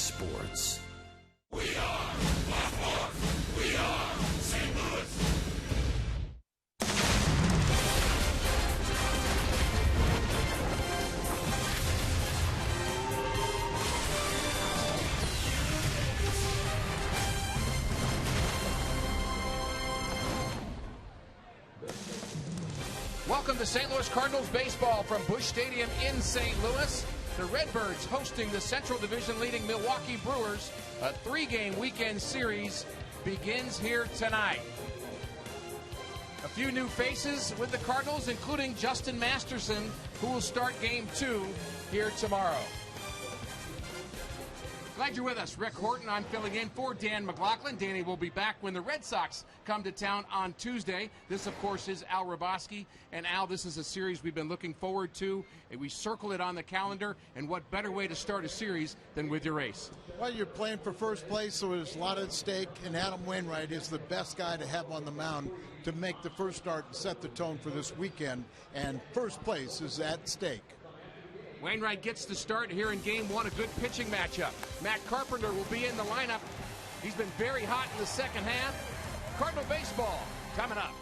sports. We are Baltimore. We are St. Louis. Welcome to St. Louis Cardinals baseball from Busch Stadium in St. Louis. The Redbirds hosting the Central Division leading Milwaukee Brewers. A 3-game weekend series begins here tonight. A few new faces with the Cardinals, including Justin Masterson, who will start Game 2 here tomorrow. Glad you're with us. Rick Horton, I'm filling in for Dan McLaughlin. Danny will be back when the Red Sox come to town on Tuesday. This, of course, is Al Raboski. And Al, this is a series we've been looking forward to. And we circle it on the calendar. And what better way to start a series than with your ace? Well, you're playing for first place, so there's a lot at stake. And Adam Wainwright is the best guy to have on the mound to make the first start and set the tone for this weekend. And first place is at stake. Wainwright gets the start here in Game 1, a good pitching matchup. Matt Carpenter will be in the lineup. He's been very hot in the second half. Cardinal baseball coming up.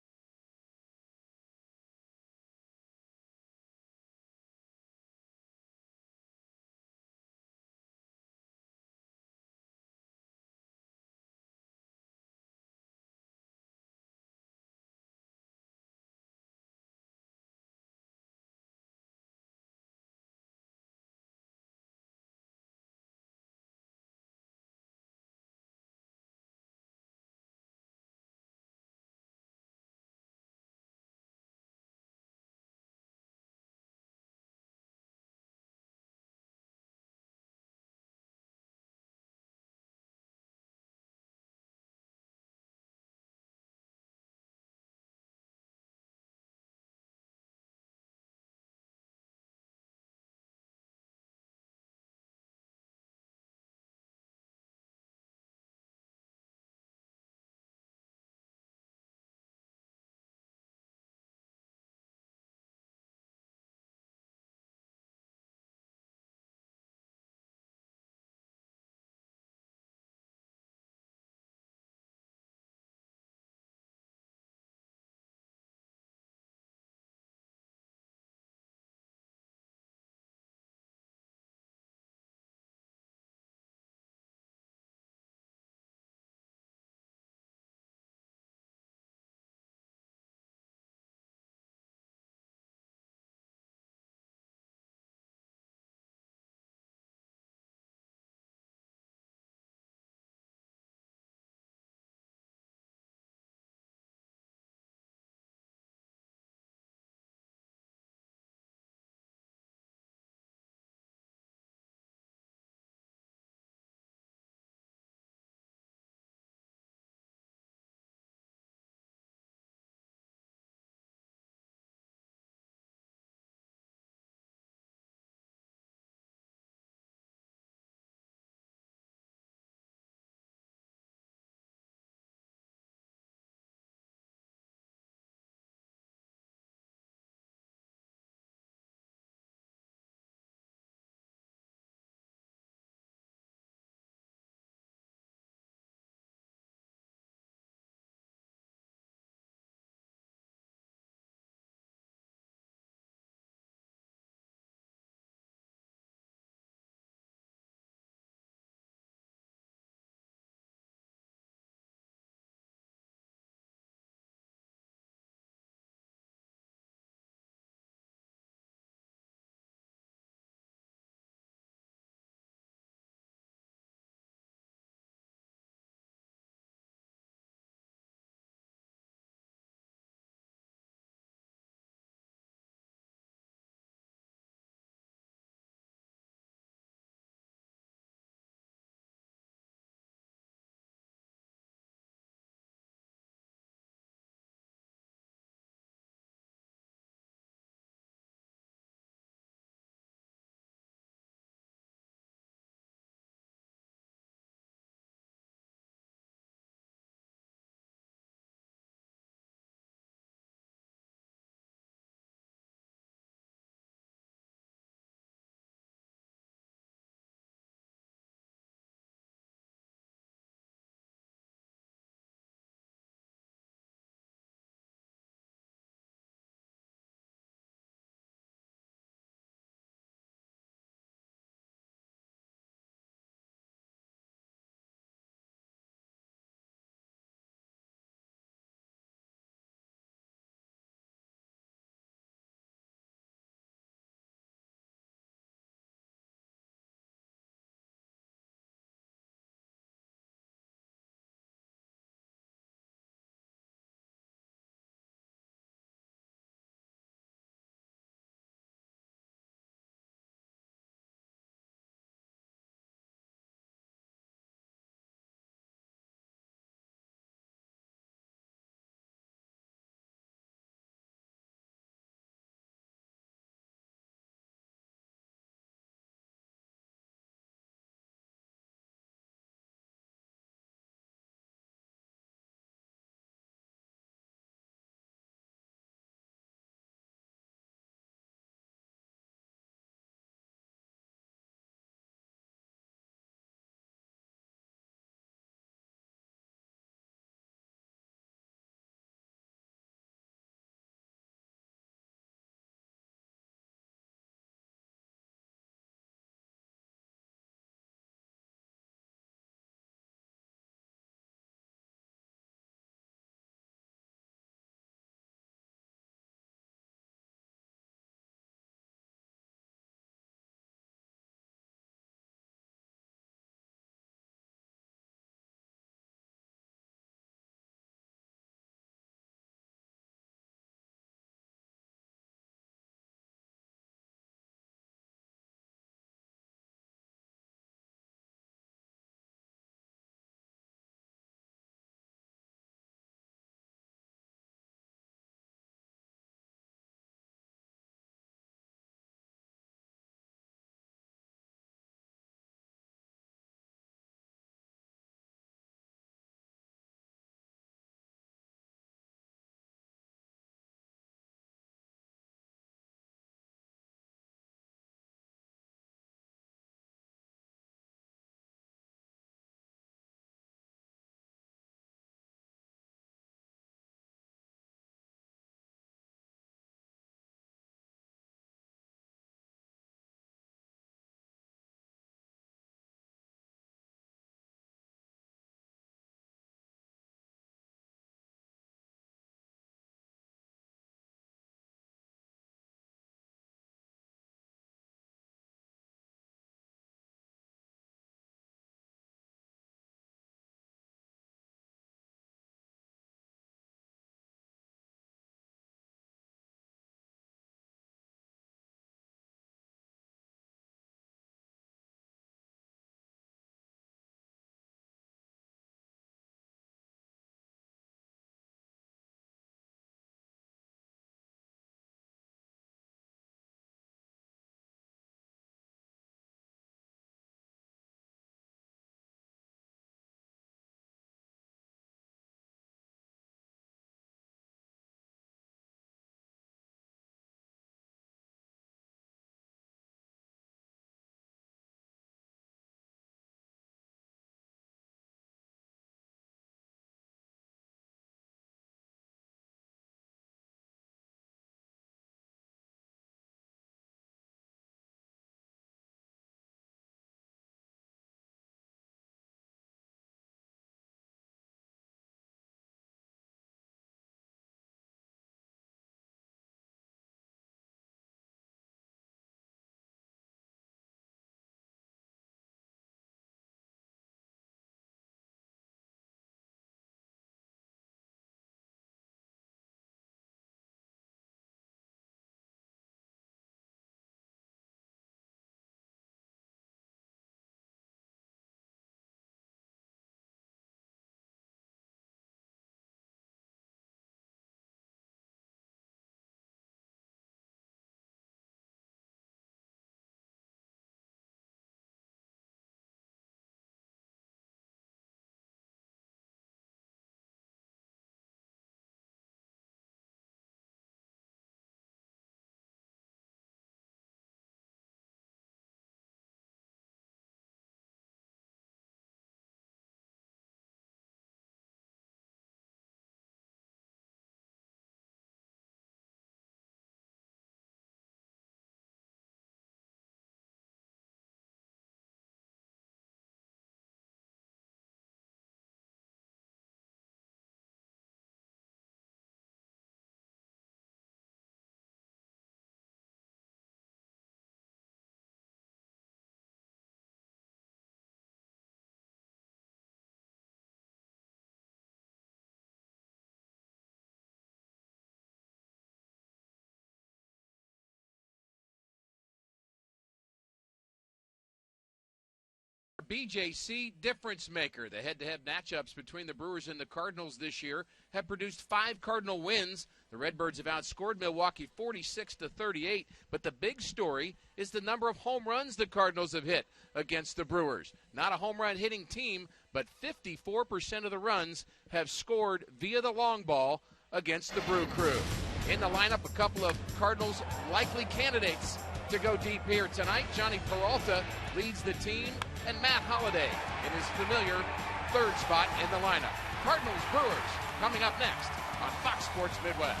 BJC difference maker. The head-to-head matchups between the Brewers and the Cardinals this year have produced 5 Cardinal wins. The Redbirds have outscored Milwaukee 46-38, but the big story is the number of home runs the Cardinals have hit against the Brewers. Not a home run hitting team, but 54% of the runs have scored via the long ball against the Brew Crew. In the lineup, a couple of Cardinals likely candidates to go deep here tonight. Johnny Peralta leads the team, and Matt Holliday in his familiar third spot in the lineup. Cardinals Brewers coming up next on Fox Sports Midwest.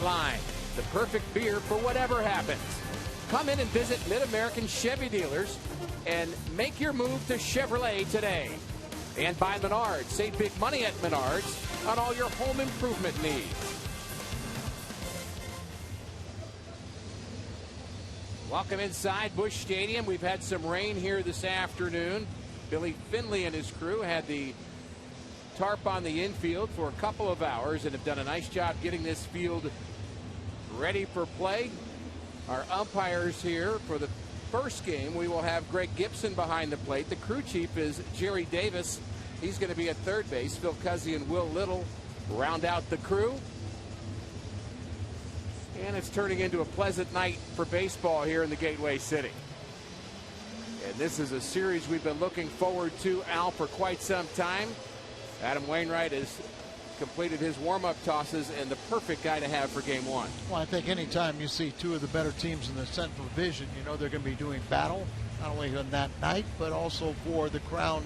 Line, the perfect beer for whatever happens. Come in and visit Mid-American Chevy dealers and make your move to Chevrolet today. And by Menards, save big money at Menards on all your home improvement needs. Welcome inside Busch Stadium. We've had some rain here this afternoon. Billy Finley and his crew had the tarp on the infield for a couple of hours and have done a nice job getting this field ready for play. Our umpires here for the first game, we will have Greg Gibson behind the plate. The crew chief is Jerry Davis. He's going to be at third base. Phil Cuzzy and Will Little round out the crew. And it's turning into a pleasant night for baseball here in the Gateway City. And this is a series we've been looking forward to, Al, for quite some time. Adam Wainwright has completed his warm-up tosses and the perfect guy to have for game one. Well, I think anytime you see two of the better teams in the Central Division, you know they're going to be doing battle, not only on that night, but also for the crown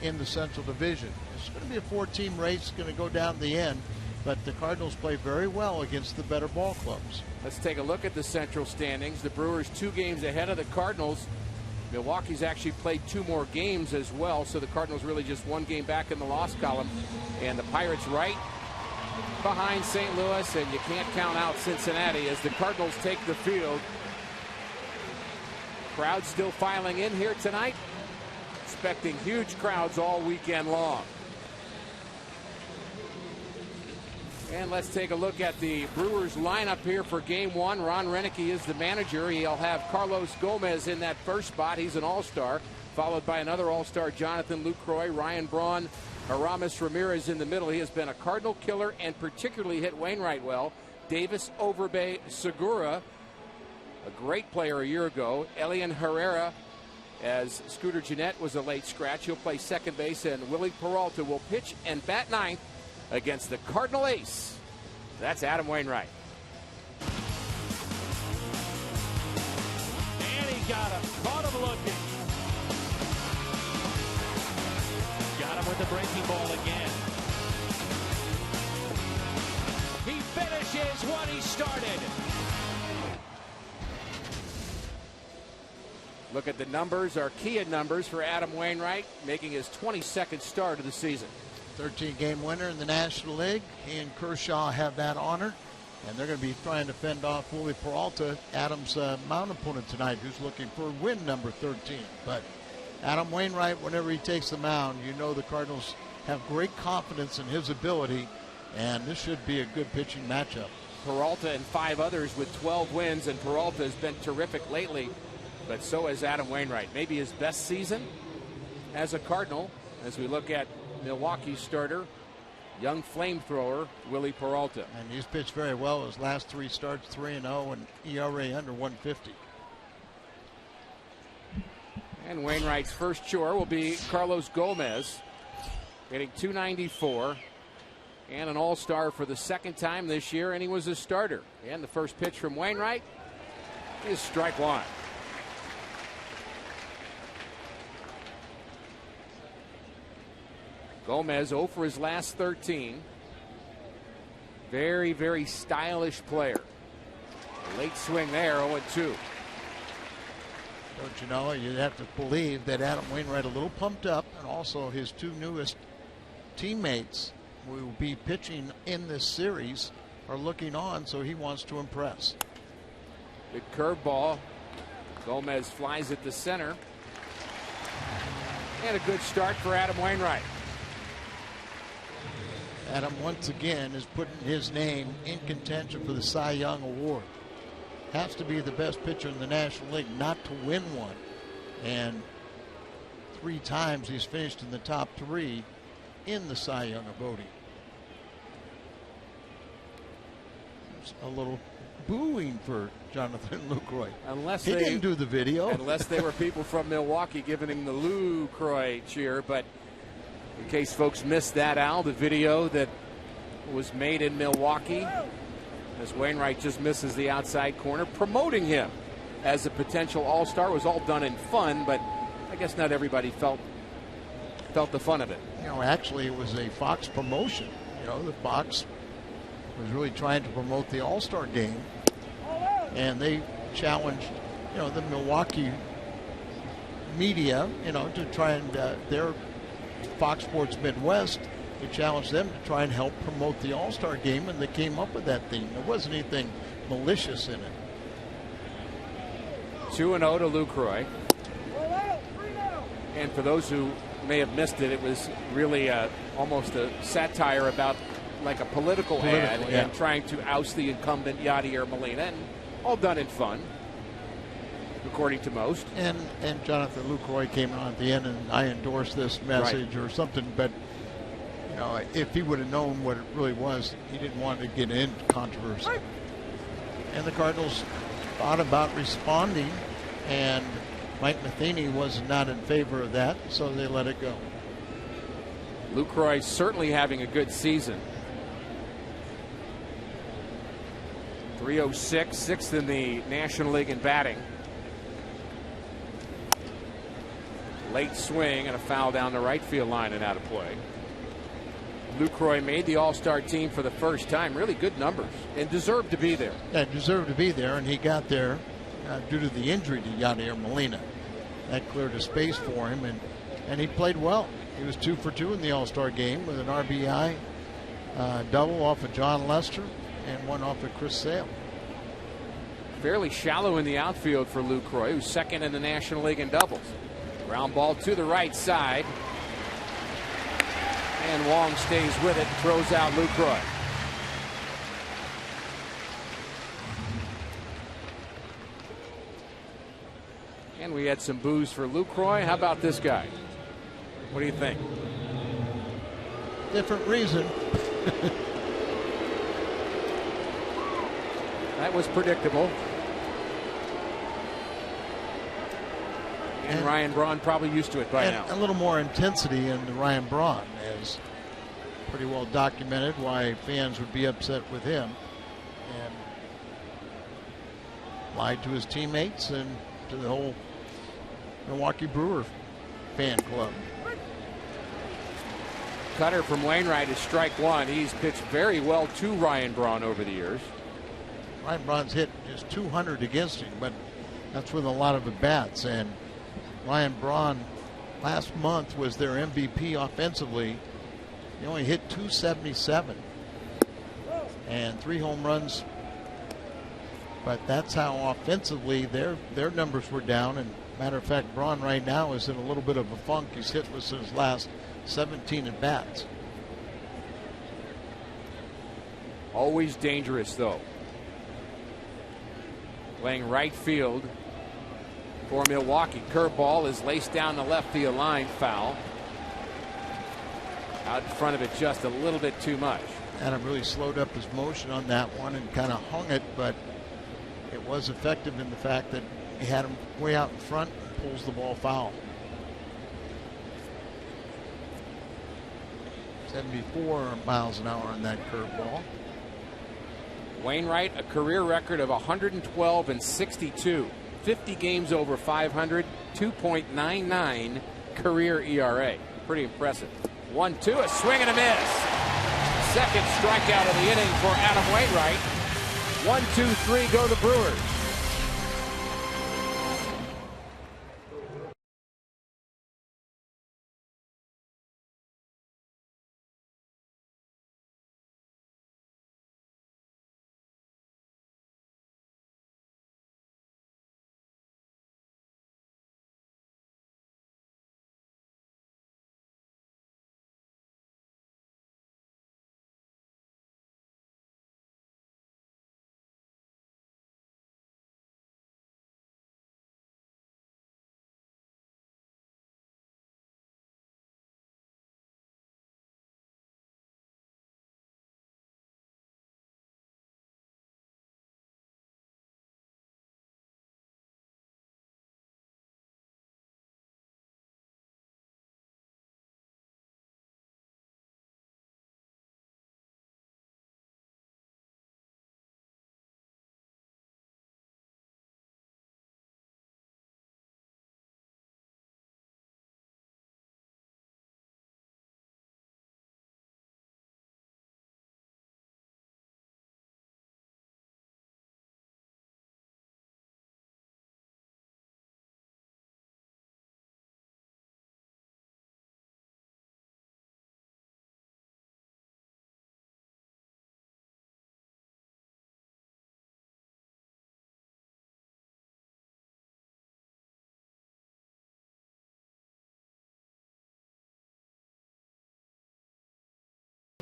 in the Central Division. It's going to be a 4-team race, going to go down to the end, but the Cardinals play very well against the better ball clubs. Let's take a look at the Central standings. The Brewers 2 games ahead of the Cardinals. Milwaukee's actually played 2 more games as well, so the Cardinals really just 1 game back in the loss column. And the Pirates right behind St. Louis, and you can't count out Cincinnati as the Cardinals take the field. Crowds still filing in here tonight. Expecting huge crowds all weekend long. And let's take a look at the Brewers lineup here for game one. Ron Renicky is the manager. He'll have Carlos Gomez in that first spot. He's an all-star, followed by another all-star, Jonathan Lucroy. Ryan Braun, Aramis Ramirez in the middle. He has been a Cardinal killer and particularly hit Wainwright well. Davis, Overbay, Segura, a great player a year ago. Elian Herrera, as Scooter Gennett was a late scratch. He'll play second base, and Willie Peralta will pitch and bat ninth against the Cardinal ace, That's Adam Wainwright. And he got him. Caught him looking. Got him with the breaking ball again. He finishes what he started. Look at the numbers, our Kia numbers for Adam Wainwright, making his 22nd start of the season. 13-game winner in the National League. He and Kershaw have that honor, and they're going to be trying to fend off Willie Peralta, Adam's mound opponent tonight, who's looking for win number 13. But Adam Wainwright, whenever he takes the mound, you know the Cardinals have great confidence in his ability, and this should be a good pitching matchup. Peralta and 5 others with 12 wins, and Peralta has been terrific lately, but so has Adam Wainwright. Maybe his best season as a Cardinal as we look at Milwaukee starter, young flamethrower Willie Peralta. And he's pitched very well his last 3 starts, 3-0, and ERA under 150. And Wainwright's first chore will be Carlos Gomez, hitting .294 and an all-star for the second time this year, and he was a starter. And the first pitch from Wainwright is strike one. Gomez 0 for his last 13. Very, very stylish player. Late swing there, 0-2. Don't you know, you'd have to believe that Adam Wainwright a little pumped up, and also his 2 newest teammates who will be pitching in this series are looking on, so he wants to impress. Good curveball. Gomez flies it to center. And a good start for Adam Wainwright. Adam once again is putting his name in contention for the Cy Young Award. Has to be the best pitcher in the National League not to win one. And 3 times he's finished in the top 3 in the Cy Young voting. There's a little booing for Jonathan Lucroy. Unless he didn't do the video. Unless they were people from Milwaukee giving him the LUCROY cheer. But in case folks missed that, Al, the video that was made in Milwaukee as Wainwright just misses the outside corner, promoting him as a potential all-star, was all done in fun, but I guess not everybody felt the fun of it. You know, actually it was a Fox promotion. You know, the Fox was really trying to promote the All-Star game, and they challenged, you know, the Milwaukee media, you know, to try and their Fox Sports Midwest, they challenged them to try and help promote the All-Star game, and they came up with that theme. There wasn't anything malicious in it. 2-0 to LUCROY. And for those who may have missed it, it was really almost a satire about like a political ad, yeah, and trying to oust the incumbent Yadier Molina, and all done in fun, according to most. And Jonathan Lucroy came on at the end, and I endorsed this message, right, or something, but you know, if he would have known what it really was, he didn't want to get into controversy. Right. And the Cardinals thought about responding, and Mike Matheny was not in favor of that, so they let it go. LUCROY certainly having a good season. 306, 6th in the National League in batting. Late swing and a foul down the right field line and out of play. LUCROY made the All-Star team for the first time. Really good numbers and deserved to be there. Yeah, deserved to be there, and he got there due to the injury to Yadier Molina. That cleared a space for him, and he played well. He was 2 for 2 in the All-Star game with an RBI double off of John Lester and 1 off of Chris Sale. Fairly shallow in the outfield for LUCROY, who's 2nd in the National League in doubles. Ground ball to the right side. And Wong stays with it and throws out LUCROY. And we had some boos for LUCROY. How about this guy? What do you think? Different reason. That was predictable. And Ryan Braun probably used to it by now. A little more intensity in Ryan Braun, as pretty well documented why fans would be upset with him, and lied to his teammates and to the whole Milwaukee Brewer fan club. Cutter from Wainwright is strike one. He's pitched very well to Ryan Braun over the years. Ryan Braun's hit just 200 against him, but that's with a lot of at-bats. And Ryan Braun last month was their MVP offensively. He only hit 277 and 3 home runs. But that's how offensively their numbers were down. And matter of fact, Braun right now is in a little bit of a funk. He's hitless in his last 17 at bats. Always dangerous, though. Playing right field for Milwaukee. Curveball is laced down the left field line, foul. Out in front of it just a little bit too much. Adam really slowed up his motion on that one and kind of hung it, but it was effective in the fact that he had him way out in front and pulls the ball foul. 74 miles an hour on that curveball. Wainwright, a career record of 112 and 62. 50 games over 500, 2.99 career ERA. Pretty impressive. 1-2, a swing and a miss. Second strikeout of the inning for Adam Wainwright. 1-2-3 go the Brewers.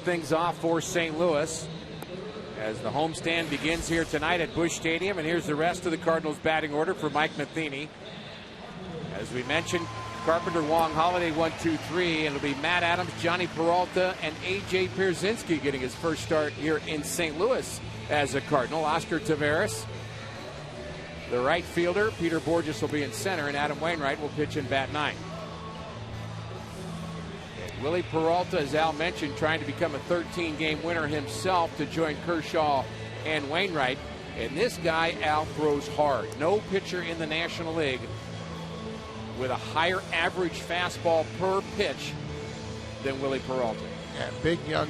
Things off for St. Louis as the homestand begins here tonight at Busch Stadium. And here's the rest of the Cardinals batting order for Mike Matheny. As we mentioned, Carpenter, Wong, Holiday 1-2-3, and it'll be Matt Adams, Johnny Peralta, and A.J. Pierzynski getting his first start here in St. Louis as a Cardinal. Oscar Taveras, the right fielder. Peter Borges will be in center, and Adam Wainwright will pitch in bat 9. Willie Peralta, as Al mentioned, trying to become a 13-game winner himself to join Kershaw and Wainwright. And this guy, Al, throws hard. No pitcher in the National League with a higher average fastball per pitch than Willie Peralta. Yeah, big young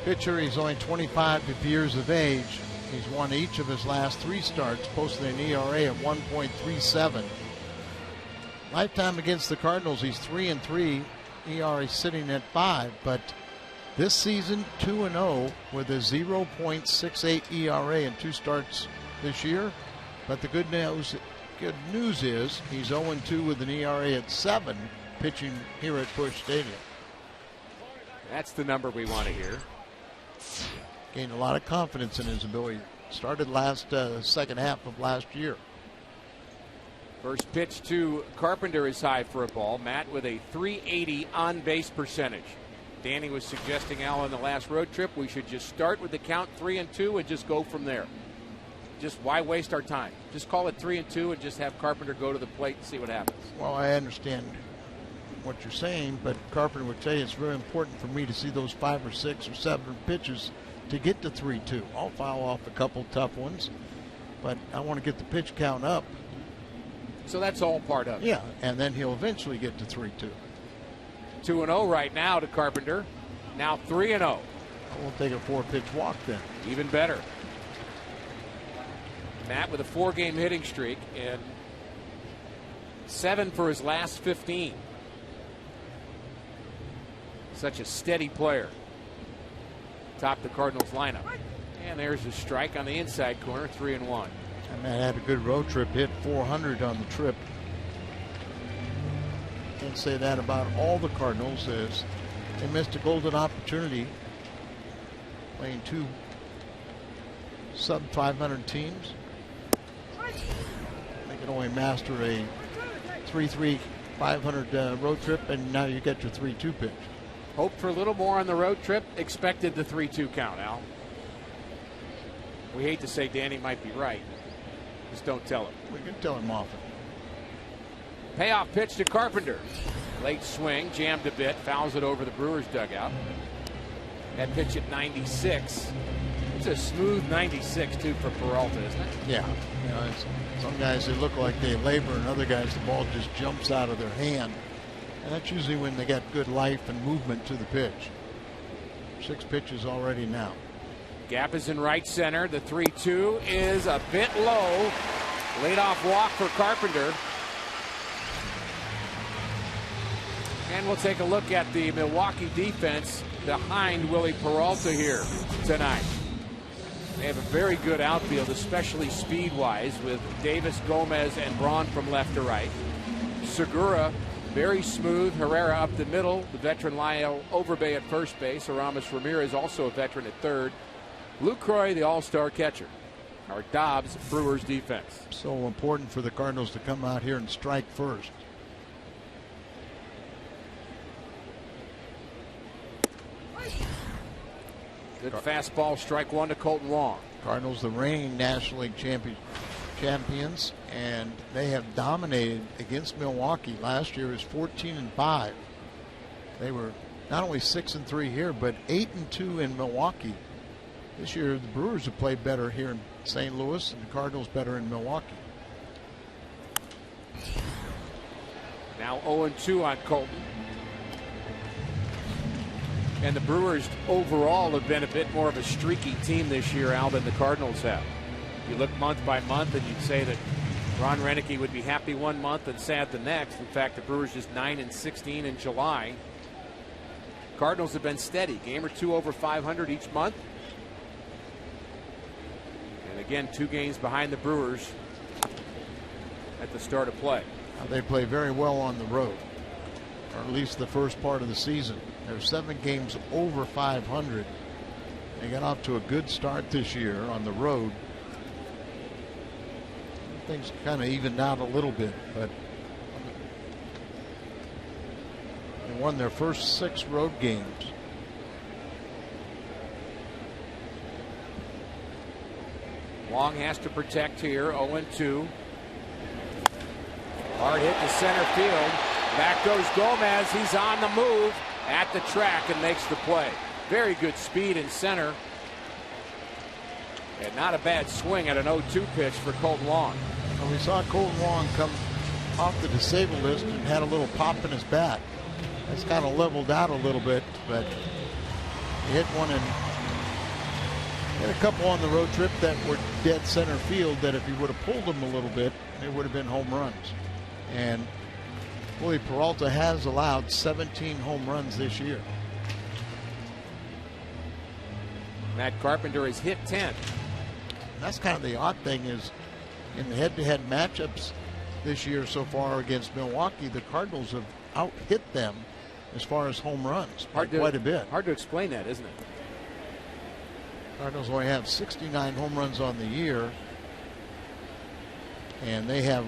pitcher. He's only 25 years of age. He's won each of his last 3 starts, posting an ERA of 1.37. Lifetime against the Cardinals, he's 3-3. ERA sitting at 5, but this season 2-0 with a 0.68 ERA in 2 starts this year. But the good news is he's 0-2 with an ERA at 7 pitching here at Busch Stadium. That's the number we want to hear. Gained a lot of confidence in his ability. Started second half of last year. First pitch to Carpenter is high for a ball. Matt with a 380 on base percentage. Danny was suggesting, Al, on the last road trip, we should just start with the count 3-2 and just go from there. Just why waste our time? Just call it 3-2 and just have Carpenter go to the plate and see what happens. Well, I understand what you're saying, but Carpenter would tell you it's very important for me to see those 5 or 6 or 7 pitches to get to 3-2. I'll foul off a couple tough ones, but I want to get the pitch count up. So that's all part of it. Yeah, and then he'll eventually get to 3-2. 2-0 right now to Carpenter. Now 3-0. We'll take a 4-pitch walk then. Even better. Matt with a 4-game hitting streak and 7 for his last 15. Such a steady player. Top the Cardinals lineup. And there's a strike on the inside corner, 3-1. And Matt had a good road trip, hit 400 on the trip. Can't say that about all the Cardinals, as they missed a golden opportunity playing 2 sub-500 teams. They can only master a 3-3 500 road trip, and now you get your 3-2 pitch. Hoped for a little more on the road trip. Expected the 3-2 count, Al. We hate to say Danny might be right. Just don't tell him. We can tell him often. Payoff pitch to Carpenter. Late swing, jammed a bit, fouls it over the Brewers dugout. That pitch at 96. It's a smooth 96 too for Peralta, isn't it? Yeah. You know, some guys, they look like they labor, and other guys, the ball just jumps out of their hand. And that's usually when they got good life and movement to the pitch. 6 pitches already now. Gap is in right center. The 3-2 is a bit low. Leadoff walk for Carpenter. And we'll take a look at the Milwaukee defense behind Willie Peralta here tonight. They have a very good outfield, especially speed-wise, with Davis, Gomez, and Braun from left to right. Segura, very smooth. Herrera up the middle. The veteran Lyle Overbay at first base. Aramis Ramirez, also a veteran, at third. LUCROY, the all-star catcher. Our Dobbs Brewers defense. So important for the Cardinals to come out here and strike first. Good fastball, strike one to Colton Wong. Cardinals, the reigning National League champions, and they have dominated against Milwaukee. Last year was 14-5. They were not only 6-3 here, but 8-2 in Milwaukee. This year, the Brewers have played better here in St. Louis, and the Cardinals better in Milwaukee. Now 0-2 on Colton. And the Brewers overall have been a bit more of a streaky team this year, Al, than the Cardinals have. You look month by month and you'd say that Ron Renicky would be happy one month and sad the next. In fact, the Brewers just 9-16 in July. Cardinals have been steady, game or two over 500 each month. And again, 2 games behind the Brewers at the start of play. They play very well on the road, or at least the first part of the season. They're 7 games over 500. They got off to a good start this year on the road. Things kind of evened out a little bit, but they won their first 6 road games. Long has to protect here, 0-2. Hard hit to center field. Back goes Gomez. He's on the move at the track and makes the play. Very good speed in center. And not a bad swing at an 0-2 pitch for Colton Wong. Well, we saw Colton Wong come off the disabled list and had a little pop in his bat. That's kind of leveled out a little bit, but he hit one and had a couple on the road trip that were dead center field that if he would have pulled them a little bit, they would have been home runs. And Willie Peralta has allowed 17 home runs this year. Matt Carpenter has hit 10. That's kind of the odd thing is in the head-to-head matchups this year so far against Milwaukee, the Cardinals have out-hit them as far as home runs quite a bit. Hard to explain that, isn't it? Cardinals only have 69 home runs on the year, and they have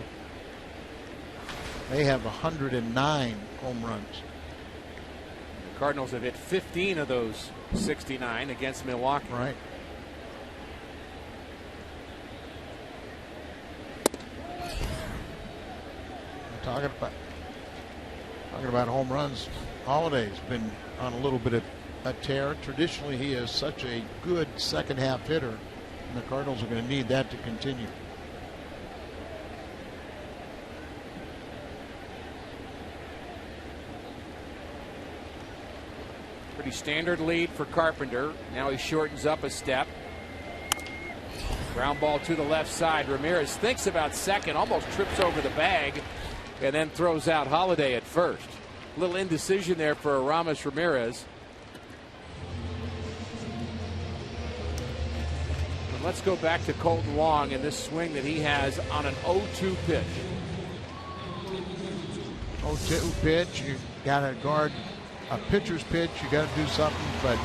109 home runs. The Cardinals have hit 15 of those 69 against Milwaukee. Right. Talking about Talking about home runs, Holiday's been on a little bit of a tear. Traditionally, he is such a good second half hitter, and the Cardinals are going to need that to continue. Pretty standard lead for Carpenter. Now he shortens up a step. Ground ball to the left side. Ramirez thinks about second, almost trips over the bag, and then throws out Holiday at first. A little indecision there for Aramis Ramirez. But let's go back to Colton Wong and this swing that he has on an 0-2 pitch. 0-2 pitch, you got to guard a pitcher's pitch, you got to do something, but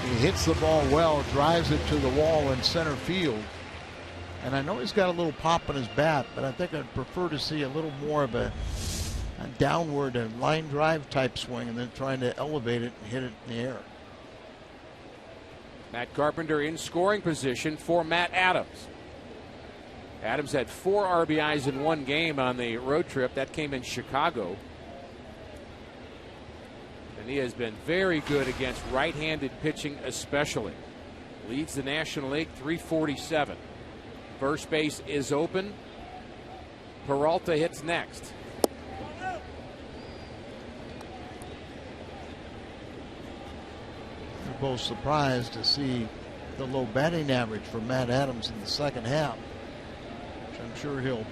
he hits the ball well, drives it to the wall in center field. And I know he's got a little pop in his bat, but I think I'd prefer to see a little more of a downward, a line drive type swing, and then trying to elevate it and hit it in the air. Matt Carpenter in scoring position for Matt Adams. Adams had 4 RBIs in one game on the road trip. That came in Chicago. And he has been very good against right-handed pitching especially. Leads the National League, 347. First base is open. Peralta hits next. We're both surprised to see the low batting average for Matt Adams in the second half, which I'm sure he'll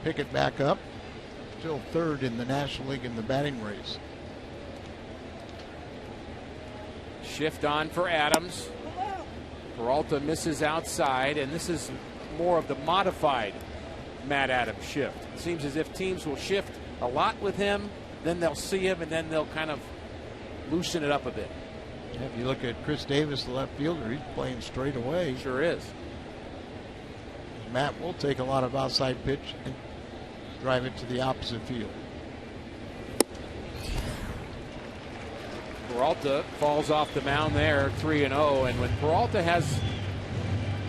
pick it back up. Still third in the National League in the batting race. Shift on for Adams. Peralta misses outside, and this is more of the modified Matt Adams shift. It seems as if teams will shift a lot with him, then they'll see him, and then they'll kind of loosen it up a bit. Yeah, if you look at Chris Davis, the left fielder, he's playing straight away. Sure is. Matt will take a lot of outside pitch and drive it to the opposite field. Peralta falls off the mound there, 3-0, and when Peralta has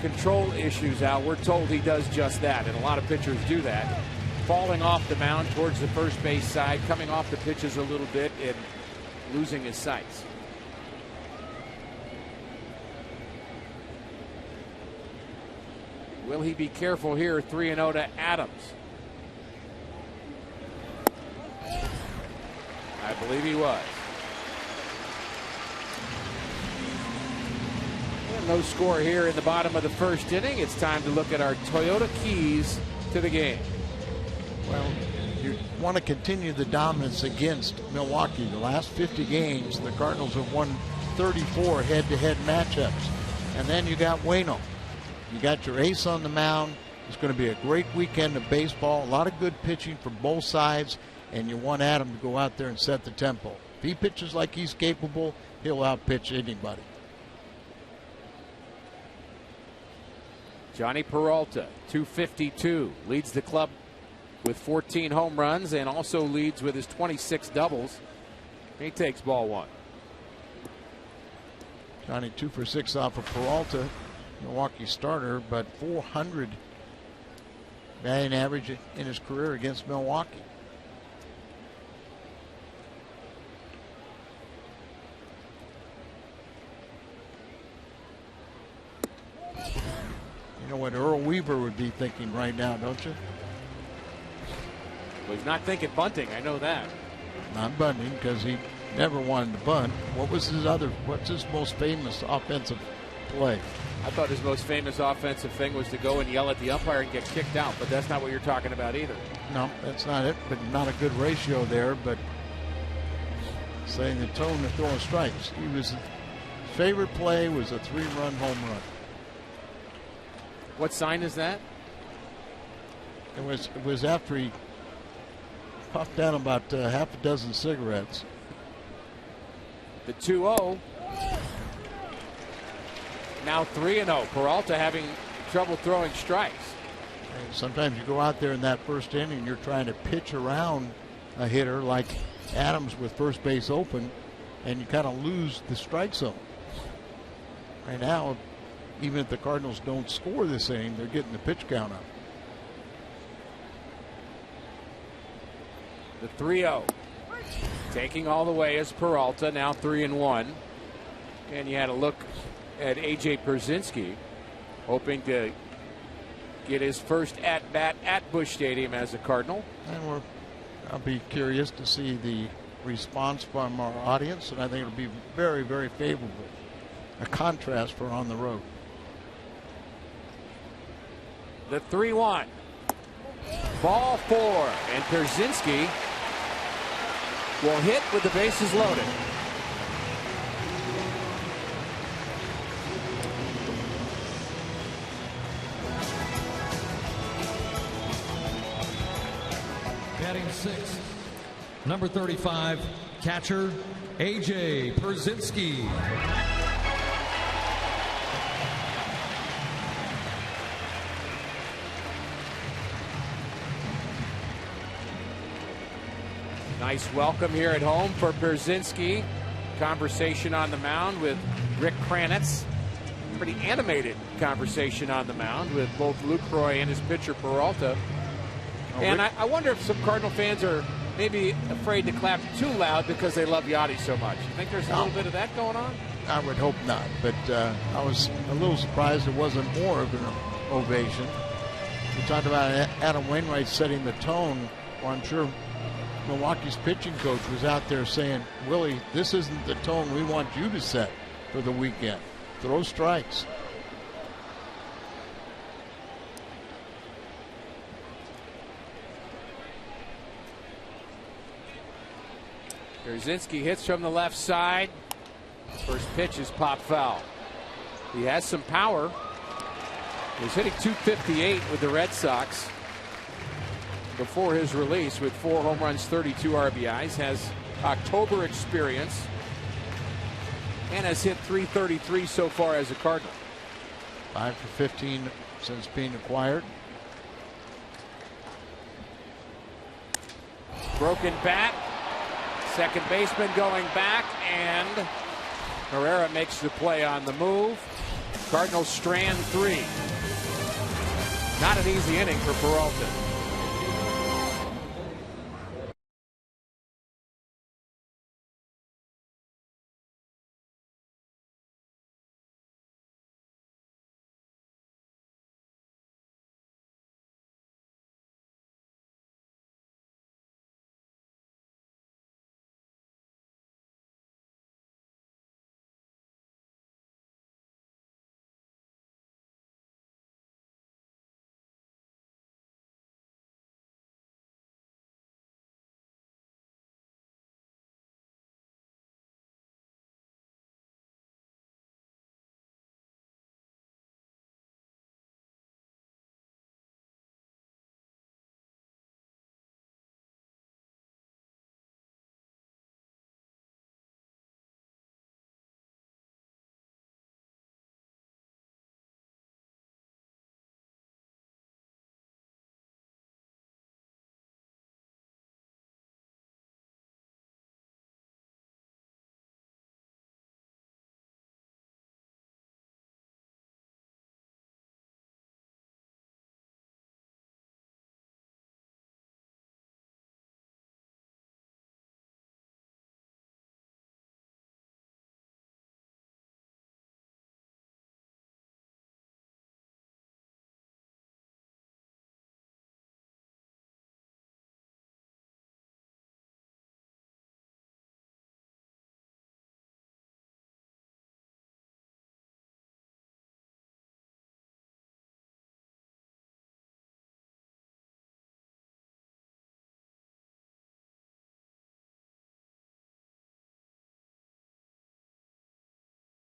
control issues out, we're told he does just that, and a lot of pitchers do that. Falling off the mound towards the first base side, coming off the pitches a little bit, and losing his sights. Will he be careful here? 3-0 to Adams. I believe he was. No score here in the bottom of the first inning. It's time to look at our Toyota keys to the game. Well, you want to continue the dominance against Milwaukee. The last 50 games, the Cardinals have won 34 head-to-head matchups. And then you got Waino. You got your ace on the mound. It's going to be a great weekend of baseball. A lot of good pitching from both sides. And you want Adam to go out there and set the tempo. If he pitches like he's capable, he'll outpitch anybody. Johnny Peralta, 252, leads the club with 14 home runs and also leads with his 26 doubles. He takes ball one. Johnny 2 for 6 off of Peralta, Milwaukee starter, but 400 batting average in his career against Milwaukee. You know what Earl Weaver would be thinking right now, don't you? Well, he's not thinking bunting, I know that. Not bunting, because he never wanted to bunt. What's his most famous offensive play? I thought his most famous offensive thing was to go and yell at the umpire and get kicked out, but that's not what you're talking about either. No, that's not it, but not a good ratio there, but setting the tone to throwing strikes. His favorite play was a 3-run home run. What sign is that? It was after he puffed down about half a dozen cigarettes. The 2-0. Now 3-0. Peralta having trouble throwing strikes. And sometimes you go out there in that first inning, you're trying to pitch around a hitter like Adams with first base open, and you kind of lose the strike zone. Right now, even if the Cardinals don't score this inning, they're getting the pitch count up. The 3-0. Taking all the way is Peralta, now 3-1. And you had a look at A.J. Pierzynski, hoping to get his first at-bat at Busch Stadium as a Cardinal. And I'll be curious to see the response from our audience, and I think it'll be very, very favorable. A contrast for on the road. The 3-1. Ball 4, and Pierzynski will hit with the bases loaded. Batting 6, number 35, catcher A.J. Pierzynski. Nice welcome here at home for Pierzynski. Conversation on the mound with Rick Kranitz. Pretty animated conversation on the mound with both LUCROY and his pitcher Peralta. And I wonder if some Cardinal fans are maybe afraid to clap too loud because they love Yachty so much. You think there's a little bit of that going on? I would hope not, but I was a little surprised it wasn't more of an ovation. We talked about Adam Wainwright setting the tone. Well, I'm sure Milwaukee's pitching coach was out there saying, Willie, this isn't the tone we want you to set for the weekend. Throw strikes. Pierzynski hits from the left side. First pitch is pop foul. He has some power. He was hitting .258 with the Red Sox before his release with 4 home runs, 32 RBIs. Has October experience and has hit .333 so far as a Cardinal. 5 for 15 since being acquired. Broken bat. Second baseman going back, and Herrera makes the play on the move. Cardinals strand 3. Not an easy inning for Peralta.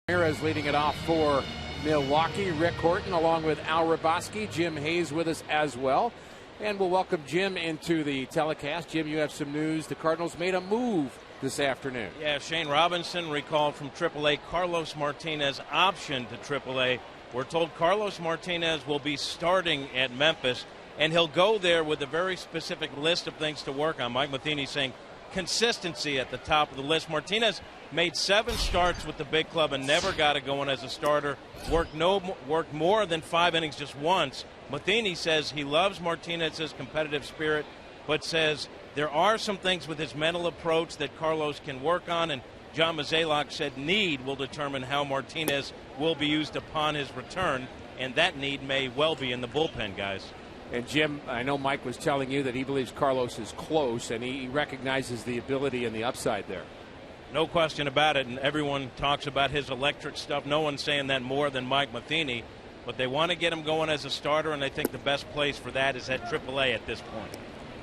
Ramirez leading it off for Milwaukee. Rick Horton along with Al Raboski. Jim Hayes with us as well. And we'll welcome Jim into the telecast. Jim, you have some news. The Cardinals made a move this afternoon. Yeah, Shane Robinson recalled from AAA. Carlos Martinez optioned to AAA. We're told Carlos Martinez will be starting at Memphis, and he'll go there with a very specific list of things to work on. Mike Matheny saying consistency at the top of the list. Martinez made 7 starts with the big club and never got it going as a starter. Worked more than 5 innings just once. Matheny says he loves Martinez's competitive spirit, but says there are some things with his mental approach that Carlos can work on, and John Mozeliak said need will determine how Martinez will be used upon his return, and that need may well be in the bullpen, guys. And Jim, I know Mike was telling you that he believes Carlos is close, and he recognizes the ability and the upside there. No question about it, and everyone talks about his electric stuff. No one's saying that more than Mike Matheny, but they want to get him going as a starter, and I think the best place for that is at AAA at this point.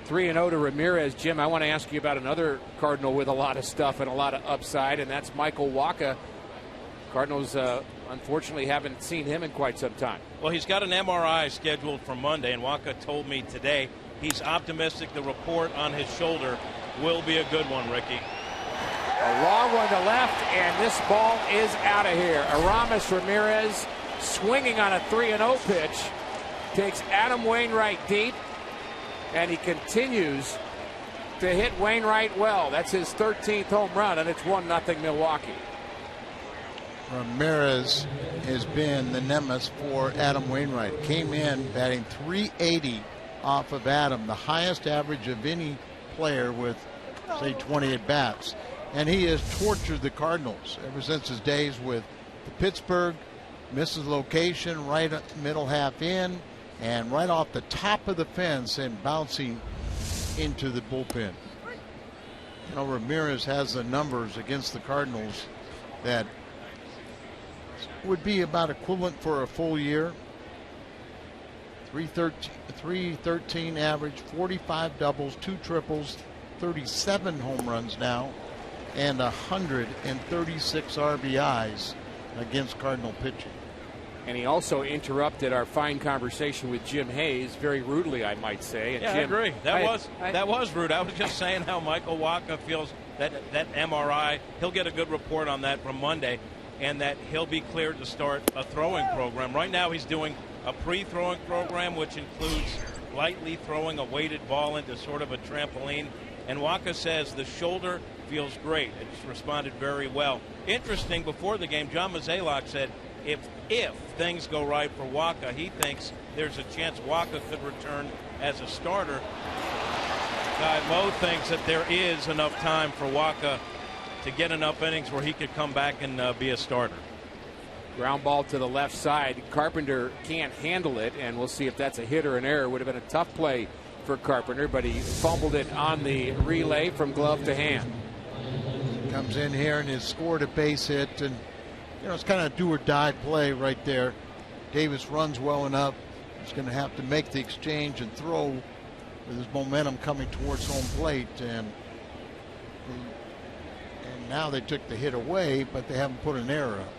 3-0 to Ramirez. Jim, I want to ask you about another Cardinal with a lot of stuff and a lot of upside, and that's Michael Wacha. Cardinals unfortunately haven't seen him in quite some time. Well, he's got an MRI scheduled for Monday, and Wacha told me today he's optimistic the report on his shoulder will be a good one, Ricky. A long one to left, and this ball is out of here. Aramis Ramirez swinging on a 3-0 pitch. Takes Adam Wainwright deep, and he continues to hit Wainwright well. That's his 13th home run, and it's 1-0 Milwaukee. Ramirez has been the nemesis for Adam Wainwright. Came in batting .380 off of Adam, the highest average of any player with, say, 20 at-bats. And he has tortured the Cardinals ever since his days with the Pittsburgh. Misses location, right middle half in, and right off the top of the fence and bouncing into the bullpen. You know, Ramirez has the numbers against the Cardinals that would be about equivalent for a full year. 313 average, 45 doubles, 2 triples, 37 home runs now, and 136 RBIs against Cardinal pitching. And he also interrupted our fine conversation with Jim Hayes very rudely, I might say. And yeah, Jim, I agree. That was rude. I was just saying how Michael Wacha feels that MRI, he'll get a good report on that from Monday, and that he'll be cleared to start a throwing program. Right now he's doing a pre-throwing program, which includes lightly throwing a weighted ball into sort of a trampoline. And Wacha says the shoulder feels great. It's responded very well. Interesting, before the game, John Mozeliak said if things go right for Wacha, he thinks there's a chance Wacha could return as a starter. Guy Mo thinks that there is enough time for Wacha to get enough innings where he could come back and be a starter. Ground ball to the left side. Carpenter can't handle it, and we'll see if that's a hit or an error. Would have been a tough play for Carpenter, but he fumbled it on the relay from glove to hand. Comes in here and has scored a base hit, and you know, it's kind of a do or die play right there. Davis runs well enough. He's going to have to make the exchange and throw with his momentum coming towards home plate, and now they took the hit away, but they haven't put an error up.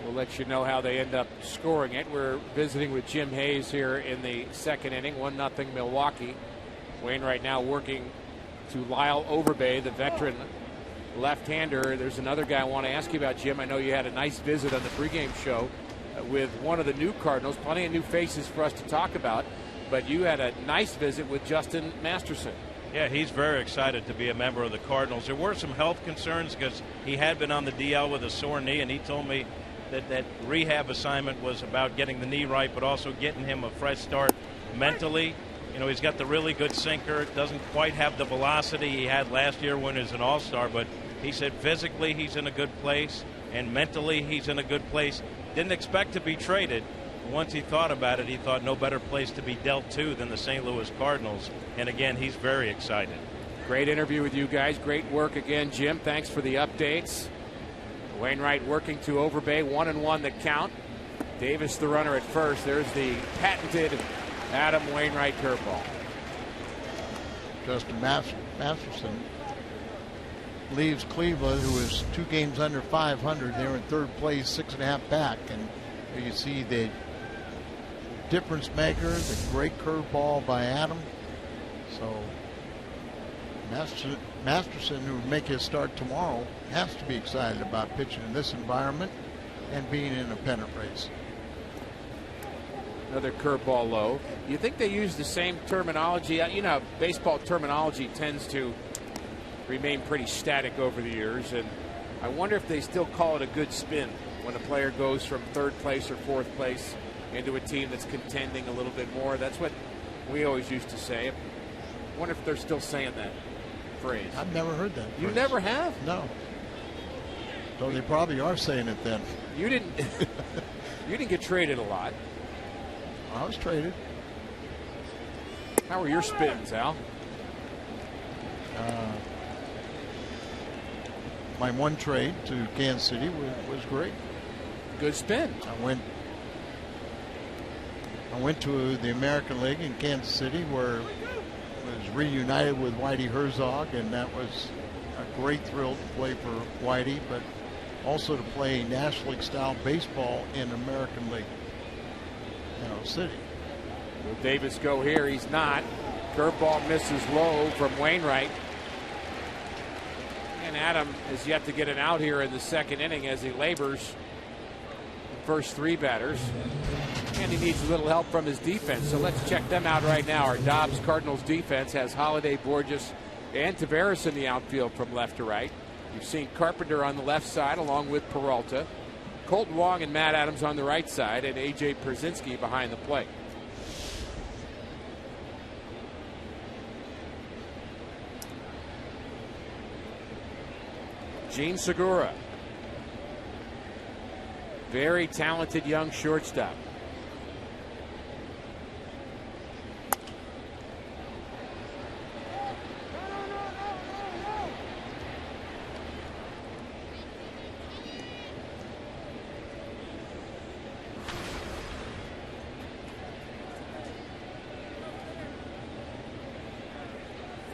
We'll let you know how they end up scoring it. We're visiting with Jim Hayes here in the second inning. 1-0 Milwaukee. Wainwright now working to Lyle Overbay, the veteran left-hander. There's another guy I want to ask you about, Jim. I know you had a nice visit on the pregame show with one of the new Cardinals. Plenty of new faces for us to talk about, but you had a nice visit with Justin Masterson. Yeah, he's very excited to be a member of the Cardinals. There were some health concerns because he had been on the DL with a sore knee, and he told me that rehab assignment was about getting the knee right, but also getting him a fresh start mentally. You know, he's got the really good sinker. Doesn't quite have the velocity he had last year when he was an all-star, but he said physically he's in a good place, and mentally he's in a good place. Didn't expect to be traded. Once he thought about it, he thought no better place to be dealt to than the St. Louis Cardinals. And again, he's very excited. Great interview with you guys. Great work again, Jim. Thanks for the updates. Wainwright working to Overbay, 1-1 the count. Davis the runner at first. There's the patented Adam Wainwright curveball. Justin Masterson leaves Cleveland, who is 2 games under 500. They're in third place, 6.5 back, and you see the difference maker, the great curveball by Adam. So Masterson, who will make his start tomorrow, has to be excited about pitching in this environment and being in a pennant race. Another curveball low. You think they use the same terminology? You know, baseball terminology tends to remain pretty static over the years, and I wonder if they still call it a good spin when a player goes from third place or fourth place into a team that's contending a little bit more. That's what We always used to say. I wonder if they're still saying that phrase. I've never heard that You phrase. never have? No. So they probably are saying it then. You didn't. You didn't get traded a lot. I was traded. How were your spins, Al? My one trade to Kansas City was great. Good spin. I went to the American League in Kansas City where I was reunited with Whitey Herzog, and that was a great thrill to play for Whitey, but also to play National League style baseball in American League City. Will Davis go here? He's not. Curveball misses low from Wainwright. And Adam is yet to get an out here in the second inning as he labors the first three batters. And he needs a little help from his defense. So let's check them out right now. Our Dobbs Cardinals defense has Holiday, Borges, and Taveras in the outfield from left to right. You've seen Carpenter on the left side along with Peralta. Colton Wong and Matt Adams on the right side, and A.J. Pierzynski behind the plate. Gene Segura. Very talented young shortstop.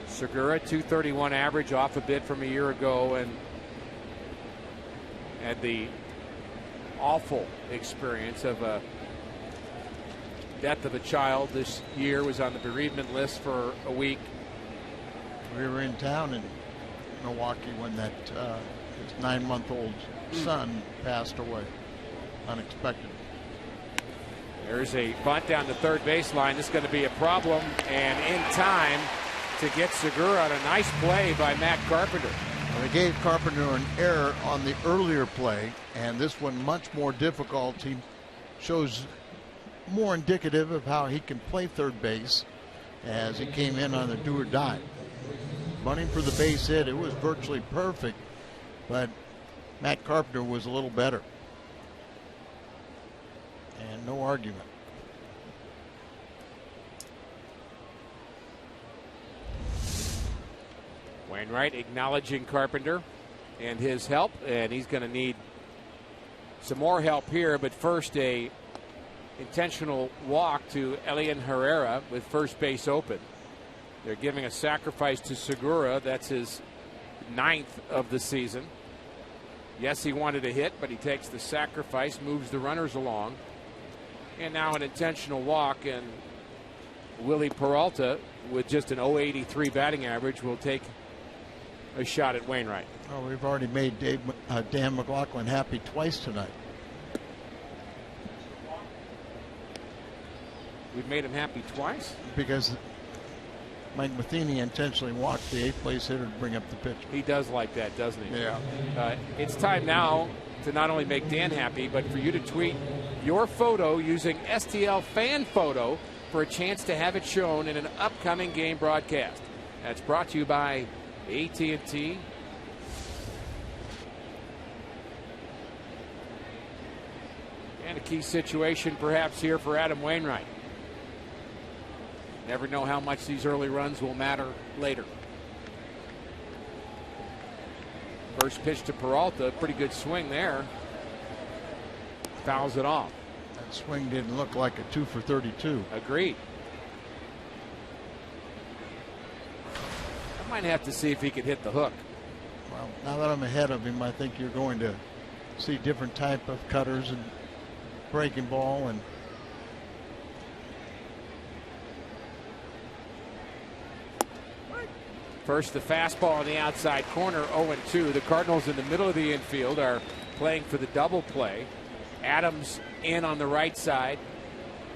Segura, 231 average, off a bit from a year ago, and had the awful experience of a death of a child this year. Was on the bereavement list for a week. We were in town in Milwaukee when that his 9-month-old son passed away unexpectedly. There's a bunt down the third baseline. This is going to be a problem, and in time to get Segura on a nice play by Matt Carpenter. Well, they gave Carpenter an error on the earlier play, and this one much more difficult. He shows more indicative of how he can play third base as he came in on the do or die. Running for the base hit, it was virtually perfect, but Matt Carpenter was a little better. And no argument. Wainwright acknowledging Carpenter and his help, and he's going to need some more help here. But first, a intentional walk to Elian Herrera with first base open. They're giving a sacrifice to Segura. That's his 9th of the season. Yes, he wanted a hit, but he takes the sacrifice, moves the runners along. And now an intentional walk, and Willie Peralta, with just an .083 batting average, will take a shot at Wainwright. Oh, we've already made Dan McLaughlin happy twice tonight. We've made him happy twice? Because Mike Matheny intentionally walked the 8th place hitter to bring up the pitch. He does like that, doesn't he? Yeah. It's time now to not only make Dan happy, but for you to tweet your photo using STL Fan Photo for a chance to have it shown in an upcoming game broadcast. That's brought to you by AT&T. And a key situation perhaps here for Adam Wainwright. Never know how much these early runs will matter later. First pitch to Peralta, pretty good swing there. Fouls it off. That swing didn't look like a 2 for 32. Agreed. I might have to see if he could hit the hook. Well, now that I'm ahead of him, I think you're going to see different type of cutters and breaking ball and first the fastball on the outside corner, 0-2. The Cardinals in the middle of the infield are playing for the double play. Adams in on the right side.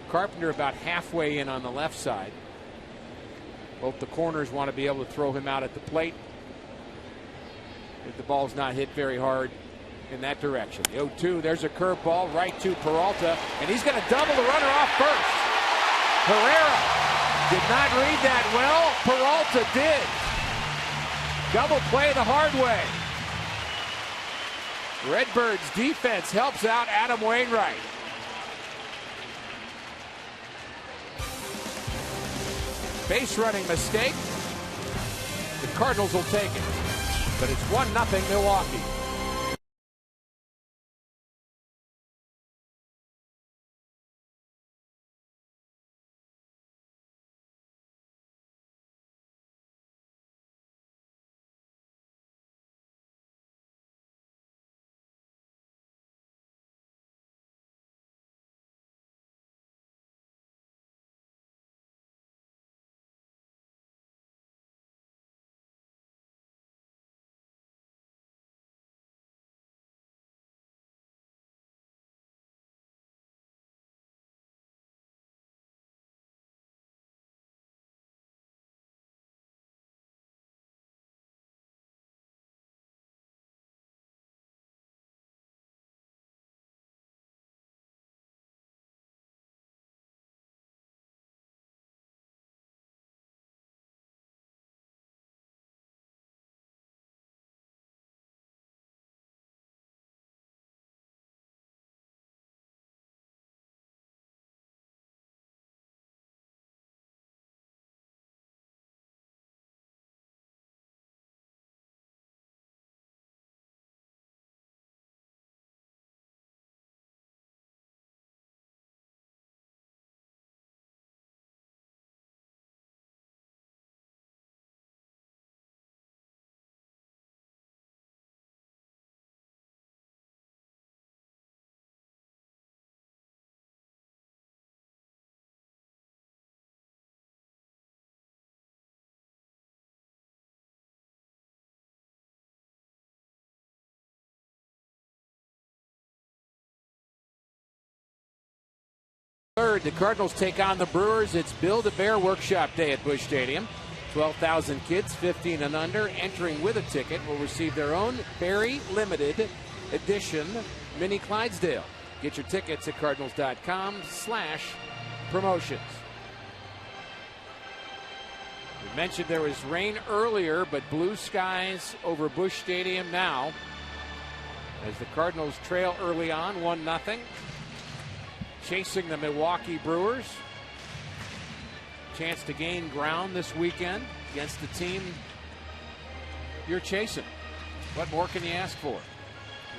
Carpenter about halfway in on the left side. Both the corners want to be able to throw him out at the plate if the ball's not hit very hard in that direction. The 0-2, there's a curveball right to Peralta, and he's going to double the runner off first. Herrera Did not read that well. Peralta did. Double play the hard way. Redbirds defense helps out Adam Wainwright. Base running mistake. The Cardinals will take it. But it's 1-0 Milwaukee. Third, the Cardinals take on the Brewers. It's Build-A-Bear Workshop Day at Busch Stadium. 12,000 kids, 15 and under, entering with a ticket will receive their own very limited edition Mini Clydesdale. Get your tickets at cardinals.com/promotions. We mentioned there was rain earlier, but blue skies over Busch Stadium now as the Cardinals trail early on 1-0. Chasing the Milwaukee Brewers. Chance to gain ground this weekend against the team you're chasing. What more can you ask for?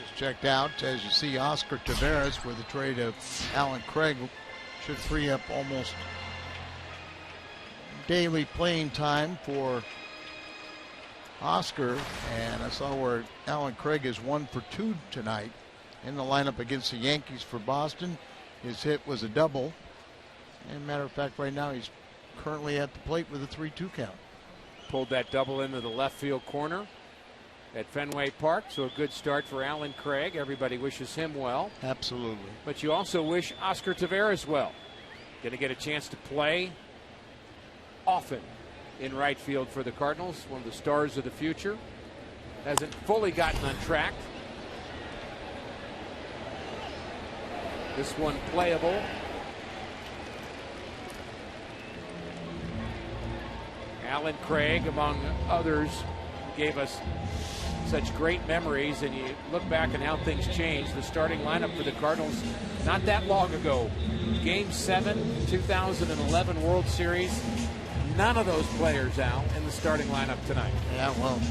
Just checked out, as you see, Oscar Taveras with the trade of Alan Craig should free up almost daily playing time for Oscar. And I saw where Alan Craig is 1 for 2 tonight in the lineup against the Yankees for Boston. His hit was a double. And matter of fact, right now he's currently at the plate with a 3-2 count. Pulled that double into the left field corner at Fenway Park. So a good start for Alan Craig. Everybody wishes him well. Absolutely. But you also wish Oscar Taveras well. Going to get a chance to play often in right field for the Cardinals. One of the stars of the future. Hasn't fully gotten on track. This one playable. Alan Craig, among others, gave us such great memories, and you look back on how things changed. The starting lineup for the Cardinals not that long ago. Game 7, 2011 World Series. None of those players, Al, in the starting lineup tonight. Yeah, well,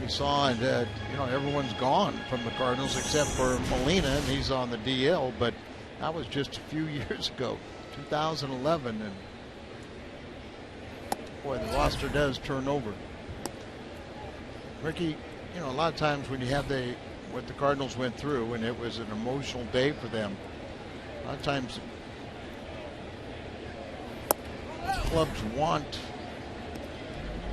we saw it, everyone's gone from the Cardinals except for Molina, and he's on the DL, but that was just a few years ago, 2011, and boy, the roster does turn over. Ricky, a lot of times when you have what the Cardinals went through, and it was an emotional day for them, a lot of times clubs want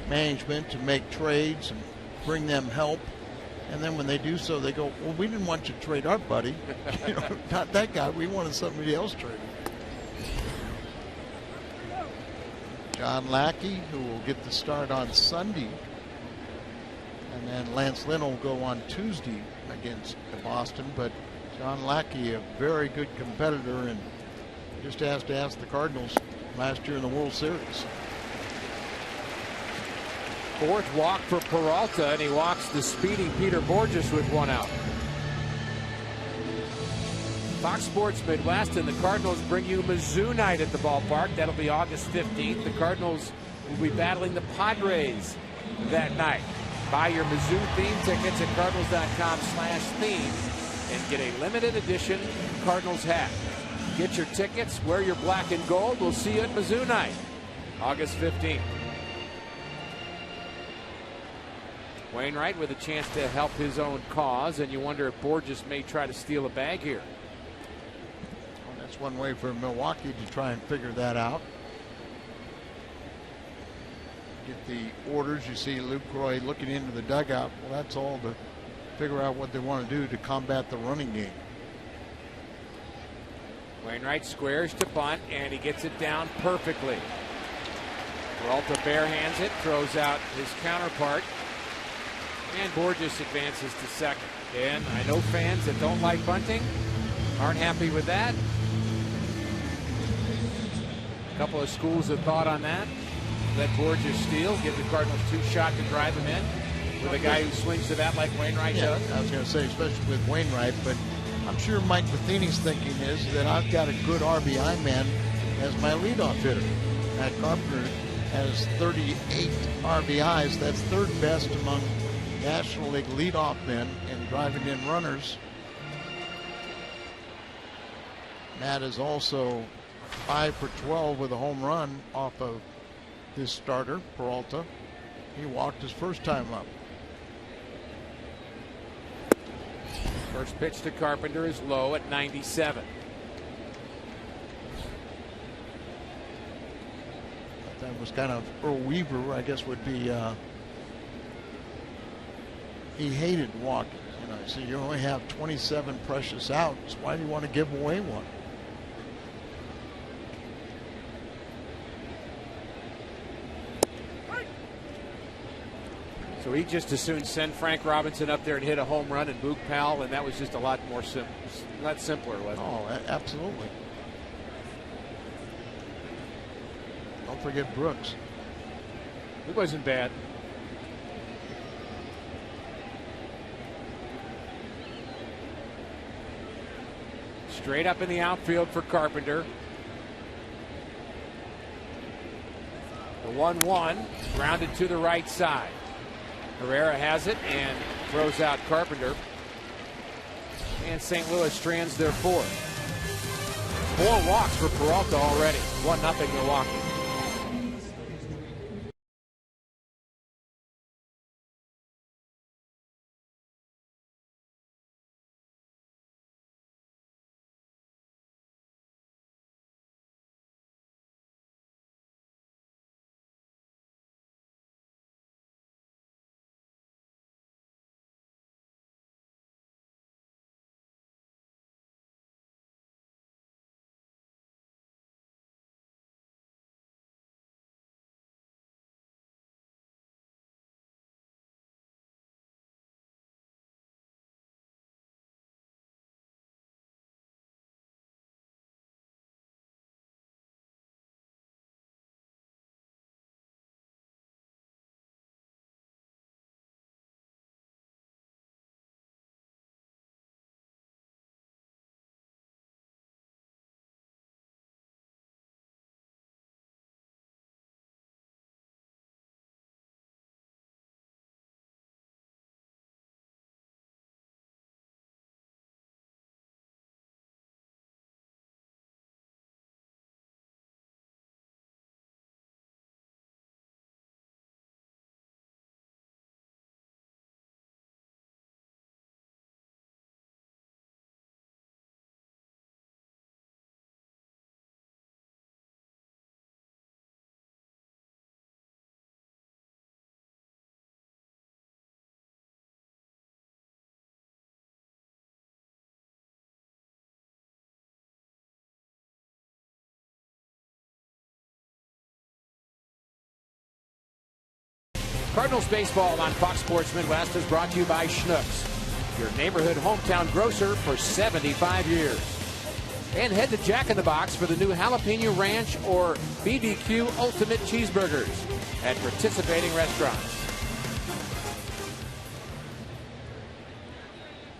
management to make trades and bring them help. And then when they do so, they go, well, we didn't want you to trade our buddy. Not that guy. We wanted somebody else traded. John Lackey, who will get the start on Sunday. And then Lance Lynn will go on Tuesday against Boston. But John Lackey, a very good competitor, and just has to ask the Cardinals last year in the World Series. Fourth walk for Peralta, and he walks the speedy Peter Borges with one out. Fox Sports Midwest and the Cardinals bring you Mizzou night at the ballpark. That'll be August 15th. The Cardinals will be battling the Padres that night. Buy your Mizzou theme tickets at cardinals.com/theme and get a limited edition Cardinals hat. Get your tickets, wear your black and gold. We'll see you at Mizzou night, August 15th. Wainwright with a chance to help his own cause, and you wonder if Borges may try to steal a bag here. Well, that's one way for Milwaukee to try and figure that out. Get the orders. You see LUCROY looking into the dugout. Well, that's all to figure out what they want to do to combat the running game. Wainwright squares to bunt, and he gets it down perfectly. Peralta barehands it, throws out his counterpart, and Borges advances to second. And I know fans that don't like bunting aren't happy with that. A couple of schools of thought on that. Let Borges steal, give the Cardinals 2 shots to drive him in with a guy who swings the bat like Wainwright does. I was going to say, especially with Wainwright, but I'm sure Mike Matheny's thinking is that I've got a good RBI man as my leadoff hitter. Matt Carpenter has 38 RBIs. That's third best among National League leadoff men in driving in runners. Matt is also 5 for 12 with a home run off of his starter, Peralta. He walked his first time up. First pitch to Carpenter is low at 97. That was kind of Earl Weaver, I guess, would be. He hated walking. You know, so you only have 27 precious outs. Why do you want to give away one? So he just as soon send Frank Robinson up there and hit a home run and Boog Powell, and that was just a lot more simpler, wasn't it? Oh, absolutely. Don't forget Brooks. It wasn't bad. Straight up in the outfield for Carpenter. The 1-1 grounded to the right side. Herrera has it and throws out Carpenter. And St. Louis strands their fourth. 4 walks for Peralta already. 1-0 Milwaukee. Cardinals baseball on Fox Sports Midwest is brought to you by Schnucks, your neighborhood hometown grocer for 75 years. And head to Jack in the Box for the new Jalapeno Ranch or BBQ Ultimate Cheeseburgers at participating restaurants.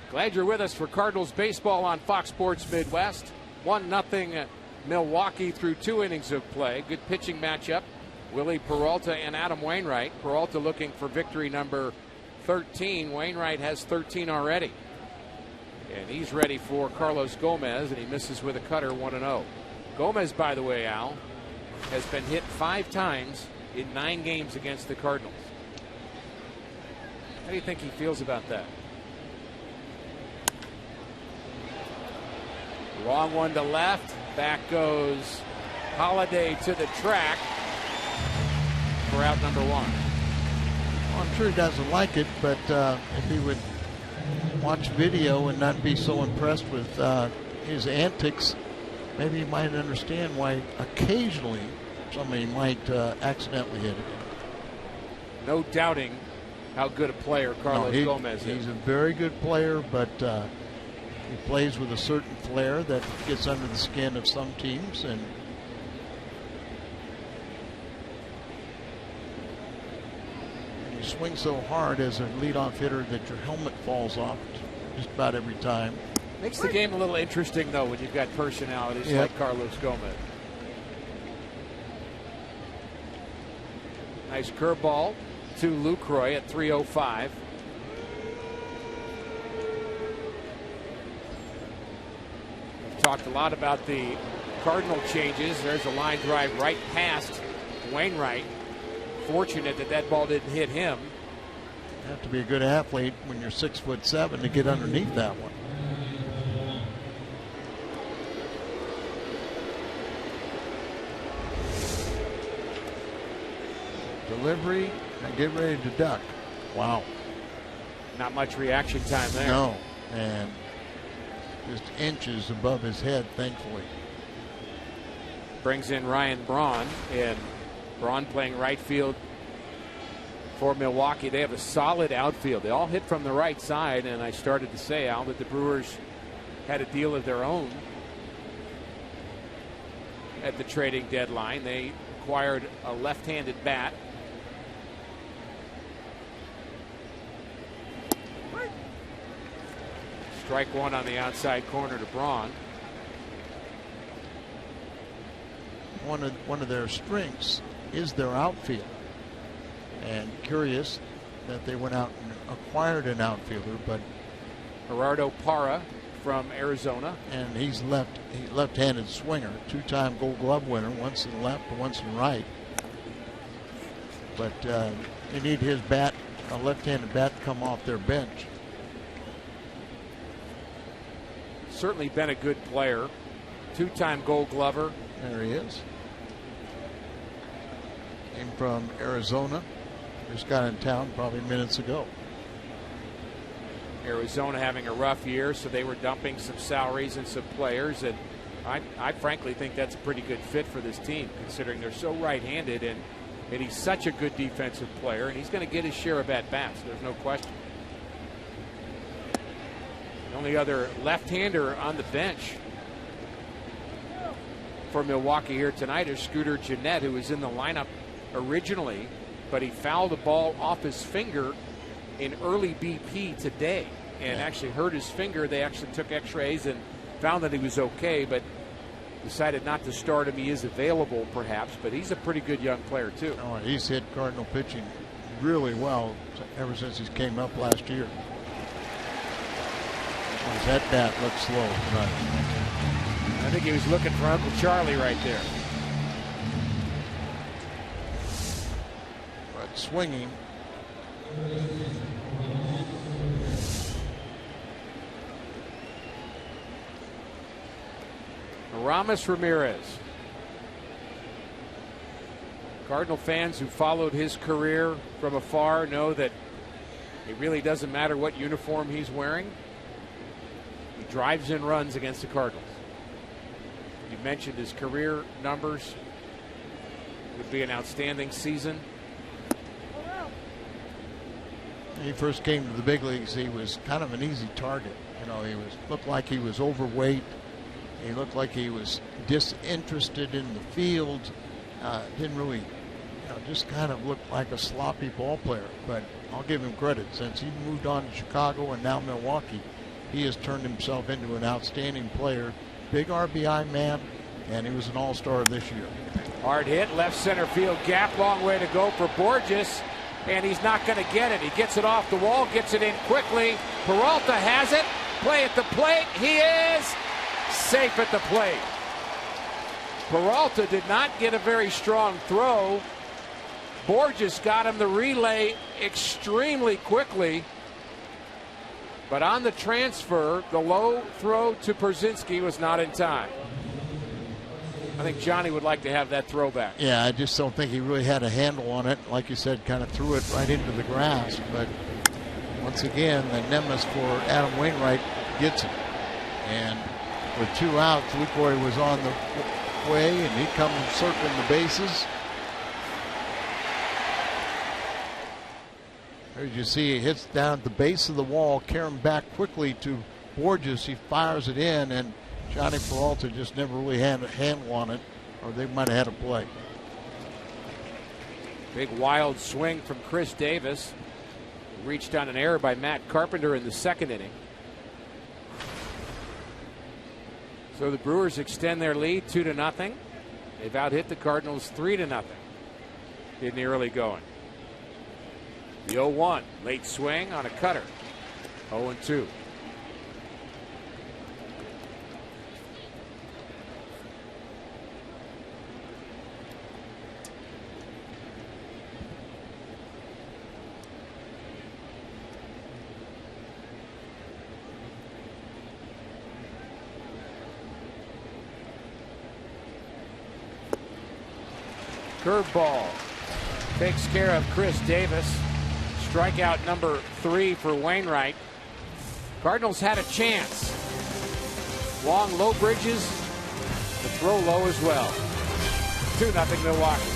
Glad you're with us for Cardinals baseball on Fox Sports Midwest. 1-0 Milwaukee through 2 innings of play. Good pitching matchup. Willie Peralta and Adam Wainwright. Peralta looking for victory number 13. Wainwright has 13 already. And he's ready for Carlos Gomez, and he misses with a cutter, 1-0. Gomez, by the way, Al, has been hit 5 times in 9 games against the Cardinals. How do you think he feels about that? Wrong one to left. Back goes Holiday to the track for out number 1. Well, I'm sure he doesn't like it, but if he would watch video and not be so impressed with his antics, maybe he might understand why occasionally somebody might accidentally hit it. No doubting how good a player Carlos Gomez is. He's a very good player, but he plays with a certain flair that gets under the skin of some teams, and you swing so hard as a leadoff hitter that your helmet falls off just about every time. Makes the game a little interesting, though, when you've got personalities like Carlos Gomez. Nice curveball to LUCROY at 3:05. We've talked a lot about the Cardinal changes. There's a line drive right past Wainwright. Fortunate that that ball didn't hit him. You have to be a good athlete when you're 6'7" to get underneath that one. Delivery and get ready to duck. Wow. Not much reaction time there. No, and just inches above his head, thankfully. Brings in Ryan Braun, and Braun playing right field for Milwaukee. They have a solid outfield. They all hit from the right side, and I started to say, Al, that the Brewers had a deal of their own at the trading deadline. They acquired a left-handed bat. Strike one on the outside corner to Braun. One of their strengths is their outfield. And curious that they went out and acquired an outfielder, but Gerardo Parra from Arizona. And he's left-handed swinger, 2-time Gold Glove winner, once in left and once in right. But they need his bat, a left-handed bat, to come off their bench. Certainly been a good player. 2-time Gold Glover. There he is. Came from Arizona. Just got in town probably minutes ago. Arizona having a rough year, so they were dumping some salaries and some players, and I frankly think that's a pretty good fit for this team, considering they're so right-handed, and he's such a good defensive player, and he's going to get his share of at-bats. There's no question. The only other left-hander on the bench for Milwaukee here tonight is Scooter Gennett, who was in the lineup originally, but he fouled a ball off his finger in early BP today and actually hurt his finger. They actually took x-rays and found that he was okay, but decided not to start him. He is available perhaps, but he's a pretty good young player too. Oh, he's hit Cardinal pitching really well ever since he came up last year. That bat looks slow tonight. I think he was looking for Uncle Charlie right there. But swinging. Aramis Ramirez. Cardinal fans who followed his career from afar know that it really doesn't matter what uniform he's wearing. He drives in runs against the Cardinals. You mentioned his career numbers. Would be an outstanding season. When he first came to the big leagues, he was kind of an easy target. You know, looked like he was overweight. He looked like he was disinterested in the field. Didn't really, just kind of looked like a sloppy ball player. But I'll give him credit. Since he moved on to Chicago and now Milwaukee, he has turned himself into an outstanding player. Big RBI man, and he was an all-star this year. Hard hit, left center field gap, long way to go for Borges, and he's not going to get it. He gets it off the wall, gets it in quickly. Peralta has it, play at the plate. He is safe at the plate. Peralta did not get a very strong throw. Borges got him the relay extremely quickly. But on the transfer, the low throw to Pierzynski was not in time. I think Johnny would like to have that throw back. Yeah, I just don't think he really had a handle on it. Like you said, kind of threw it right into the grass. But once again, the nemesis for Adam Wainwright gets it. And with 2 outs, LUCROY was on the way, and he comes circling the bases. As you see, he hits down at the base of the wall, carrying back quickly to Borges. He fires it in, and Johnny Peralta just never really had a handle on it, or they might have had a play. Big wild swing from Chris Davis. Reached on an error by Matt Carpenter in the 2nd inning. So the Brewers extend their lead 2-0. They've out-hit the Cardinals 3-0 in the early going. The 0-1, late swing on a cutter. 0-2. Curveball takes care of Chris Davis. Strikeout number 3 for Wainwright. Cardinals had a chance. Long, low bridges. The throw low as well. 2-0 Milwaukee.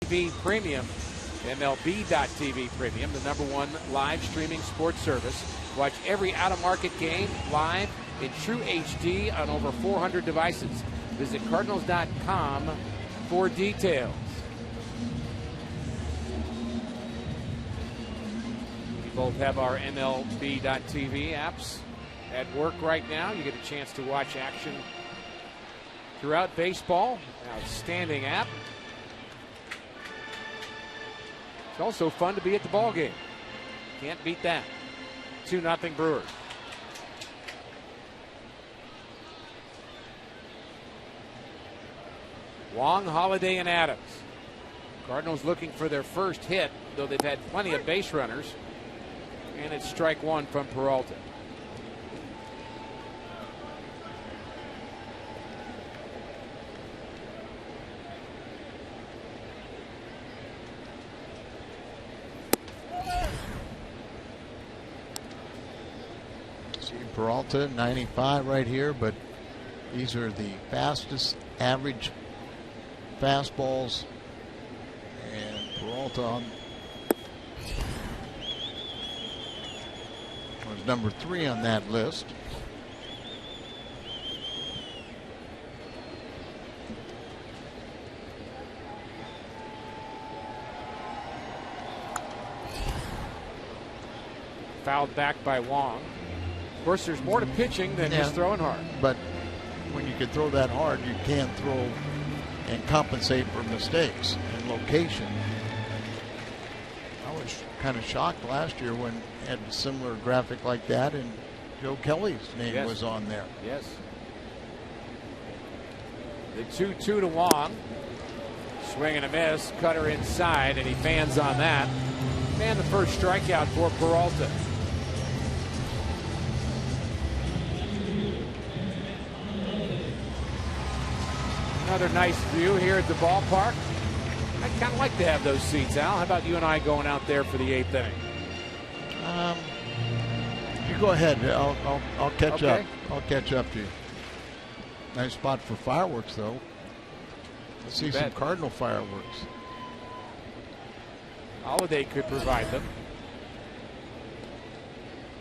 TV Premium, MLB.TV Premium, the #1 live streaming sports service. Watch every out-of-market game live in true HD on over 400 devices. Visit Cardinals.com for details. We both have our MLB.TV apps at work right now. You get a chance to watch action throughout baseball. Outstanding app. It's also fun to be at the ball game. Can't beat that. 2-0 Brewers. Wong, Holiday, and Adams. Cardinals looking for their first hit, though they've had plenty of base runners. And it's strike 1 from Peralta. Peralta, 95 right here, but these are the fastest average fastballs. And Peralta was number 3 on that list. Fouled back by Wong. Of course, there's more to pitching than just throwing hard. But when you can throw that hard, you can't throw and compensate for mistakes and location. I was kind of shocked last year when had a similar graphic like that, and Joe Kelly's name was on there. Yes. The 2-2 to Wong. Swing and a miss. Cutter inside, and he fans on that. And the first strikeout for Peralta. Another nice view here at the ballpark. I'd kind of like to have those seats, Al. How about you and I going out there for the 8th inning? You go ahead. I'll catch up. I'll catch up to you. Nice spot for fireworks, though. Let's see some Cardinal fireworks. Holiday could provide them.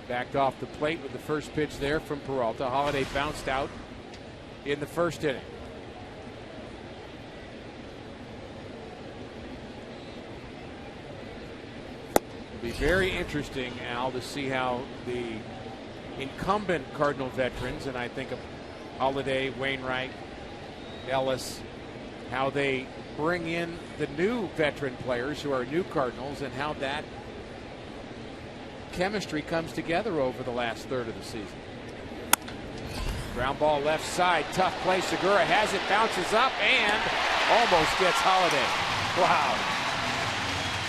Backed off the plate with the first pitch there from Peralta. Holiday bounced out in the first inning. It'll be very interesting, Al, to see how the incumbent Cardinal veterans, and I think of Holiday, Wainwright, Ellis, how they bring in the new veteran players who are new Cardinals, and how that chemistry comes together over the last third of the season. Ground ball left side, tough play. Segura has it, bounces up, and almost gets Holiday. Wow.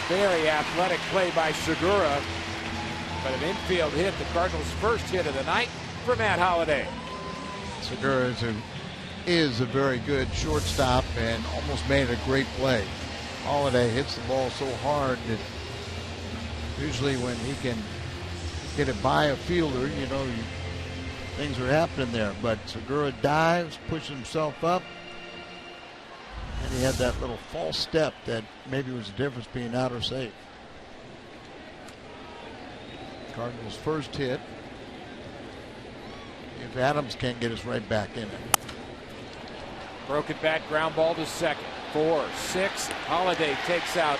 Very athletic play by Segura, but an infield hit, the Cardinals' first hit of the night for Matt Holiday. Segura is a very good shortstop and almost made a great play. Holiday hits the ball so hard that usually when he can get it by a fielder, you know, things are happening there. But Segura dives, pushes himself up, and he had that little false step that maybe was the difference being out or safe. Cardinals' first hit. If Adams can't get us right back in it. Broken bat, ground ball to second. 4-6. Holiday takes out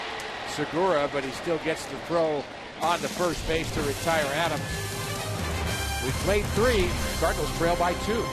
Segura, but he still gets the throw on the first base to retire Adams. We played 3. Cardinals trail by 2.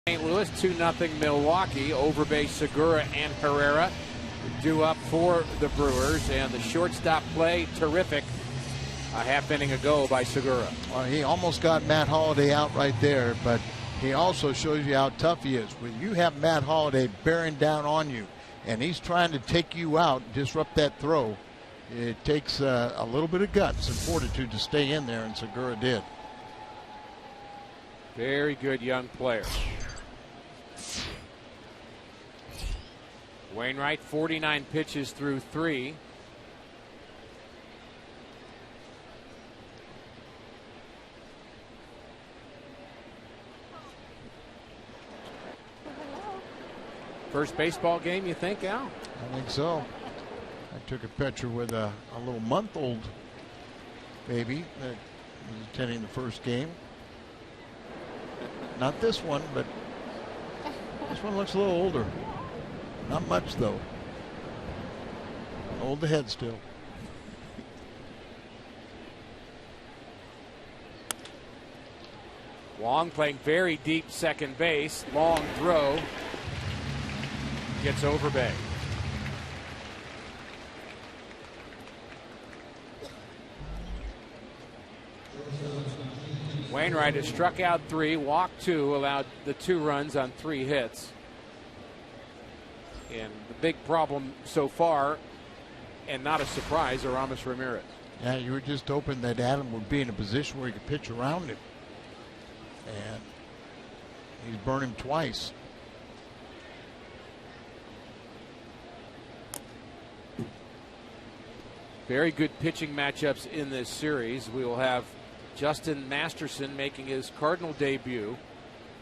St. Louis, 2-0 Milwaukee. Overbase Segura and Herrera. due up for the Brewers, and the shortstop play terrific a half inning ago by Segura. Well, he almost got Matt Holliday out right there, but he also shows you how tough he is. When you have Matt Holliday bearing down on you and he's trying to take you out, disrupt that throw, it takes a little bit of guts and fortitude to stay in there, and Segura did. Very good young player. Wainwright, 49 pitches through 3. First baseball game, you think, Al? I think so. I took a picture with a little month-old baby that was attending the first game. Not this one, but this one looks a little older. Not much, though. Hold the head still. Wong playing very deep second base. Long throw. Gets over Bay. Wainwright has struck out 3, walked 2, allowed the 2 runs on 3 hits. And the big problem so far, and not a surprise, Aramis Ramirez. Yeah, you were just hoping that Adam would be in a position where he could pitch around him. And he's burned him twice. Very good pitching matchups in this series. We will have Justin Masterson making his Cardinal debut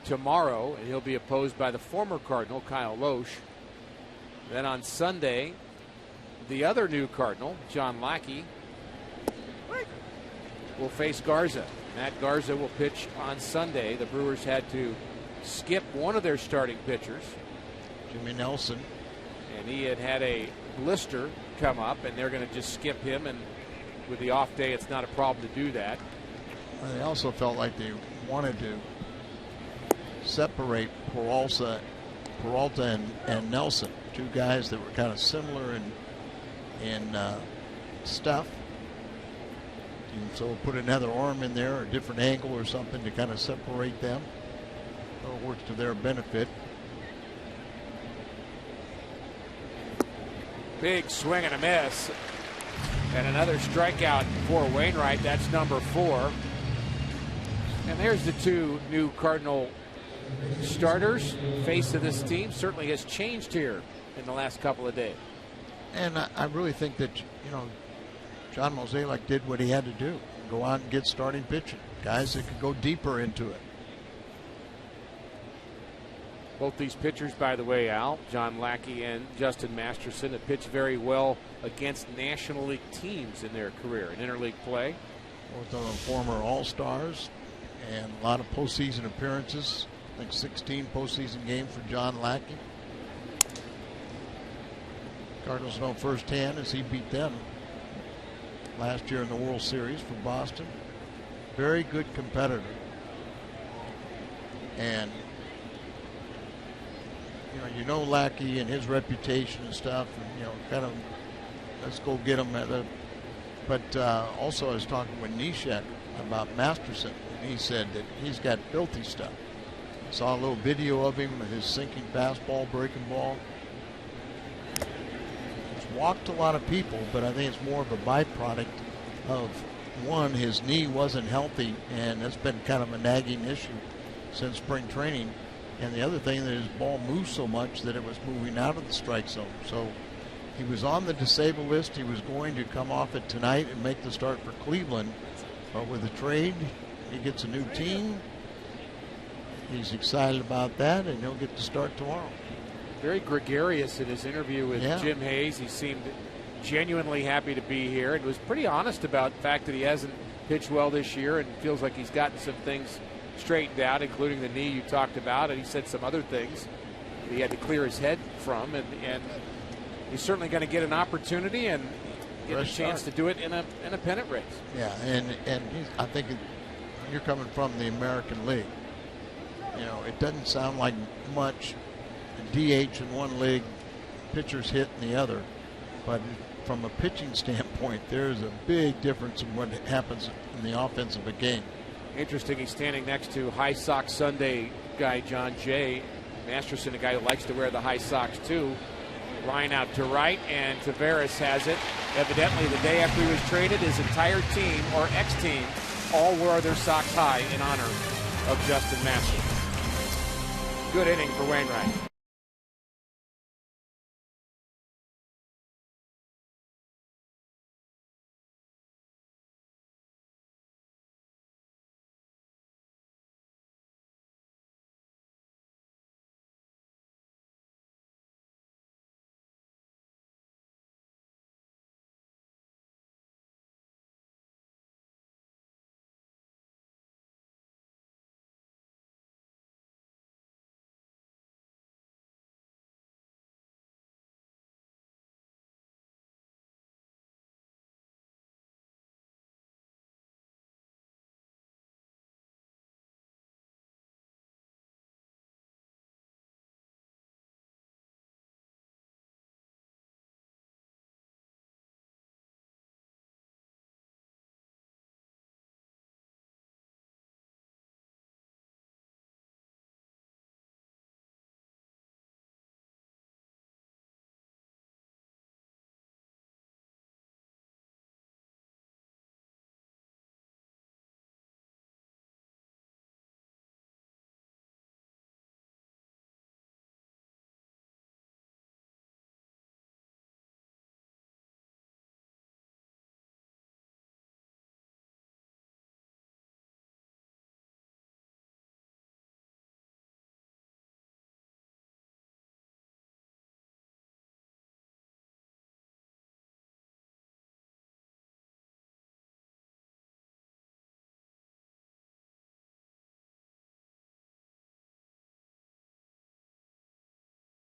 tomorrow, and he'll be opposed by the former Cardinal, Kyle Loesch. Then on Sunday, the other new Cardinal, John Lackey, will face Garza. Matt Garza will pitch on Sunday. The Brewers had to skip one of their starting pitchers, Jimmy Nelson, and he had a blister come up, and they're going to just skip him, and with the off day it's not a problem to do that. They also felt like they wanted to separate Peralta and Nelson, 2 guys that were kind of similar in stuff, and so put another arm in there or a different angle or something to kind of separate them. So it works to their benefit. Big swing and a miss. And another strikeout for Wainwright. That's number 4. And there's the 2 new Cardinal starters. Face of this team certainly has changed here in the last couple of days. And I really think that, John Mozeliak did what he had to do. Go out and get starting pitching. Guys that could go deeper into it. Both these pitchers, by the way, Al, John Lackey and Justin Masterson, have pitched very well against National League teams in their career in interleague play. Both of them former All-Stars and a lot of postseason appearances. I think 16 postseason games for John Lackey. Cardinals know firsthand as he beat them last year in the World Series for Boston. Very good competitor. And Lackey and his reputation and stuff, and kind of let's go get him but also I was talking with Nishek about Masterson, and he said that he's got filthy stuff. I saw a little video of him with his sinking fastball, breaking ball. He's walked a lot of people, but I think it's more of a byproduct of, one, his knee wasn't healthy, and that's been kind of a nagging issue since spring training. And the other thing, that his ball moved so much that it was moving out of the strike zone. So he was on the disabled list. He was going to come off it tonight and make the start for Cleveland. But with the trade, he gets a new team. He's excited about that, and he'll get to start tomorrow. Very gregarious in his interview with Jim Hayes. He seemed genuinely happy to be here and was pretty honest about the fact that he hasn't pitched well this year and feels like he's gotten some things straightened out, including the knee you talked about, and he said some other things that he had to clear his head from, and he's certainly going to get an opportunity and get a chance to do it in a pennant race. Yeah, and I think you're coming from the American League. It doesn't sound like much DH in one league pitcher's hit in the other. But from a pitching standpoint, there's a big difference in what happens in the offense of a game. Interesting, he's standing next to High Sox Sunday guy John Jay Masterson, a guy who likes to wear the high socks too. Line out to right, and Taveras has it. Evidently, the day after he was traded, his entire team, or ex-team, all wore their socks high in honor of Justin Masterson. Good inning for Wainwright.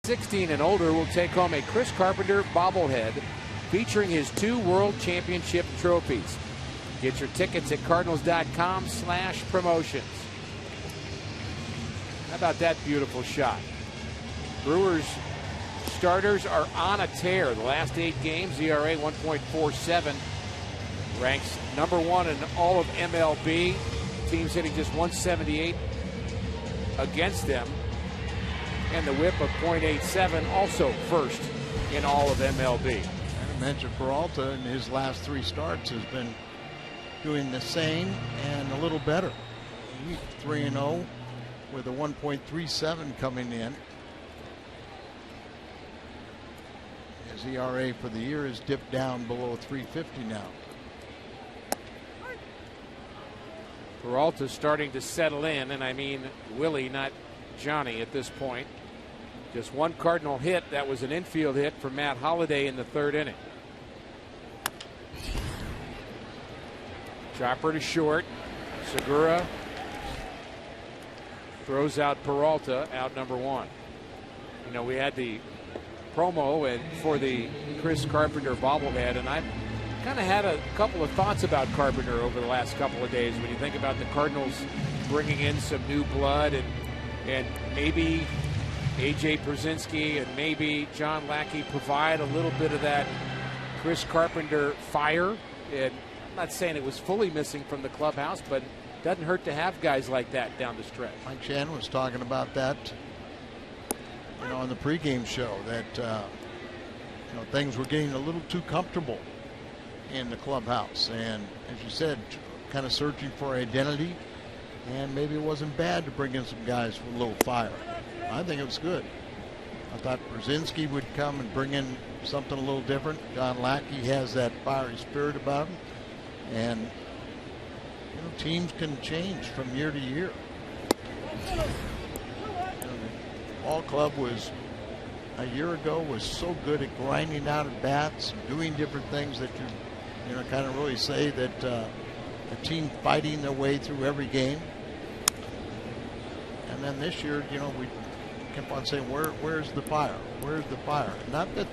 '16 and older will take home a Chris Carpenter bobblehead featuring his 2 World Championship trophies. Get your tickets at cardinals.com/promotions. How about that beautiful shot? Brewers starters are on a tear. The last 8 games, ERA 1.47. Ranks #1 in all of MLB. Teams hitting just 178 against them. And the whip of .87, also first in all of MLB. And I mentioned Peralta in his last 3 starts has been doing the same and a little better. He's 3-0 with a 1.37 coming in. His ERA for the year has dipped down below 3.50 now. Peralta's starting to settle in, and I mean Willie, not Johnny at this point. Just 1 Cardinal hit. That was an infield hit for Matt Holliday in the 3rd inning. Chopper to short. Segura throws out Peralta, out #1. You know, we had the promo for the Chris Carpenter bobblehead, and I've kind of had a couple of thoughts about Carpenter over the last couple of days. When you think about the Cardinals bringing in some new blood and maybe AJ Pierzynski and maybe John Lackey provide a little bit of that Chris Carpenter fire. And I'm not saying it was fully missing from the clubhouse, but it doesn't hurt to have guys like that down the stretch. Mike Shannon was talking about that, you know, on the pregame show, that you know, things were getting a little too comfortable in the clubhouse, and as you said, kind of searching for identity. And maybe it wasn't bad to bring in some guys with a little fire. I think it was good. I thought Pierzynski would come and bring in something a little different. John Lackey has that fiery spirit about him. And, you know, teams can change from year to year. You know, the ball club was, a year ago, was so good at grinding out at bats and doing different things that you know, kind of really say that a team fighting their way through every game. And then this year, you know, we kept on saying, where's the fire? Where's the fire? Not that,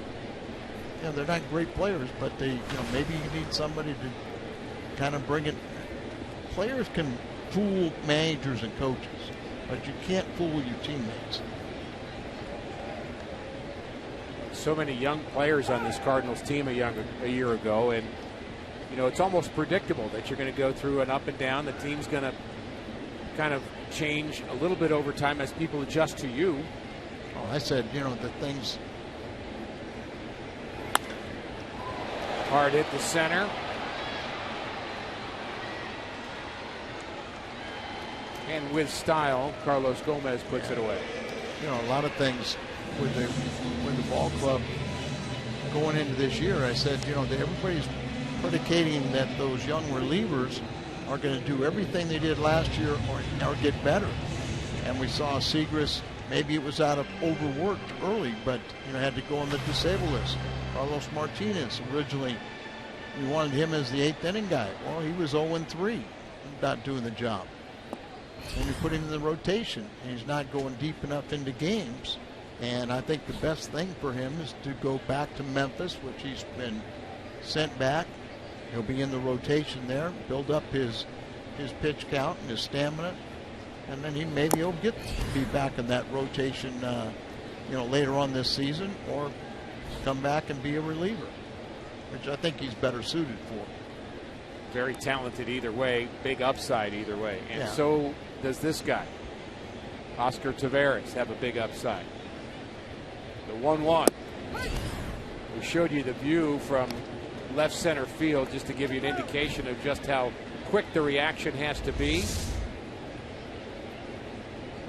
you know, they're not great players, but they, you know, maybe you need somebody to kind of bring it. Players can fool managers and coaches, but you can't fool your teammates. so many young players on this Cardinals team a year ago, and you know, it's almost predictable that you're going to go through an up and down. The team's going to kind of change a little bit over time as people adjust to you. Oh, I said, you know, the things. Hard hit the center. And with style, Carlos Gomez puts it away. You know, a lot of things with the ball club going into this year. I said, you know, everybody's predicating that those young relievers are going to do everything they did last year or get better. And we saw Segras, maybe it was out of overworked early, but you know, had to go on the disabled list. Carlos Martinez, originally we wanted him as the 8th inning guy. Well, he was 0-3, not doing the job. And you put him in the rotation, and he's not going deep enough into games. And I think the best thing for him is to go back to Memphis, which he's been sent back. He'll be in the rotation there, build up his pitch count and his stamina, and then he'll be back in that rotation, you know, later on this season, or come back and be a reliever, which I think he's better suited for. Very talented either way, big upside either way, and so does this guy. Oscar Taveras have a big upside. The 1-1. We showed you the view from left center field just to give you an indication of just how quick the reaction has to be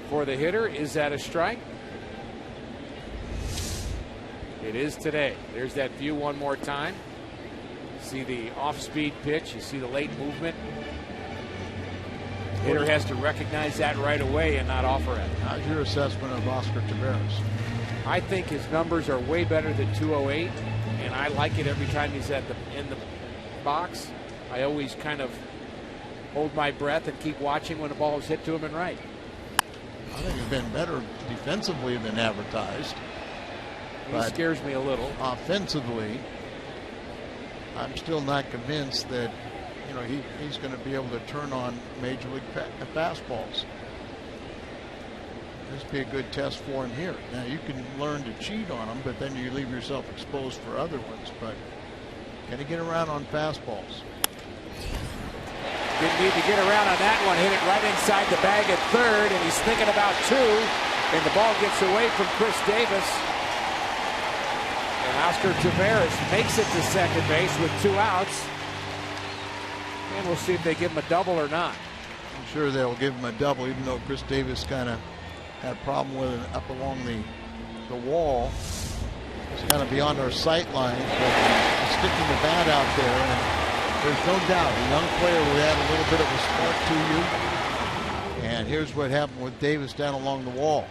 for the hitter. Is that a strike? It is today. There's that view one more time. See the off-speed pitch. You see the late movement. Hitter has to recognize that right away and not offer it. How's your assessment of Oscar Taveras? I think his numbers are way better than 208, and I like it every time he's in the box. I always kind of hold my breath and keep watching when the ball is hit to him and right. I think he's been better defensively than advertised. He scares me a little. Offensively, I'm still not convinced that, you know, he's going to be able to turn on major league fastballs. This would be a good test for him here. Now, you can learn to cheat on them, but then you leave yourself exposed for other ones. But can he get around on fastballs? Didn't need to get around on that one. Hit it right inside the bag at third, and he's thinking about 2. And the ball gets away from Chris Davis. And Oscar Taveras makes it to second base with 2 outs. And we'll see if they give him a double or not. I'm sure they'll give him a double, even though Chris Davis kind of had a problem with it up along the wall. It's kind of beyond our sight line, but he's sticking the bat out there, and there's no doubt a young player will add a little bit of a spark to you. And here's what happened with Davis down along the wall.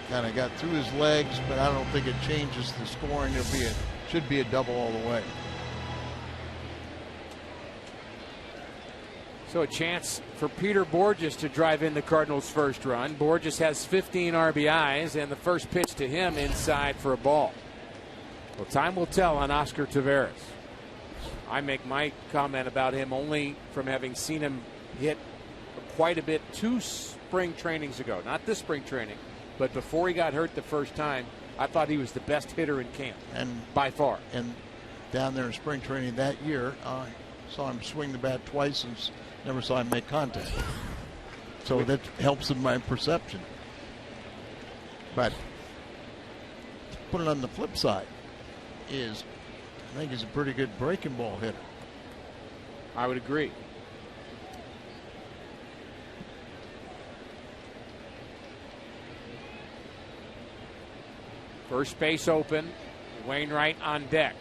Kind of got through his legs, but I don't think it changes the scoring. Should be a double all the way. So a chance for Peter Borges to drive in the Cardinals' first run. Borges has 15 RBIs, and the first pitch to him inside for a ball. Well, time will tell on Oscar Taveras. I make my comment about him only from having seen him hit quite a bit 2 spring trainings ago. Not this spring training, but before he got hurt the first time, I thought he was the best hitter in camp, and by far. And down there in spring training that year, I saw him swing the bat twice and never saw him make contact. So that helps in my perception. But to put it on the flip side is, I think he's a pretty good breaking ball hitter. I would agree. First base open. Wainwright on deck.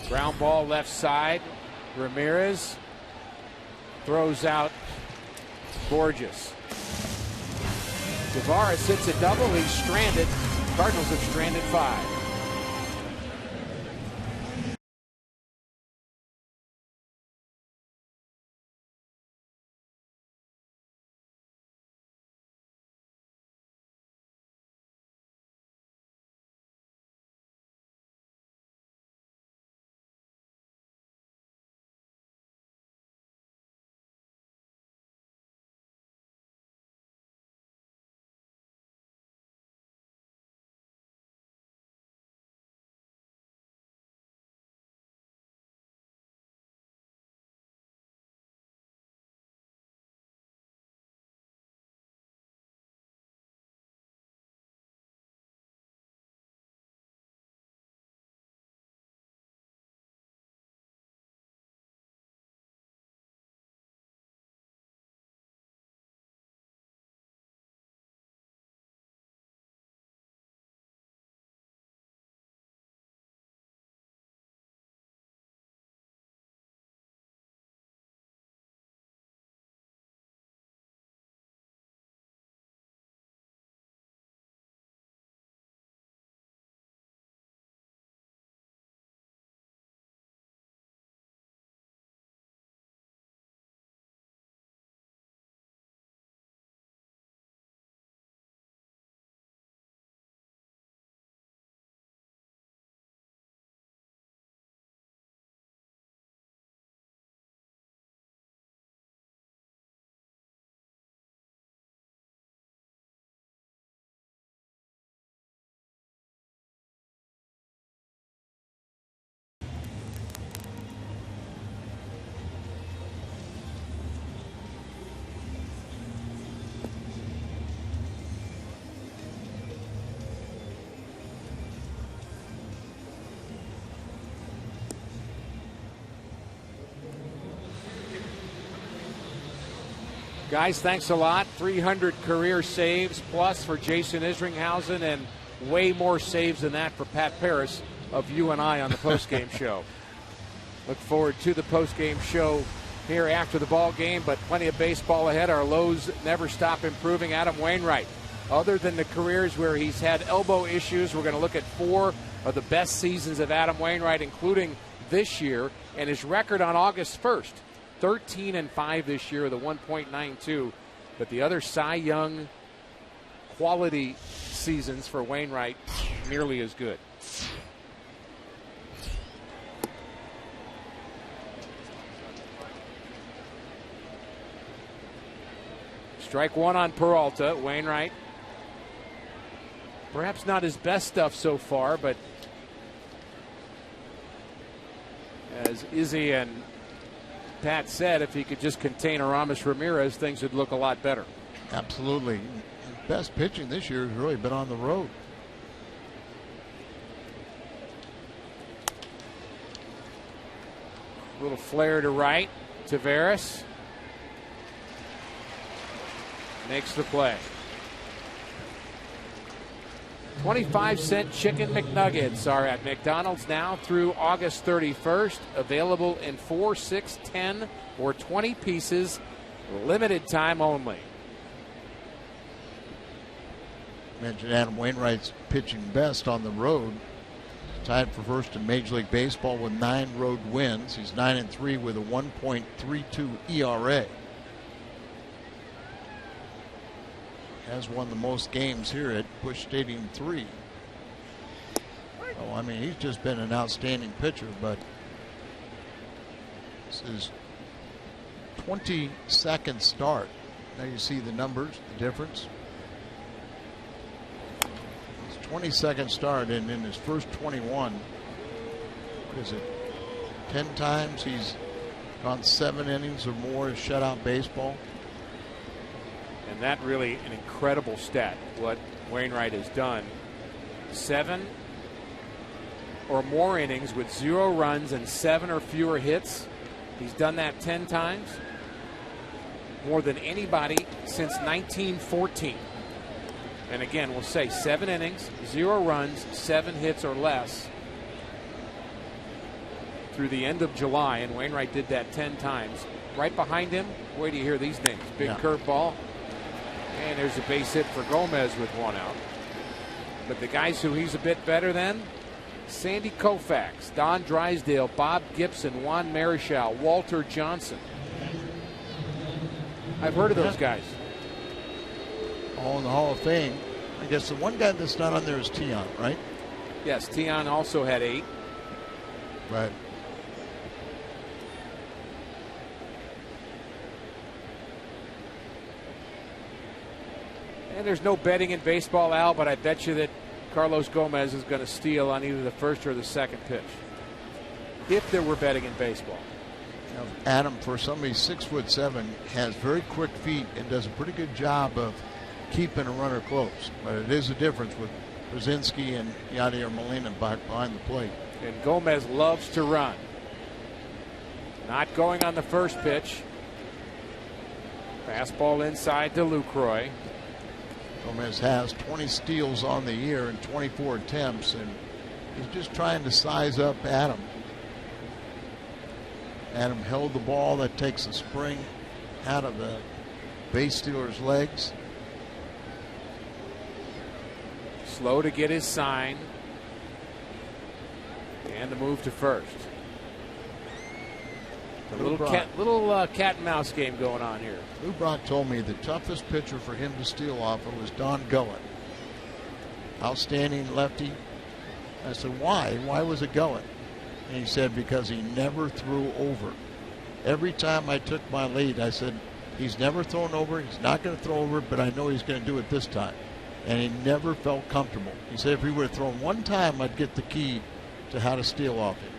Ground ball left side. Ramirez throws out Borges. Taveras hits a double. He's stranded. Cardinals have stranded 5. Guys, thanks a lot. 300 career saves plus for Jason Isringhausen, and way more saves than that for Pat Paris of You and I on the postgame show. Look forward to the postgame show here after the ball game, but plenty of baseball ahead. Our lows never stop improving. Adam Wainwright, other than the careers where he's had elbow issues, we're going to look at 4 of the best seasons of Adam Wainwright, including this year, and his record on August 1st. 13-5 this year with a 1.92, but the other Cy Young quality seasons for Wainwright nearly as good. Strike one on Peralta. Wainwright, perhaps not his best stuff so far, but as Izzy and Pat said, if he could just contain Aramis Ramirez, things would look a lot better. Absolutely. Best pitching this year has really been on the road. A little flare to right. Taveras makes the play. 25-cent chicken McNuggets are at McDonald's now through August 31st. Available in 4, 6, 10, or 20 pieces. Limited time only. Mentioned Adam Wainwright's pitching best on the road. Tied for first in Major League Baseball with 9 road wins. He's 9-3 with a 1.32 ERA. Has won the most games here at Busch Stadium 3. Oh, I mean, he's just been an outstanding pitcher, but this is 22nd start. Now you see the numbers, the difference. His 22nd start, and in his first 21, what is it, 10 times he's gone 7 innings or more of shutout baseball. And that really an incredible stat, what Wainwright has done. 7 or more innings with 0 runs and 7 or fewer hits. He's done that 10 times. More than anybody since 1914. And again, we'll say 7 innings, 0 runs, 7 hits or less through the end of July. And Wainwright did that 10 times. Right behind him, wait till you hear these names. Big curveball. And there's a base hit for Gomez with 1 out. But the guys who he's a bit better than, Sandy Koufax, Don Drysdale, Bob Gibson, Juan Marichal, Walter Johnson. I've heard of those guys. All in the Hall of Fame. I guess the one guy that's not on there is Tion, right? Yes, Tion also had 8. Right. And there's no betting in baseball, Al, but I bet you that Carlos Gomez is going to steal on either the first or the second pitch. If there were betting in baseball. Now, Adam, for somebody 6'7", has very quick feet and does a pretty good job of keeping a runner close. But it is a difference with Brzezinski and Yadier Molina back behind the plate. And Gomez loves to run. Not going on the first pitch. Fastball inside to LUCROY. Gomez has 20 steals on the year and 24 attempts, and he's just trying to size up Adam. Adam held the ball. That takes the spring out of the base stealer's legs. Slow to get his sign. And the move to first. A little cat and mouse game going on here. Lou Brock told me the toughest pitcher for him to steal off of was Don Goen. Outstanding lefty. I said, why? Why was it Goen? And he said, because he never threw over. Every time I took my lead, I said, he's never thrown over. He's not going to throw over, but I know he's going to do it this time. And he never felt comfortable. He said, if he would have thrown one time, I'd get the key to how to steal off him.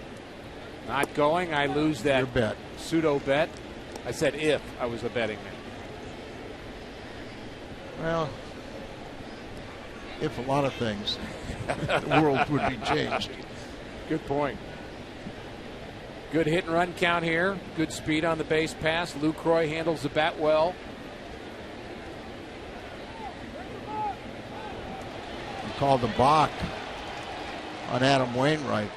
Not going, I lose that Your bet. Pseudo bet. I said if I was a betting man. Well, if a lot of things, the world would be changed. Good point. Good hit and run count here. Good speed on the base pass. LUCROY handles the bat well. called the balk on Adam Wainwright.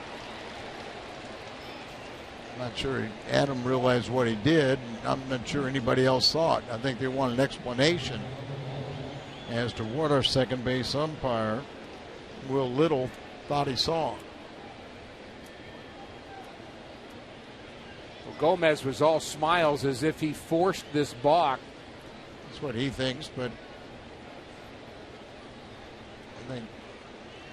I'm not sure Adam realized what he did. I'm not sure anybody else saw it. I think they want an explanation as to what our second base umpire, Will Little, thought he saw. Well, Gomez was all smiles as if he forced this balk. That's what he thinks, but I think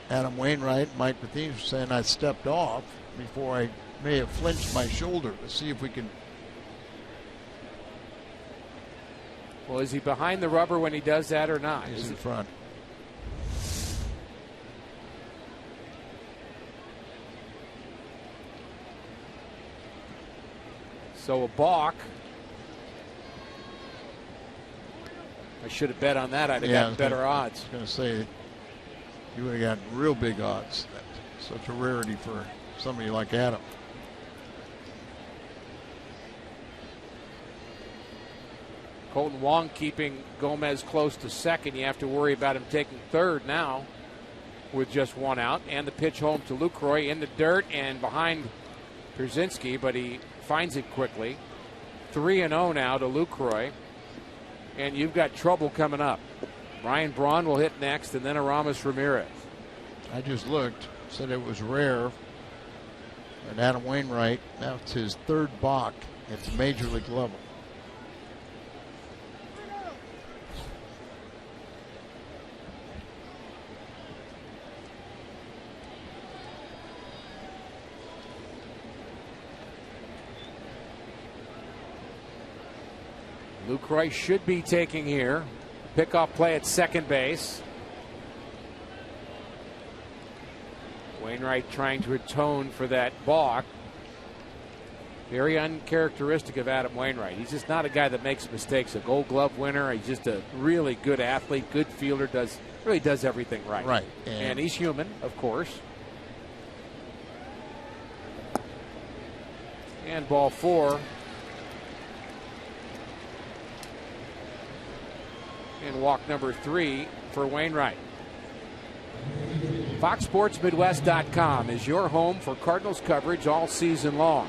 Adam Wainwright and Mike Matheny were saying I stepped off before I may have flinched my shoulder. Let's see if we can. Well, is he behind the rubber when he does that or not? He's in front. So a balk. I should have bet on that. I'd have gotten better odds. I was going to say, you would have gotten real big odds. That's such a rarity for somebody like Adam. Colton Wong keeping Gomez close to second. You have to worry about him taking third now with just one out. And the pitch home to LUCROY in the dirt and behind Pierzynski, but he finds it quickly. 3-0 now to LUCROY. And you've got trouble coming up. Ryan Braun will hit next, and then Aramis Ramirez. I just looked, said it was rare. And Adam Wainwright, now it's his third balk at the major league level. LUCROY should be taking here. Pickoff play at second base. Wainwright trying to atone for that balk. Very uncharacteristic of Adam Wainwright. He's just not a guy that makes mistakes. A Gold Glove winner. He's just a really good athlete, good fielder. Really does everything right. Right. And he's human, of course. And ball 4. And walk number 3 for Wainwright. FoxSportsMidwest.com is your home for Cardinals coverage all season long.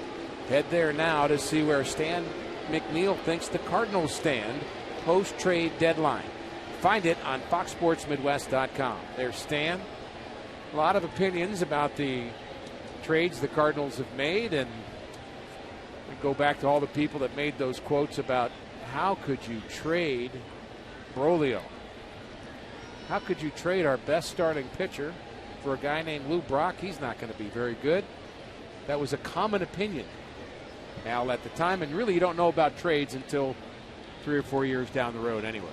Head there now to see where Stan McNeil thinks the Cardinals stand post-trade deadline. Find it on FoxSportsMidwest.com. There's Stan. A lot of opinions about the trades the Cardinals have made, and we go back to all the people that made those quotes about how could you trade Brolio? How could you trade our best starting pitcher for a guy named Lou Brock? He's not going to be very good. That was a common opinion, Al, at the time, and really you don't know about trades until 3 or 4 years down the road anyway.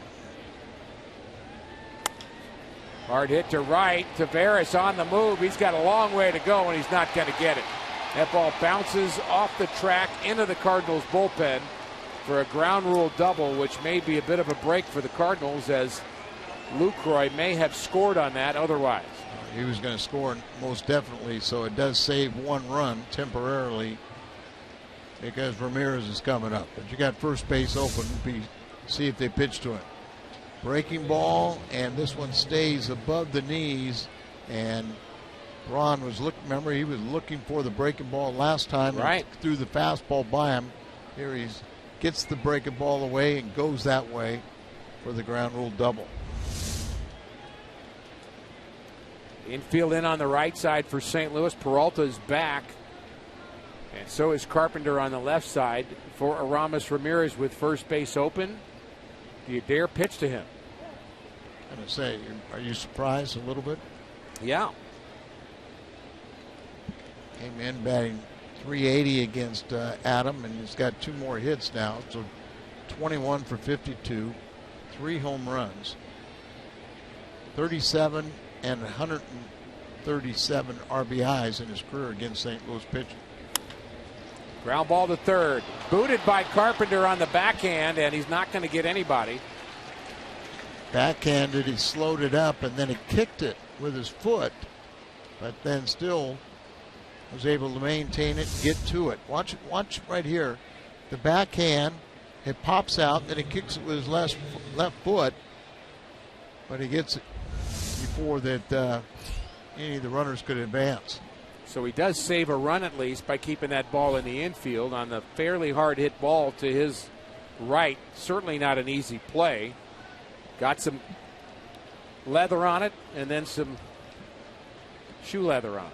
Hard hit to right. Taveras on the move. He's got a long way to go, and he's not going to get it. That ball bounces off the track into the Cardinals bullpen for a ground rule double, which may be a bit of a break for the Cardinals, as LUCROY may have scored on that otherwise. He was going to score most definitely, so it does save one run temporarily because Ramirez is coming up. But you got first base open. See if they pitch to him. Breaking ball, and this one stays above the knees, and Braun was remember he was looking for the breaking ball last time, right, and threw the fastball by him. Here he's gets the breaking ball away and goes that way for the ground rule double. Infield in on the right side for St. Louis. Peralta's back, and so is Carpenter on the left side for Aramis Ramirez with first base open. Do you dare pitch to him? I'm going to say, are you surprised a little bit? Yeah. Came in batting .380 against Adam, and he's got 2 more hits now. So 21 for 52, 3 home runs, 37 and 137 RBIs in his career against St. Louis pitching. Ground ball to third. Booted by Carpenter on the backhand, and he's not going to get anybody. Backhanded, he slowed it up, and then he kicked it with his foot, but then still was able to maintain it and get to it. Watch right here. The backhand, it pops out, then he kicks it with his left foot, but he gets it before that any of the runners could advance. So he does save a run at least by keeping that ball in the infield on the fairly hard hit ball to his right. Certainly not an easy play. Got some leather on it and then some shoe leather on it.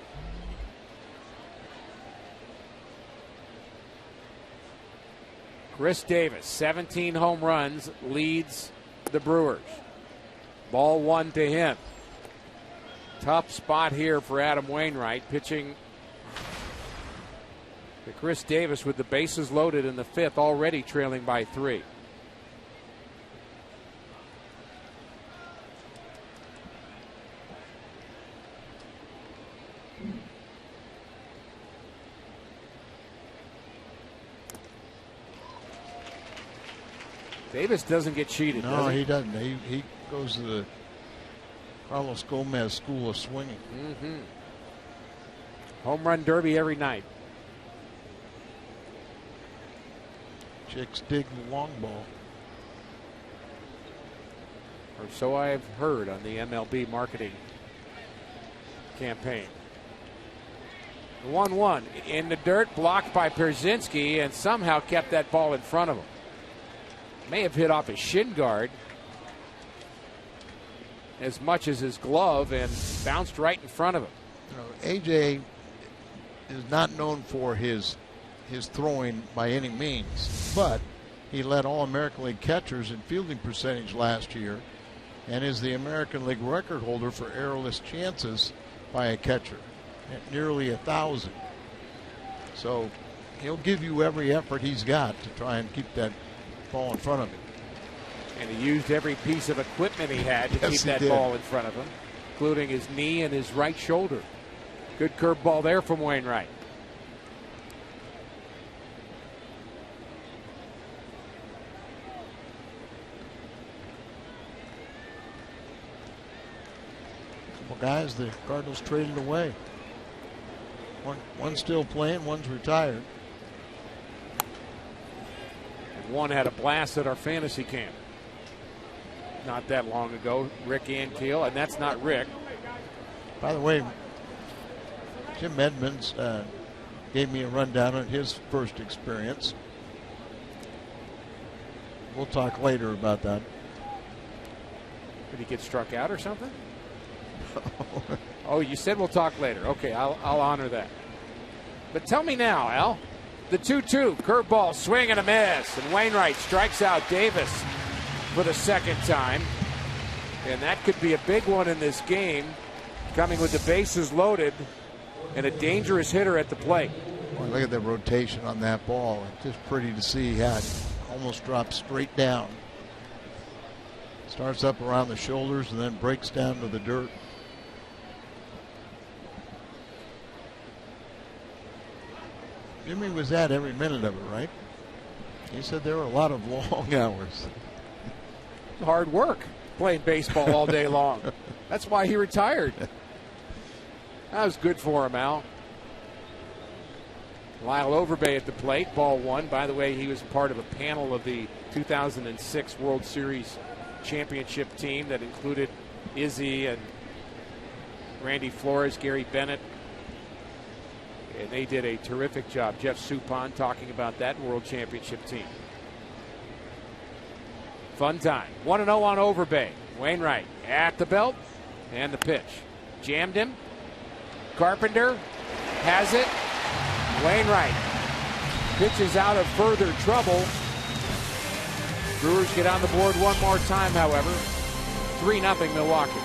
Chris Davis, 17 home runs, leads the Brewers. Ball 1 to him. Tough spot here for Adam Wainwright, pitching to Chris Davis with the bases loaded in the 5th, already trailing by 3. Davis doesn't get cheated. No, does he? he doesn't. He goes to the Carlos Gomez school of swinging. Mm-hmm. Home run derby every night. Chicks dig the long ball. Or so I've heard on the MLB marketing campaign. 1-1 in the dirt, blocked by Pierzynski, and somehow kept that ball in front of him. May have hit off his shin guard as much as his glove and bounced right in front of him. You know, AJ is not known for his throwing by any means, but he led all American League catchers in fielding percentage last year and is the American League record holder for errorless chances by a catcher at nearly 1,000. So he'll give you every effort he's got to try and keep that ball in front of him. And he used every piece of equipment he had to keep that ball in front of him, including his knee and his right shoulder. Good curveball there from Wainwright. Well, guys, the Cardinals traded away. One's still playing, one's retired. And one had a blast at our fantasy camp not that long ago, Rick Ankiel, and that's not Rick. By the way, Jim Edmonds gave me a rundown on his first experience. We'll talk later about that. Did he get struck out or something? Oh, you said we'll talk later. Okay, I'll honor that. But tell me now, Al. The 2-2 curveball, swing and a miss, and Wainwright strikes out Davis for the second time, and that could be a big one in this game, coming with the bases loaded and a dangerous hitter at the plate. Boy, look at the rotation on that ball. It's just pretty to see how it almost drops straight down. Starts up around the shoulders and then breaks down to the dirt. Jimmy was at every minute of it, right? He said there were a lot of long hours. Hard work playing baseball all day long. That's why he retired. That was good for him, Al. Lyle Overbay at the plate, ball 1. By the way, he was part of a panel of the 2006 World Series championship team that included Izzy and Randy Flores, Gary Bennett. And they did a terrific job. Jeff Suppan talking about that World Championship team. Fun time. 1-0 on Overbay. Wainwright at the belt and the pitch. Jammed him. Carpenter has it. Wainwright pitches out of further trouble. Brewers get on the board one more time, however. 3-0 Milwaukee.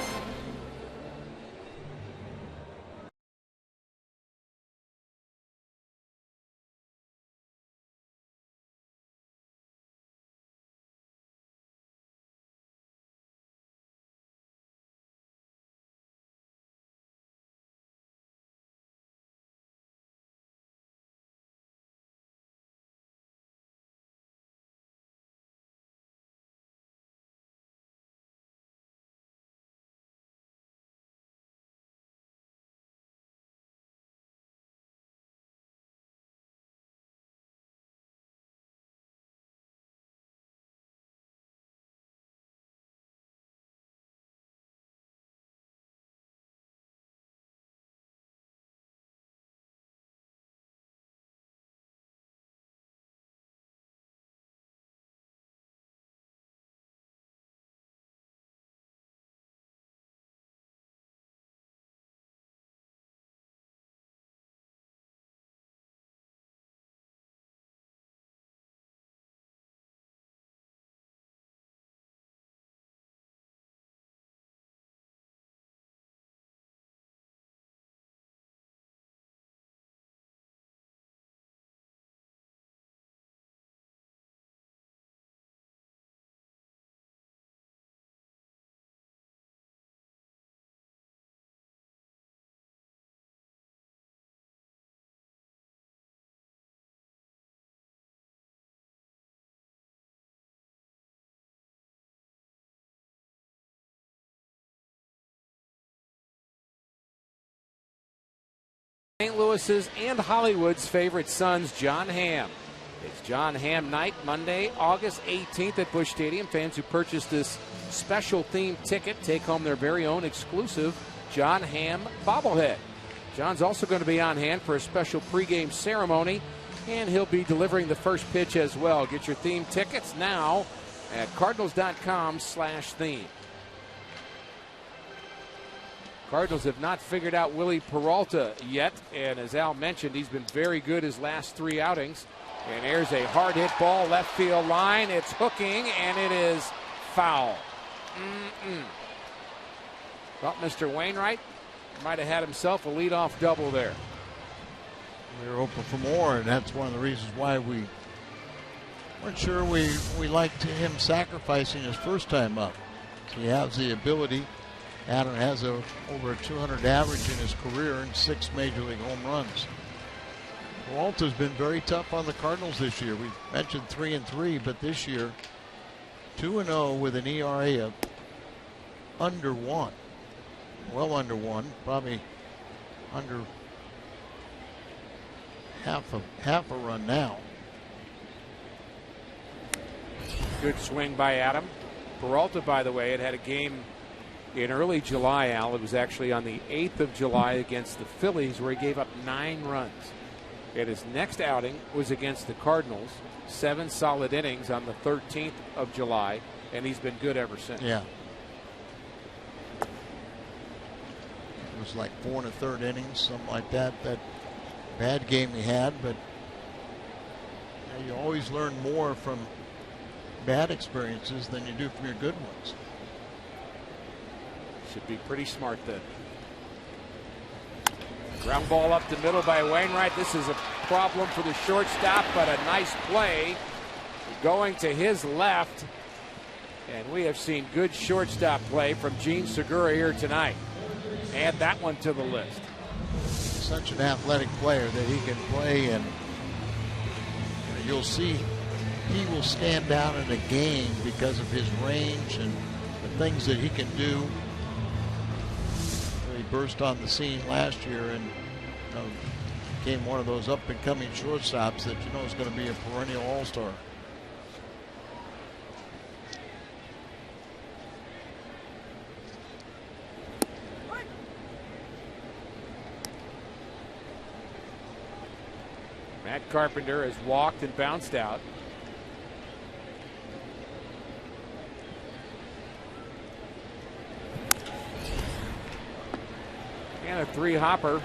St. Louis's and Hollywood's favorite sons, John Hamm. It's John Hamm night, Monday, August 18th at Busch Stadium. Fans who purchase this special themed ticket take home their very own exclusive John Hamm bobblehead. John's also going to be on hand for a special pregame ceremony, and he'll be delivering the first pitch as well. Get your theme tickets now at cardinals.com/theme. Cardinals have not figured out Willie Peralta yet, and as Al mentioned, he's been very good his last 3 outings. And there's a hard hit ball left field line. It's hooking, and it is foul. Well, Mr. Wainwright might have had himself a leadoff double there. We were open for more, and that's one of the reasons why we weren't sure we liked him sacrificing his first time up. He has the ability. Adam has over a 200 average in his career and 6 major league home runs. Peralta's been very tough on the Cardinals this year. We mentioned 3-3, but this year 2-0 with an ERA of under 1. Well under 1, probably under half a run now. Good swing by Adam. Peralta, by the way, had a game in early July, Al. It was actually on the 8th of July against the Phillies, where he gave up 9 runs. And his next outing was against the Cardinals. 7 solid innings on the 13th of July, and he's been good ever since. Yeah. It was like 4 1/3 innings, something like that. That bad game he had, but you always learn more from bad experiences than you do from your good ones. Should be pretty smart then. Ground ball up the middle by Wainwright. This is a problem for the shortstop, but a nice play going to his left. And we have seen good shortstop play from Gene Segura here tonight. Add that one to the list. Such an athletic player that he can play, and you'll see he will stand out in a game because of his range and the things that he can do. He burst on the scene last year and became one of those up-and-coming shortstops that is going to be a perennial all-star. Matt Carpenter has walked and bounced out. And a 3-hopper.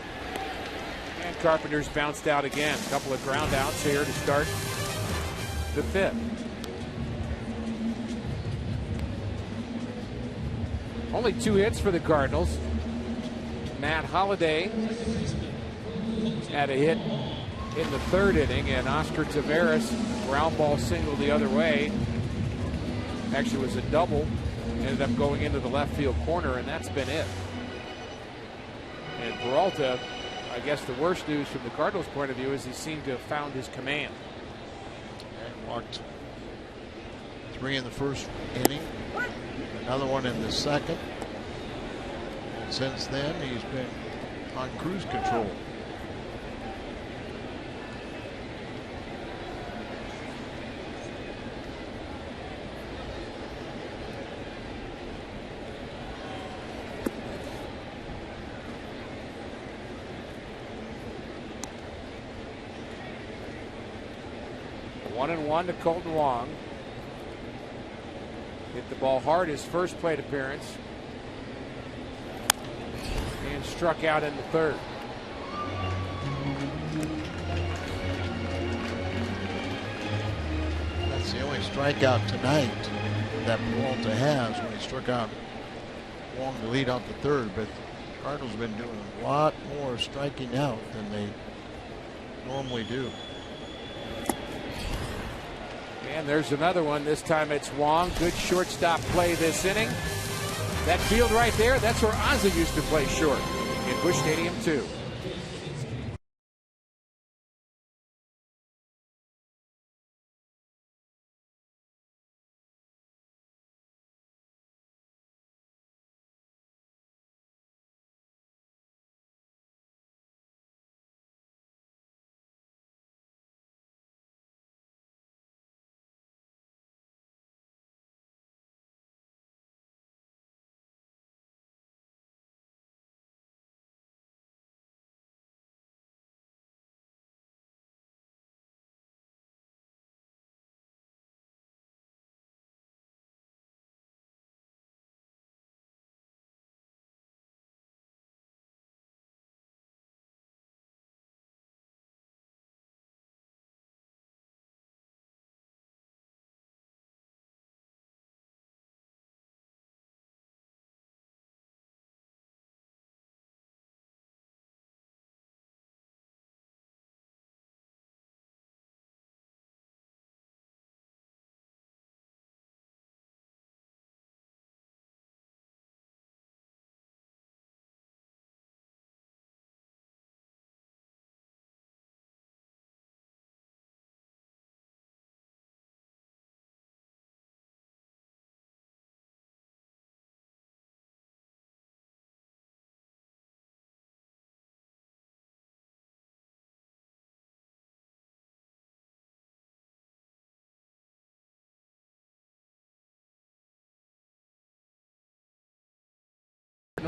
And Carpenter's bounced out again. A couple of ground outs here to start the 5th. Only 2 hits for the Cardinals. Matt Holliday had a hit in the 3rd inning, and Oscar Taveras, ground ball single the other way. Actually, it was a double. Ended up going into the left field corner, and that's been it. And Peralta, I guess the worst news from the Cardinals' point of view is he seemed to have found his command. And walked 3 in the first inning, another one in the 2nd. And since then, he's been on cruise control. One and one to Colton Wong. Hit the ball hard his first plate appearance. And struck out in the 3rd. That's the only strikeout tonight that Peralta has, when he struck out Wong to lead off the 3rd. But the Cardinals have been doing a lot more striking out than they normally do. And there's another one. This time it's Wong. Good shortstop play this inning. That field right there, that's where Ozzie used to play short in Busch Stadium 2.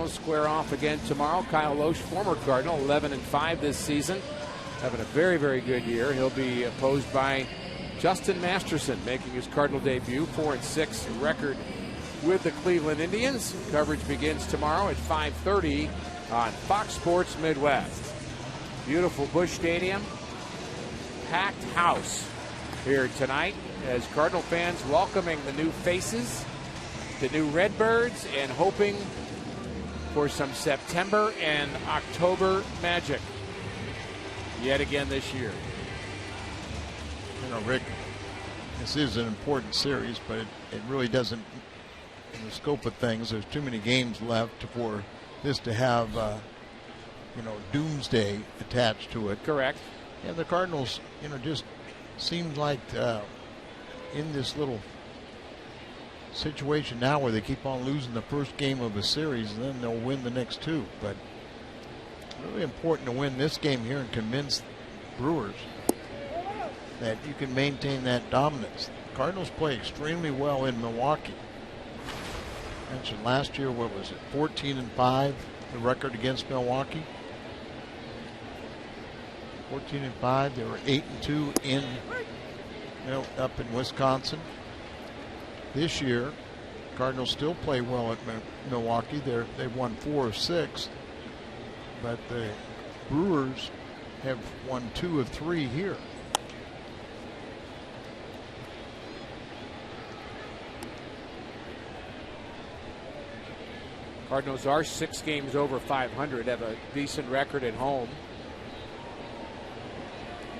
Cardinals square off again tomorrow. Kyle Loesch, former Cardinal, 11-5 this season, having a very, very good year. He'll be opposed by Justin Masterson, making his Cardinal debut, 4-6 record with the Cleveland Indians. Coverage begins tomorrow at 5:30 on Fox Sports Midwest. Beautiful Busch Stadium, packed house here tonight as Cardinal fans welcoming the new faces, the new Redbirds, and hoping for some September and October magic yet again this year. You know, Rick, this is an important series, but it really doesn't, in the scope of things, there's too many games left for this to have, doomsday attached to it. Correct. And the Cardinals, just seems like in this little situation now where they keep on losing the first game of a series and then they'll win the next two. But really important to win this game here and convince Brewers that you can maintain that dominance. The Cardinals play extremely well in Milwaukee. I mentioned last year, what was it, 14-5, the record against Milwaukee. 14-5. They were 8-2 up in Wisconsin. This year, Cardinals still play well at Milwaukee. They've won 4 of 6, but the Brewers have won 2 of 3 here. Cardinals are 6 games over 500, have a decent record at home.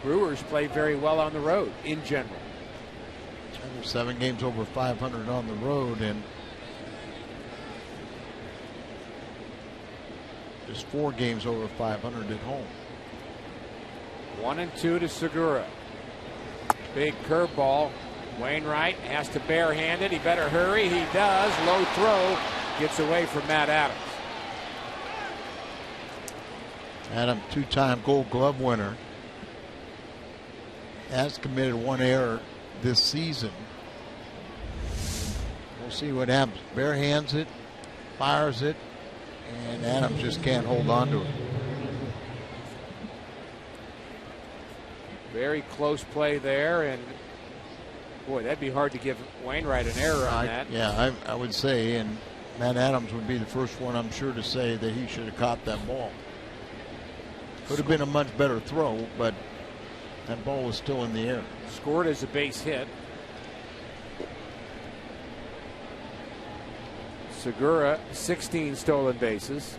Brewers play very well on the road in general. They're 7 games over 500 on the road and just 4 games over 500 at home. 1-2 to Segura. Big curveball. Wainwright has to barehand it. He better hurry. He does. Low throw. Gets away from Matt Adams. Adam, 2-time Gold Glove winner, has committed 1 error this season. We'll see what happens. Barehands it, fires it, and Adams just can't hold on to it. Very close play there, and boy, that'd be hard to give Wainwright an error on that. Yeah, I would say, and Matt Adams would be the first one, I'm sure, to say that he should have caught that ball. Could have been a much better throw, but that ball was still in the air. Scored as a base hit. Segura, 16 stolen bases.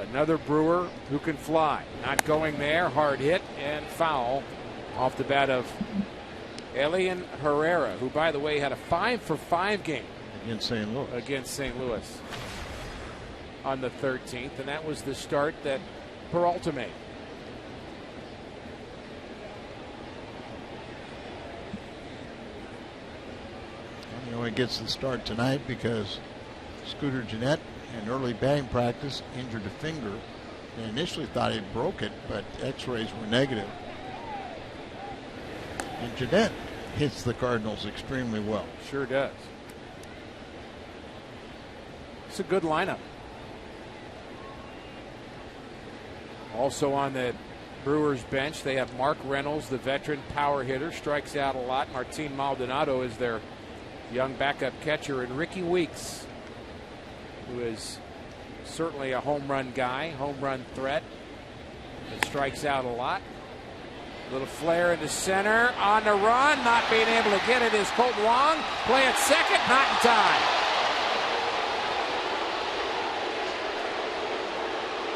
Another Brewer who can fly. Not going there. Hard hit and foul off the bat of Elian Herrera, who, by the way, had a 5-for-5 game against St. Louis on the 13th, and that was the start that Peralta made. He only gets the start tonight because Scooter Gennett in early batting practice injured a finger. They initially thought he broke it, but x-rays were negative. And Gennett hits the Cardinals extremely well. Sure does. It's a good lineup. Also on the Brewers bench, they have Mark Reynolds, the veteran power hitter, strikes out a lot. Martin Maldonado is their young backup catcher, and Ricky Weeks, who is certainly a home run guy, home run threat, and strikes out a lot. A little flare into center, on the run, not being able to get it is Colton Wong. Play at second, not in time.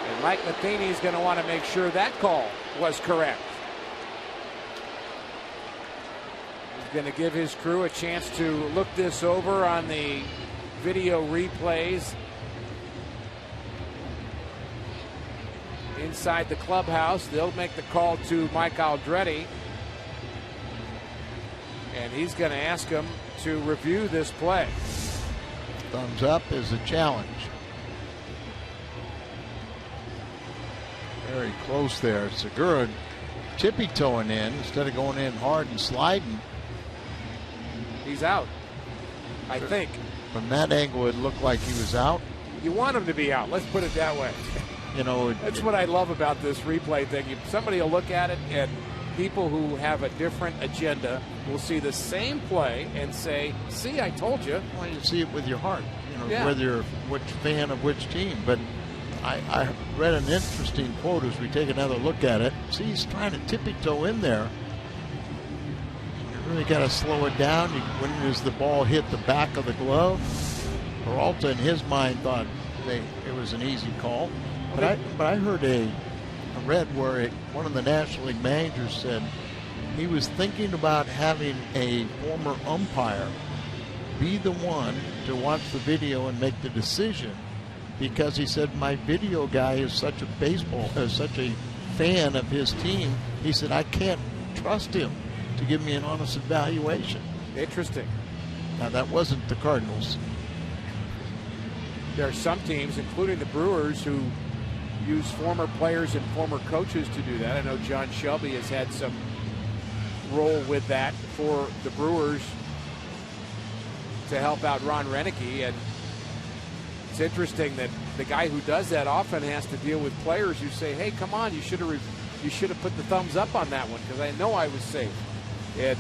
And Mike Matheny is going to want to make sure that call was correct. Going to give his crew a chance to look this over on the video replays inside the clubhouse. They'll make the call to Mike Aldretti, and he's going to ask him to review this play. Thumbs up is a challenge. Very close there. Segura tippy-toeing in instead of going in hard and sliding. He's out, I think. From that angle, it looked like he was out. You want him to be out. Let's put it that way. You know, that's what I love about this replay thing. Somebody will look at it, and people who have a different agenda will see the same play and say, see, I told you. Well, you see it with your heart, you know, yeah. whether you're which fan of which team. But I read an interesting quote as we take another look at it. See, he's trying to tippy-toe in there. You really got to slow it down. When does the ball hit the back of the glove? Peralta, in his mind, thought it was an easy call. But I heard I read where one of the National League managers said he was thinking about having a former umpire be the one to watch the video and make the decision, because he said my video guy is such a fan of his team. He said I can't trust him to give me an honest evaluation. Interesting. Now that wasn't the Cardinals. There are some teams, including the Brewers, who use former players and former coaches to do that. I know John Shelby has had some role with that for the Brewers to help out Ron Renicky, and it's interesting that the guy who does that often has to deal with players who say, hey, come on, you should have put the thumbs up on that one because I know I was safe. And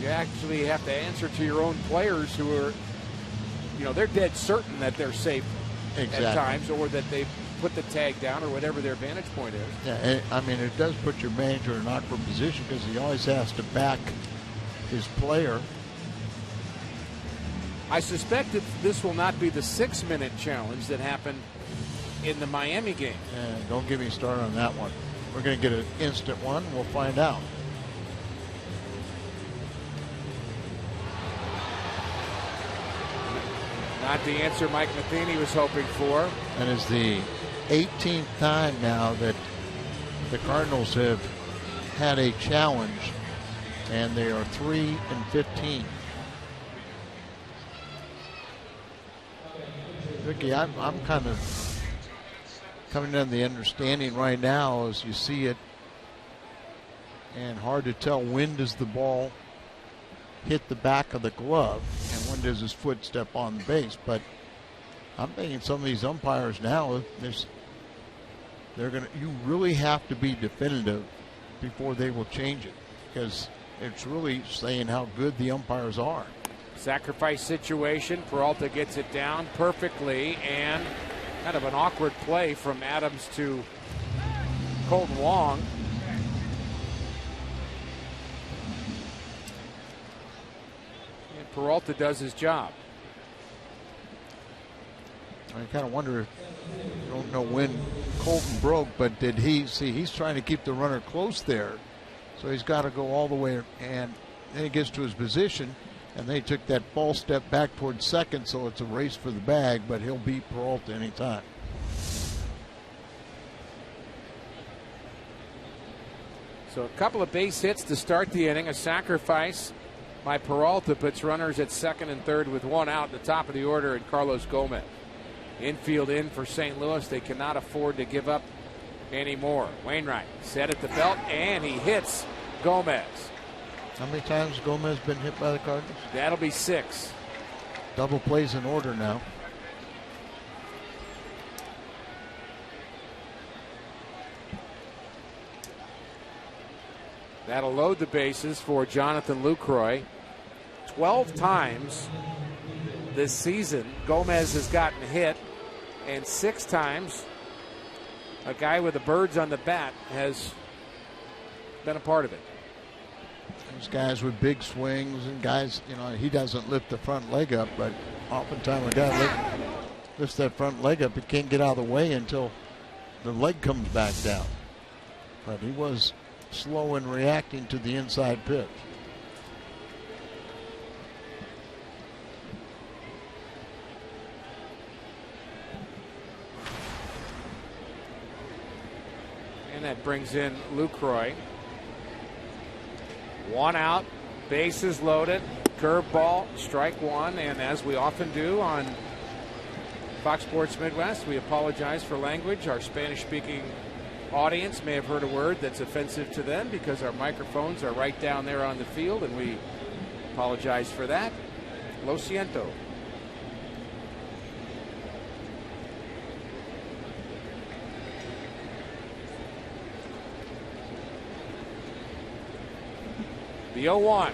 you actually have to answer to your own players who are, you know, they're dead certain that they're safe at times, or that they've put the tag down, or whatever their vantage point is. Yeah, I mean, it does put your manager in an awkward position because he always has to back his player. I suspect that this will not be the 6-minute challenge that happened in the Miami game. Yeah, don't get me started on that one. We're going to get an instant one. We'll find out. Not the answer Mike Matheny was hoping for. And it's the 18th time now that the Cardinals have had a challenge, and they are 3-15. Ricky, I'm kind of coming to the understanding right now as you see it, and hard to tell when does the ball hit the back of the glove and when does his foot step on the base. But I'm thinking some of these umpires now, you really have to be definitive before they will change it, because it's really saying how good the umpires are. Sacrifice situation. Peralta gets it down perfectly, and kind of an awkward play from Adams to Colton Wong. And Peralta does his job. I kind of wonder, I don't know when Colton broke, but did he see? He's trying to keep the runner close there, so he's got to go all the way, and then he gets to his position, and they took that false step back towards second, so it's a race for the bag, but he'll beat Peralta anytime. So a couple of base hits to start the inning. A sacrifice by Peralta puts runners at second and third with one out at the top of the order, and Carlos Gomez. Infield in for St. Louis. They cannot afford to give up anymore. Wainwright set at the belt, and he hits Gomez. How many times has Gomez been hit by the Cardinals? That'll be 6. Double plays in order now. That'll load the bases for Jonathan Lucroy. 12 times this season Gomez has gotten hit, and 6 times a guy with the birds on the bat has been a part of it. These guys with big swings, and guys, you know, he doesn't lift the front leg up, but oftentimes a guy lifts that front leg up, he can't get out of the way until the leg comes back down. But he was slow in reacting to the inside pitch. And that brings in Lucroy. 1 out, bases loaded, curveball, strike 1, and as we often do on Fox Sports Midwest, we apologize for language. Our Spanish-speaking audience may have heard a word that's offensive to them because our microphones are right down there on the field, and we apologize for that. Lo siento. The 0-1.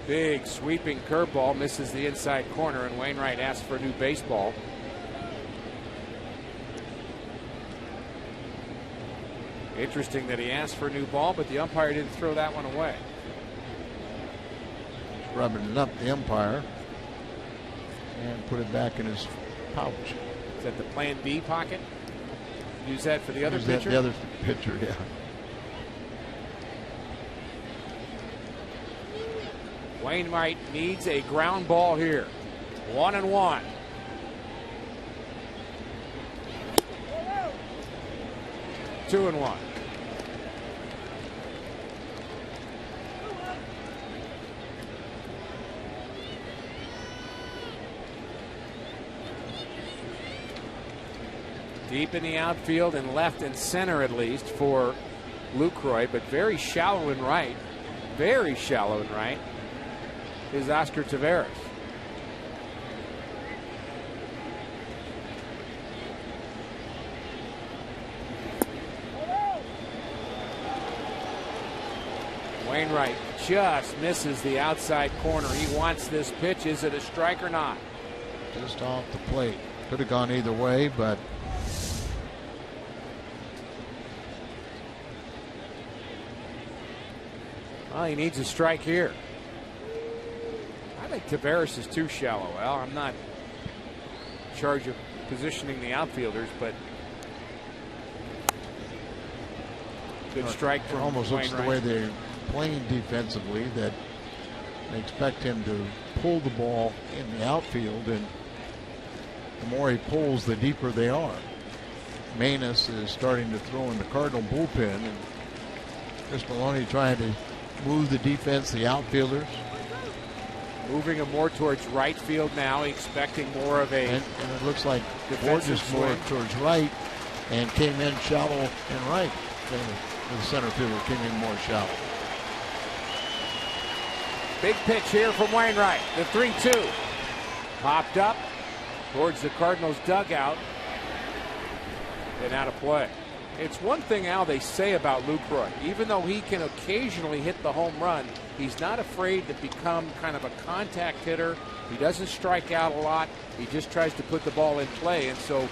Big sweeping curveball misses the inside corner, and Wainwright asks for a new baseball. Interesting that he asked for a new ball, but the umpire didn't throw that one away. Rubbing it up, the umpire, and put it back in his pouch. Is that the Plan B pocket? Use that for the other pitcher? The other pitcher, yeah. Wainwright needs a ground ball here. 1-1. Two and one. Deep in the outfield and left and center at least for LUCROY, but very shallow in right. Very shallow in right is Oscar Taveras. Wainwright just misses the outside corner. He wants this pitch. Is it a strike or not? Just off the plate. Could have gone either way, but well, he needs a strike here. I think Taveras is too shallow. Well, I'm not in charge of positioning the outfielders, but good strike from almost looks Wainwright. the way they're playing defensively that they expect him to pull the ball in the outfield, and the more he pulls, the deeper they are. Manus is starting to throw in the Cardinal bullpen, and Chris Maloney trying to move the defense, the outfielders. Moving him more towards right field now, expecting more of a. And it looks like defensive Borges more swing towards right and came in shallow and right. The center fielder came in more shallow. Big pitch here from Wainwright. The 3-2. Popped up towards the Cardinals dugout and out of play. It's one thing, Al, they say about LUCROY. Even though he can occasionally hit the home run, he's not afraid to become kind of a contact hitter. He doesn't strike out a lot. He just tries to put the ball in play. And so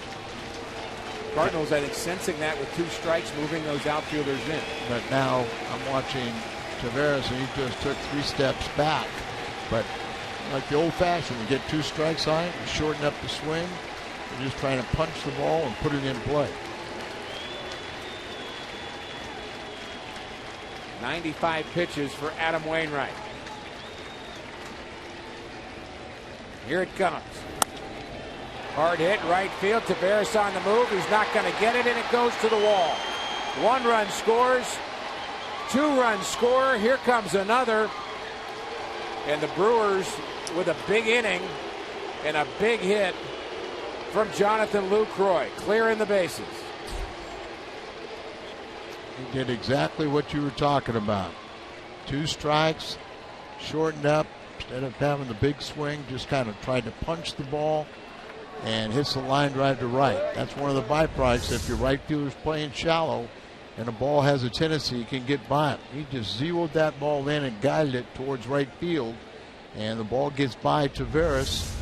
Cardinals, I think, sensing that with 2 strikes, moving those outfielders in. But now I'm watching Taveras, and he just took 3 steps back. But like the old-fashioned, you get 2 strikes on it, you shorten up the swing. You're just trying to punch the ball and put it in play. 95 pitches for Adam Wainwright. Here it comes. Hard hit, right field. Taveras on the move. He's not going to get it, and it goes to the wall. 1 run scores. 2 run score. Here comes another. And the Brewers with a big inning and a big hit from Jonathan LUCROY, clearing the bases. He did exactly what you were talking about. 2 strikes, shortened up. Instead of having the big swing, just kind of tried to punch the ball and hits the line drive to right. That's one of the byproducts. If your right fielder's playing shallow and a ball has a tendency, you can get by him. He just zeroed that ball in and guided it towards right field, and the ball gets by Taveras.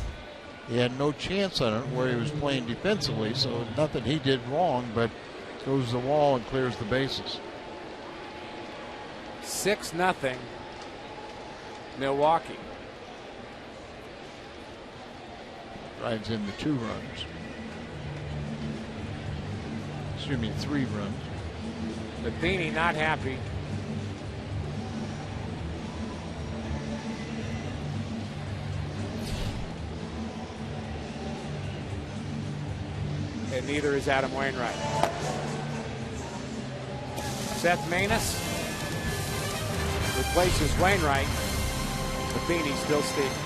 He had no chance on it where he was playing defensively, so nothing he did wrong, but goes to the wall and clears the bases. 6-0 Milwaukee. Drives in the 2 runs. Excuse me, 3 runs. Matheny not happy. And neither is Adam Wainwright. Seth Manus replaces Wainwright. Matheny still Steve.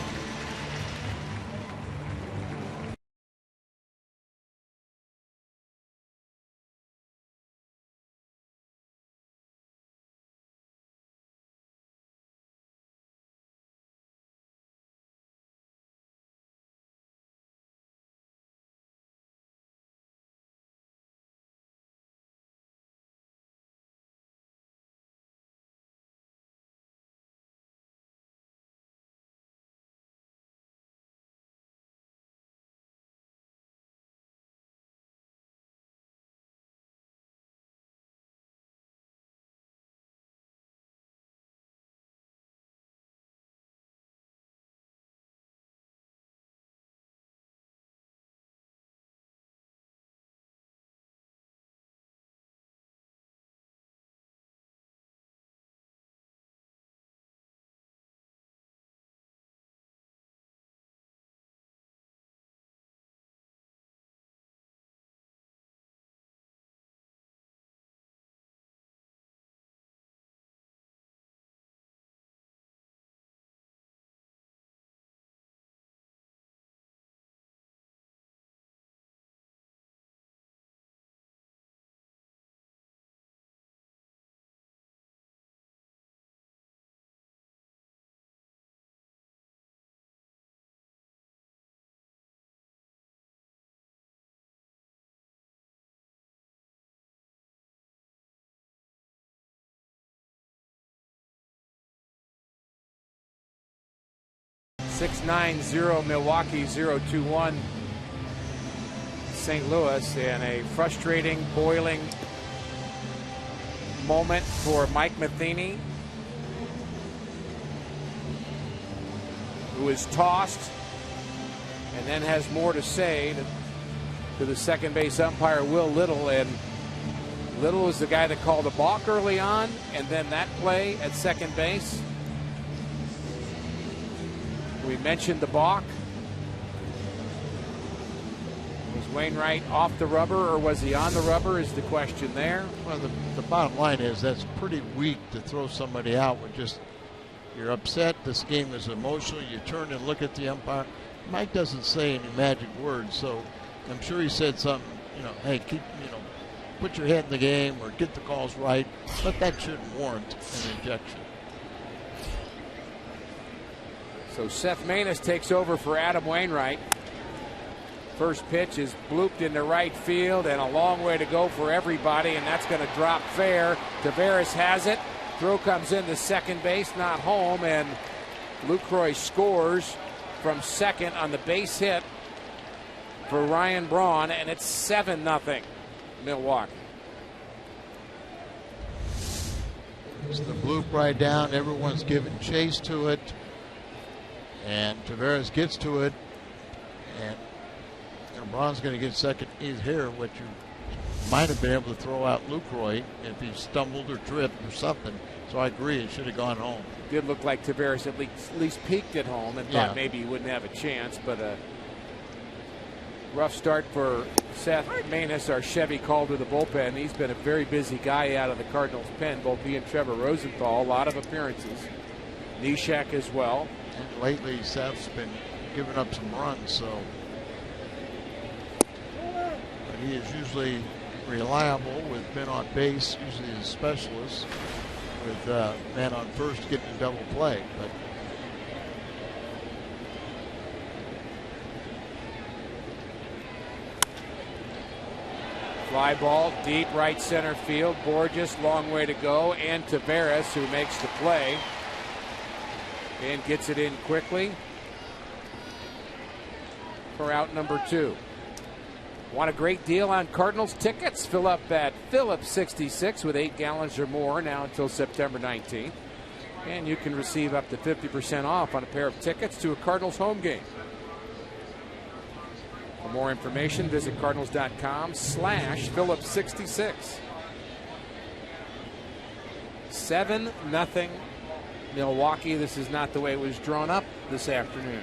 6-9-0 Milwaukee, 0-2-1 St. Louis, and a frustrating, boiling moment for Mike Matheny, who is tossed and then has more to say to the second base umpire, Will Little. And Little was the guy that called a balk early on, and then that play at second base. We mentioned the balk. Was Wainwright off the rubber, or was he on the rubber, is the question there. Well, the bottom line is that's pretty weak to throw somebody out with just, you're upset, this game is emotional, you turn and look at the umpire. Mike doesn't say any magic words, so I'm sure he said something, hey, keep, put your head in the game or get the calls right, but that shouldn't warrant an ejection. So Seth Maness takes over for Adam Wainwright. First pitch is blooped into right field, and a long way to go for everybody, and that's going to drop fair. Taveras has it. Throw comes in to second base, not home, and LUCROY scores from second on the base hit for Ryan Braun, and it's 7-0 Milwaukee. It's the bloop right down. Everyone's giving chase to it, and Taveras gets to it, and Braun's going to get second. He's here, which you might have been able to throw out LUCROY if he stumbled or tripped or something. So I agree, it should have gone home. It did look like Taveras at least peeked at home and thought maybe he wouldn't have a chance, but a rough start for Seth Maness, our Chevy call to the bullpen. He's been a very busy guy out of the Cardinals pen, both he and Trevor Rosenthal, a lot of appearances. Neshek as well. And lately Seth's been giving up some runs, so but he is usually reliable with men on base, usually a specialist, with men on first getting a double play. But fly ball deep right center field. Borges, long way to go, and Taveras, who makes the play and gets it in quickly for out number 2. Want a great deal on Cardinals tickets? Fill up at Phillips 66 with 8 gallons or more now until September 19th. And you can receive up to 50% off on a pair of tickets to a Cardinals home game. For more information, visit cardinals.com/Phillips66. 7-0 Milwaukee. This is not the way it was drawn up this afternoon.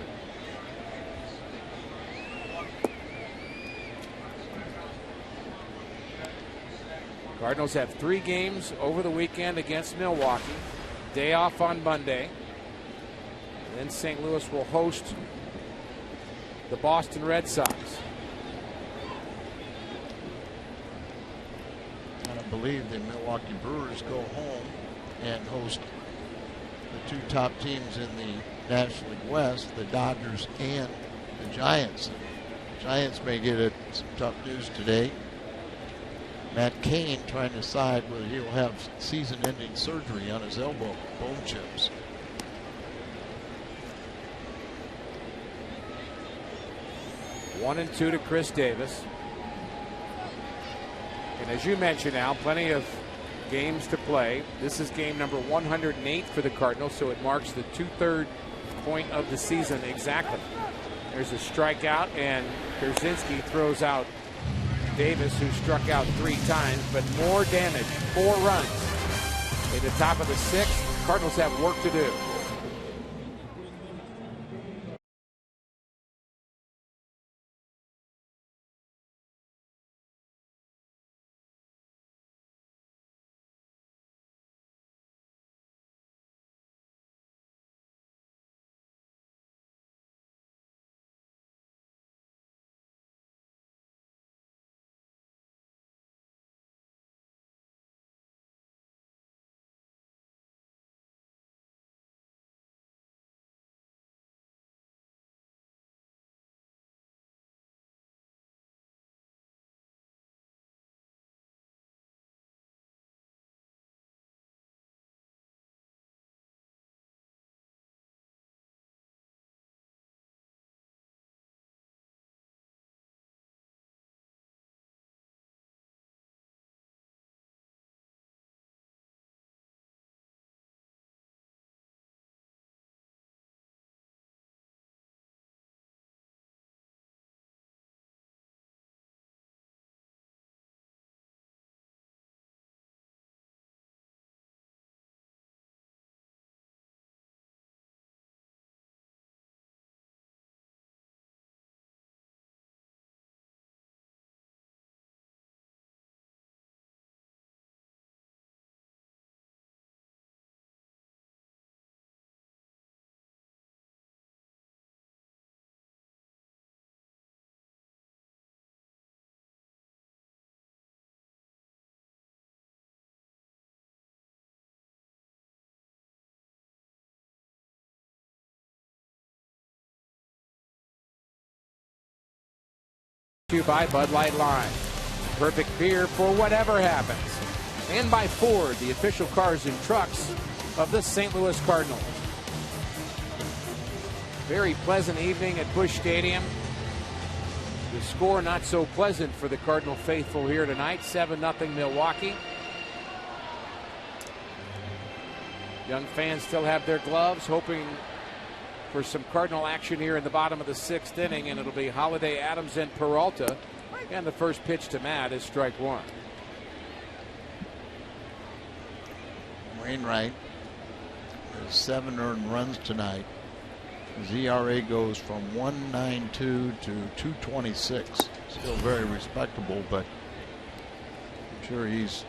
Cardinals have 3 games over the weekend against Milwaukee. Day off on Monday. And then St. Louis will host the Boston Red Sox. I believe the Milwaukee Brewers go home and host the 2 top teams in the National League West, the Dodgers and the Giants. The Giants may get some tough news today. Matt Cain trying to decide whether he will have season-ending surgery on his elbow, bone chips. One and 2 to Chris Davis. And as you mentioned, Al, plenty of games to play. This is game number 108 for the Cardinals, so it marks the 2/3 point of the season exactly. There's a strikeout, and Pierzynski throws out Davis, who struck out 3 times, but more damage, 4 runs. In the top of the 6th, Cardinals have work to do. To you by Bud Light Lime. Perfect beer for whatever happens. And by Ford, the official cars and trucks of the St. Louis Cardinals. Very pleasant evening at Busch Stadium. The score not so pleasant for the Cardinal faithful here tonight. 7-0 Milwaukee. Young fans still have their gloves, hoping for some Cardinal action here in the bottom of the 6th inning, and it'll be Holiday, Adams, and Peralta. And the first pitch to Matt is strike one. Wainwright has 7 earned runs tonight. His ERA goes from 1.92 to 2.26. Still very respectable, but I'm sure he's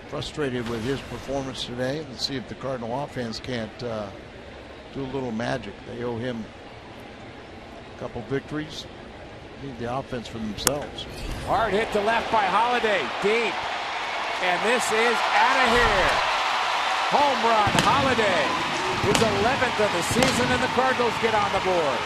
frustrated with his performance today. Let's see if the Cardinal offense can't do a little magic. They owe him a couple victories. Need the offense for themselves. Hard hit to left by Holiday, deep, and this is out of here. Home run, Holiday, his 11th of the season, and the Cardinals get on the board.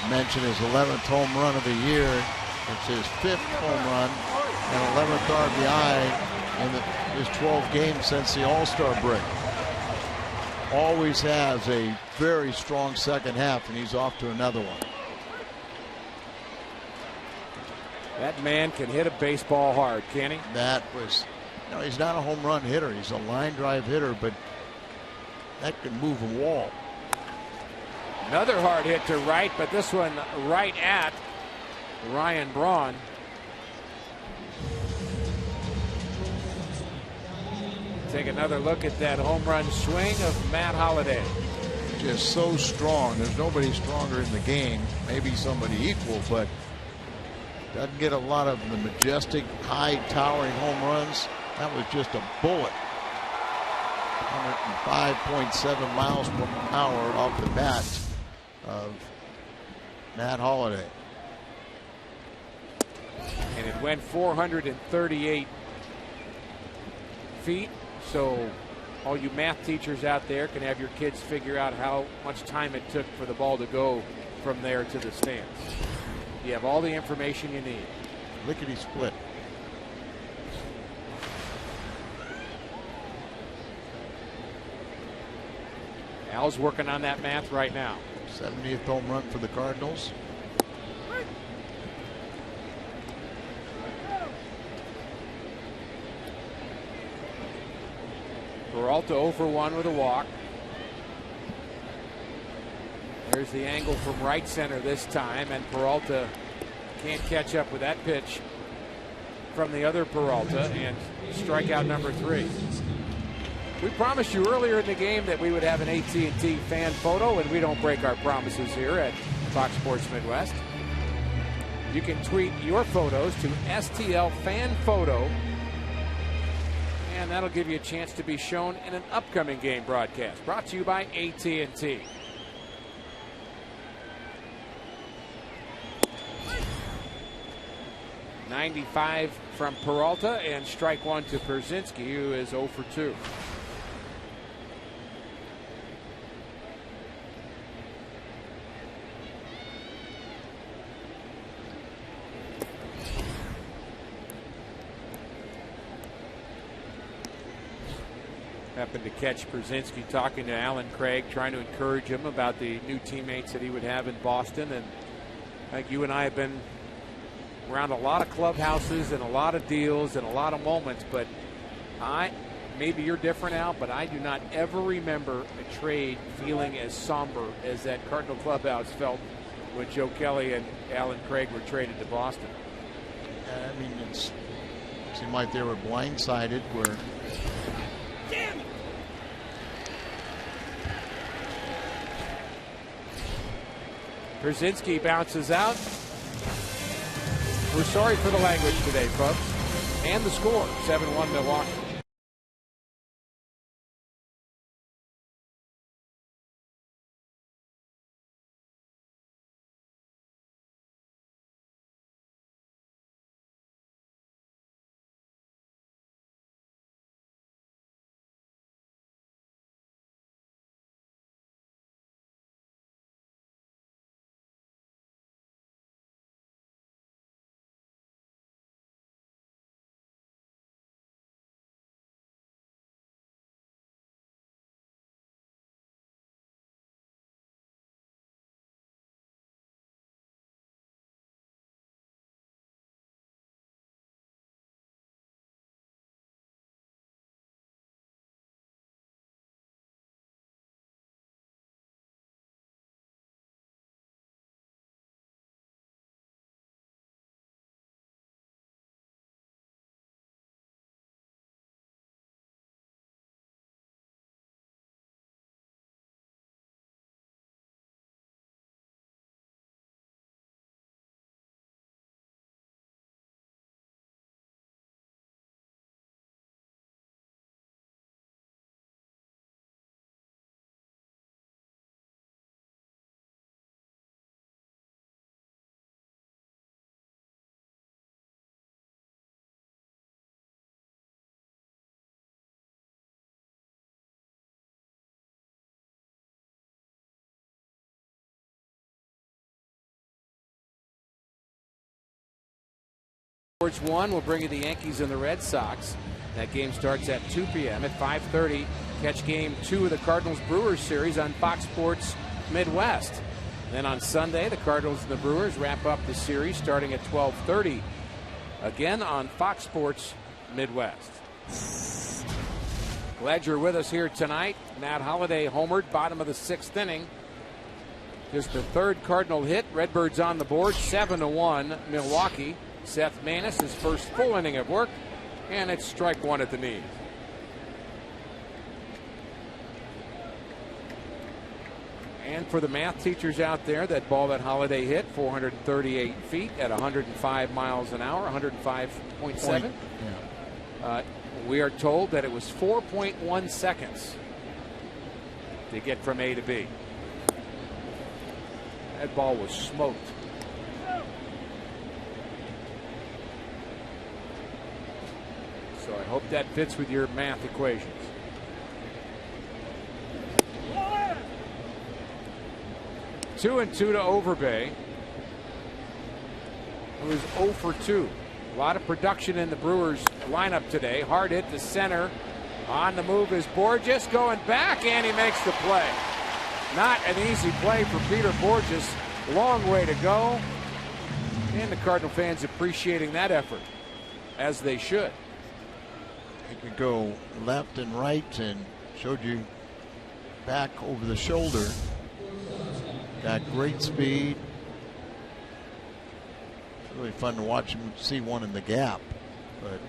Mentioned his 11th home run of the year. It's his 5th home run and 11th RBI in his 12 games since the All-Star break. Always has a very strong second half, and he's off to another one. That man can hit a baseball hard, can he? That was, you know, he's not a home run hitter. He's a line drive hitter, but that can move a wall. Another hard hit to right, but this one right at Ryan Braun. Take another look at that home run swing of Matt Holiday. Just so strong. There's nobody stronger in the game. Maybe somebody equal, but doesn't get a lot of the majestic, high towering home runs. That was just a bullet. 105.7 miles per hour off the bat of Matt Holiday. And it went 438 feet. So all you math teachers out there can have your kids figure out how much time it took for the ball to go from there to the stands. You have all the information you need. Lickety split. Al's working on that math right now. 70th home run for the Cardinals. Peralta 0 for 1 with a walk. There's the angle from right center this time, and Peralta can't catch up with that pitch from the other Peralta, and strikeout number 3. We promised you earlier in the game that we would have an AT&T fan photo, and we don't break our promises here at Fox Sports Midwest. You can tweet your photos to STL Fan Photo, and that'll give you a chance to be shown in an upcoming game broadcast. Brought to you by AT&T. .95 from Peralta, and strike one to Pierzynski, who is 0 for 2. Happened to catch Pierzynski talking to Alan Craig, trying to encourage him about the new teammates that he would have in Boston. And like you and I have been around a lot of clubhouses and a lot of deals and a lot of moments, but maybe you're different, Al, but I do not ever remember a trade feeling as somber as that Cardinal clubhouse felt when Joe Kelly and Alan Craig were traded to Boston. I mean, it seemed like they were blindsided where. Damn it. Pierzynski bounces out. We're sorry for the language today, folks. And the score, 7-1 Milwaukee. Sports 1 will bring you the Yankees and the Red Sox. That game starts at 2 p.m. At 5:30, catch game 2 of the Cardinals-Brewers series on Fox Sports Midwest. Then on Sunday, the Cardinals and the Brewers wrap up the series starting at 12:30. Again on Fox Sports Midwest. Glad you're with us here tonight. Matt Holliday homered, bottom of the 6th inning. Just the 3rd Cardinal hit. Redbirds on the board, 7-1 Milwaukee. Seth Maness, his first full inning of work, and it's strike 1 at the knees. And for the math teachers out there, that ball that Holliday hit, 438 feet at 105 miles an hour, 105.7. Yeah. We are told that it was 4.1 seconds to get from A to B. That ball was smoked. So I hope that fits with your math equations. Two and 2 to Overbay. It was 0 for 2. A lot of production in the Brewers lineup today. Hard hit to center. On the move is Borges, going back, and he makes the play. Not an easy play for Peter Borges. Long way to go. And the Cardinal fans appreciating that effort, as they should. He could go left and right and showed you back over the shoulder. Got great speed. Really fun to watch him see one in the gap, but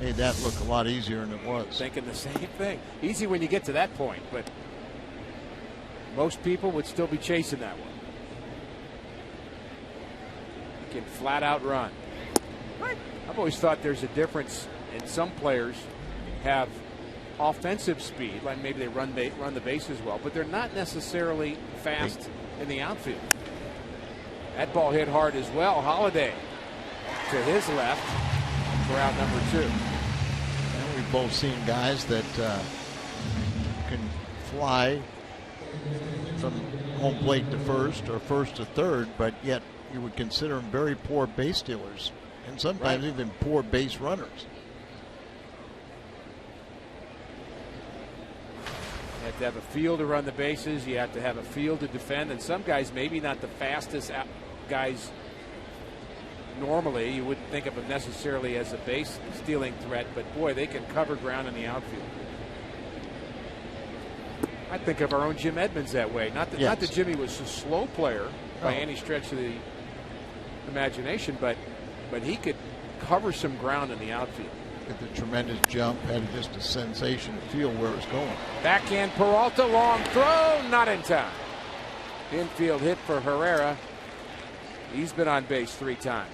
made that look a lot easier than it was. Thinking the same thing. Easy when you get to that point, but most people would still be chasing that one. Can flat out run. I've always thought there's a difference. And some players have offensive speed, like maybe they run the bases well, but they're not necessarily fast in the outfield. That ball hit hard as well. Holliday to his left for out number 2. And we've both seen guys that can fly from home plate to first or first to third, but yet you would consider them very poor base stealers and sometimes even poor base runners. You have to have a field to run the bases. You have to have a field to defend. And some guys, maybe not the fastest guys normally. You wouldn't think of them necessarily as a base stealing threat. But, boy, they can cover ground in the outfield. I think of our own Jim Edmonds that way. Not that Jimmy was a slow player by any stretch of the imagination, but he could cover some ground in the outfield. With a tremendous jump, had just a sensation to feel where it was going. Backhand Peralta, long throw, not in time. Infield hit for Herrera. He's been on base 3 times.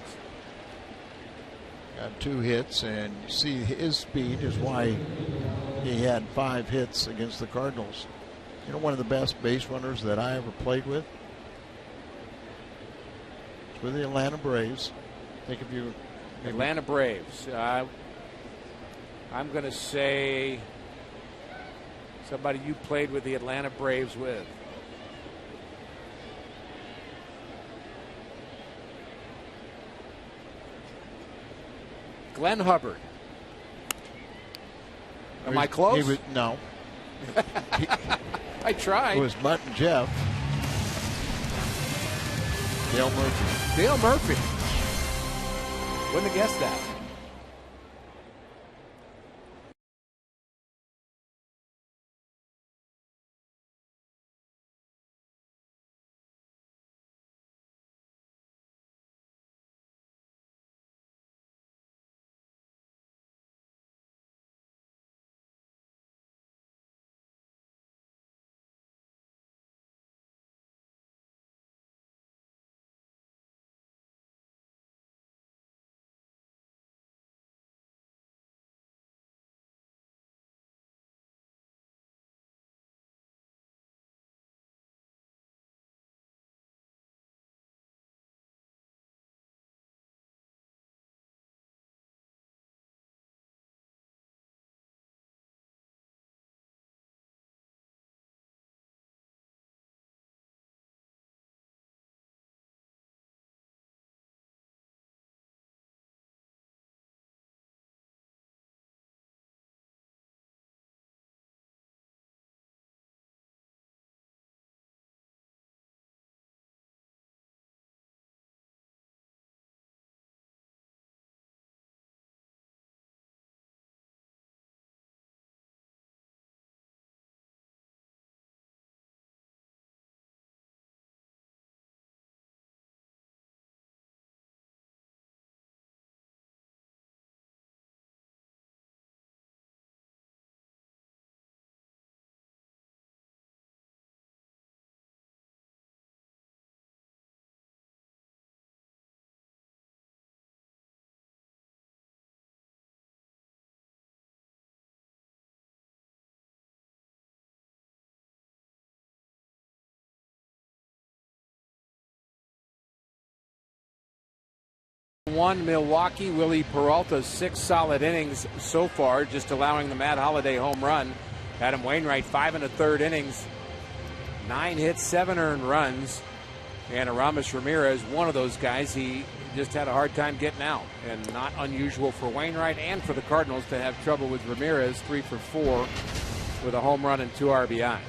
Got 2 hits, and you see his speed is why he had 5 hits against the Cardinals. You know, one of the best base runners that I ever played with. It's with the Atlanta Braves. Think of you. Atlanta Braves. I'm going to say somebody you played with the Atlanta Braves with. Glenn Hubbard. Am I close? No. I tried. It was Mutt and Jeff. Dale Murphy. Dale Murphy. Wouldn't have guessed that. 7-1 Milwaukee. Willie Peralta's 6 solid innings so far, just allowing the Matt Holliday home run. Adam Wainwright 5 1/3 innings, 9 hits, 7 earned runs. And Aramis Ramirez, one of those guys, he just had a hard time getting out. And not unusual for Wainwright and for the Cardinals to have trouble with Ramirez, 3 for 4 with a home run and 2 RBIs.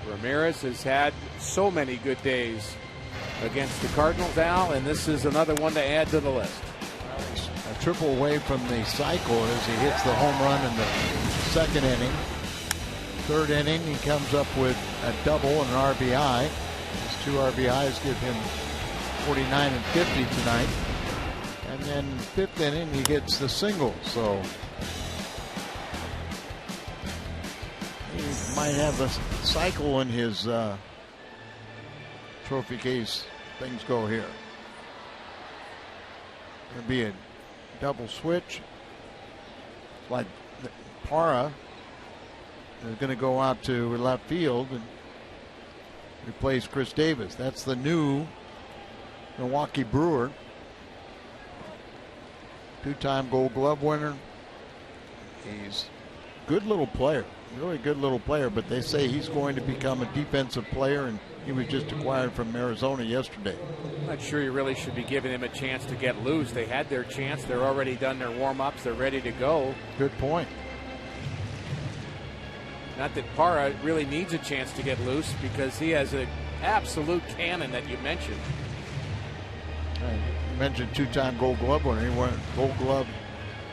Ramirez has had so many good days against the Cardinals, Al, and this is another one to add to the list. A triple away from the cycle as he hits the home run in the 2nd inning. 3rd inning, he comes up with a double and an RBI. His 2 RBIs give him 49 and 50 tonight. And then 5th inning, he gets the single. So he might have a cycle in his trophy case. Things go here. It'll be a double switch. It's like Parra is going to go out to left field and replace Chris Davis. That's the new Milwaukee Brewer. 2-time Gold Glove winner. He's a good little player. Really good little player, but they say he's going to become a defensive player, and he was just acquired from Arizona yesterday. I'm not sure you really should be giving him a chance to get loose. They had their chance. They're already done their warm-ups. They're ready to go. Good point. Not that Parra really needs a chance to get loose because he has an absolute cannon that you mentioned. You mentioned 2-time Gold Glove winner. He won Gold Glove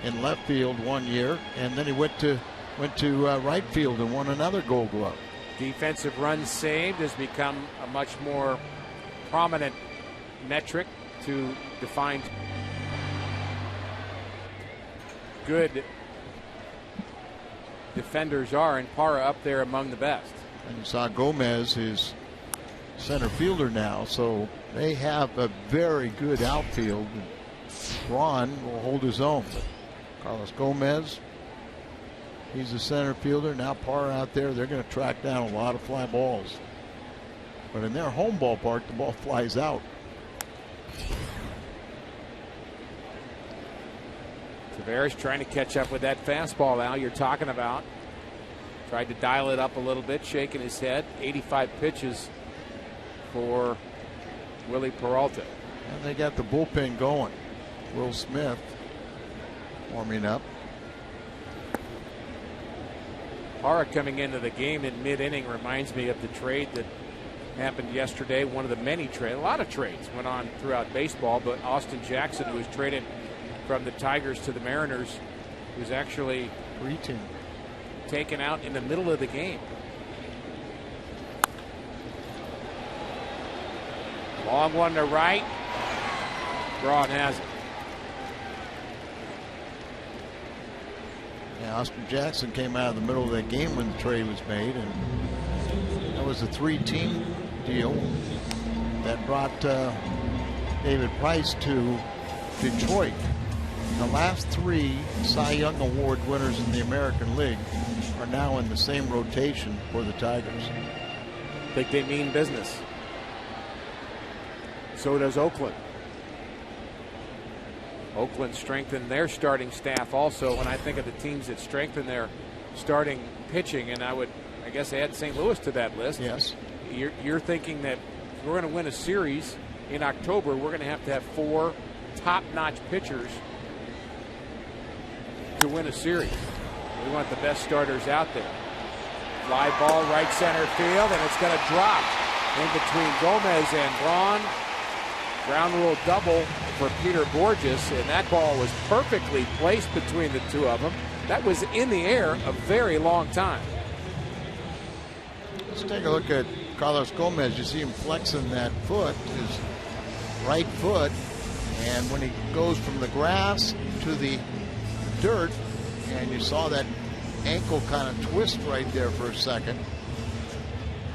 in left field 1 year, and then he went to right field and won another Gold Glove. Defensive runs saved has become a much more prominent metric to define good defenders are, and Parra up there among the best. And you saw Gomez, his center fielder now, so they have a very good outfield. Braun will hold his own. Carlos Gomez, he's a center fielder. Now Parra out there, they're going to track down a lot of fly balls. But in their home ballpark, the ball flies out. Tavares trying to catch up with that fastball, Al, you're talking about. Tried to dial it up a little bit, shaking his head. 85 pitches for Willie Peralta. And they got the bullpen going. Will Smith warming up. Parra coming into the game in mid-inning reminds me of the trade that happened yesterday. One of the many trades, a lot of trades went on throughout baseball, but Austin Jackson, who was traded from the Tigers to the Mariners, was actually taken out in the middle of the game. Long one to right. Braun has it. Yeah, Austin Jackson came out of the middle of that game when the trade was made, and that was a 3-team deal that brought David Price to Detroit. The last 3 Cy Young Award winners in the American League are now in the same rotation for the Tigers. I think they mean business. So does Oakland. Oakland strengthened their starting staff also. When I think of the teams that strengthen their starting pitching, and I guess add St. Louis to that list. Yes. You're thinking that if we're going to win a series in October, we're going to have 4 top-notch pitchers to win a series. We want the best starters out there. Fly ball right center field, and it's going to drop in between Gomez and Braun. Ground rule double for Peter Borges, and that ball was perfectly placed between the two of them. That was in the air a very long time. Let's take a look at Carlos Gomez. You see him flexing that foot, his right foot, and when he goes from the grass to the dirt, and you saw that ankle kind of twist right there for a second.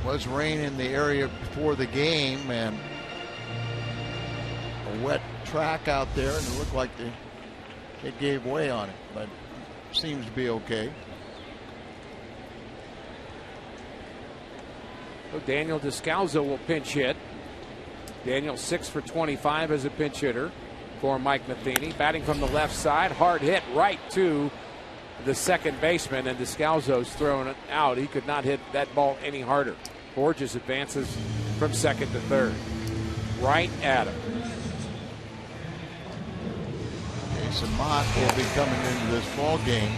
Was rain in the area before the game, and a wet track out there, and it looked like they gave way on it, but seems to be okay. So Daniel Descalzo will pinch hit. Daniel 6 for 25 as a pinch hitter for Mike Matheny. Batting from the left side, hard hit right to the second baseman, and Descalzo's thrown it out. He could not hit that ball any harder. Borges advances from second to third. Right at him. Jason Mott will be coming into this ball game.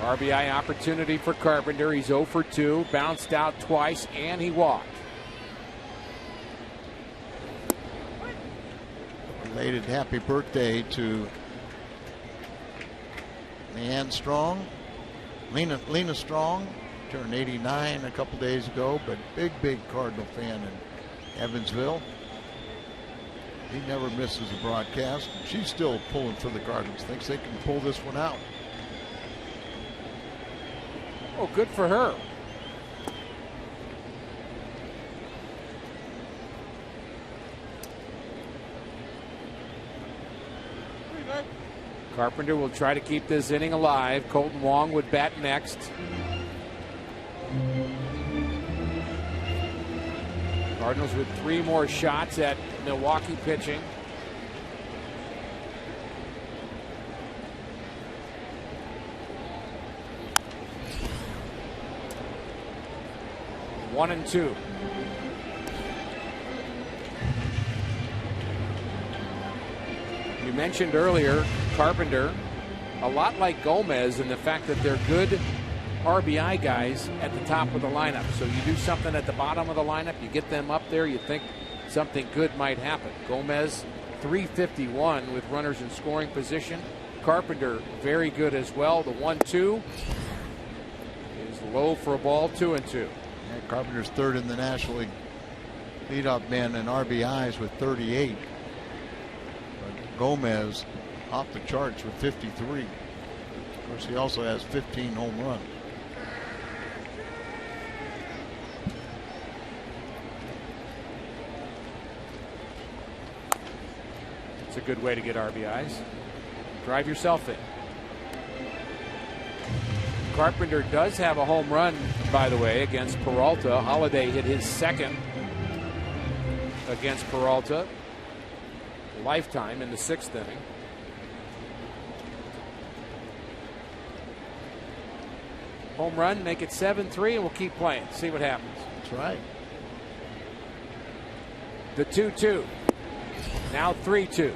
RBI opportunity for Carpenter. He's 0 for 2, bounced out twice, and he walked. Belated happy birthday to Leanne Strong. Lena Strong turned 89 a couple days ago, but big Cardinal fan in Evansville. He never misses a broadcast. She's still pulling for the Cardinals. Thinks they can pull this one out. Oh, good for her. Carpenter will try to keep this inning alive. Colton Wong would bat next. Cardinals with 3 more shots at Milwaukee pitching. One and two. You mentioned earlier Carpenter, a lot like Gomez in the fact that they're good RBI guys at the top of the lineup. So you do something at the bottom of the lineup, you get them up there, you think something good might happen. Gomez, 351 with runners in scoring position. Carpenter, very good as well. The 1-2 is low for a ball, 2-2. Carpenter's third in the National League leadoff man in RBIs with 38. But Gomez off the charts with 53. Of course, he also has 15 home runs. It's a good way to get RBIs. Drive yourself in. Carpenter does have a home run, by the way, against Peralta. Holiday hit his second against Peralta. Lifetime in the 6th inning. Home run, make it 7-3, and we'll keep playing. See what happens. That's right. The 2-2. Now 3-2.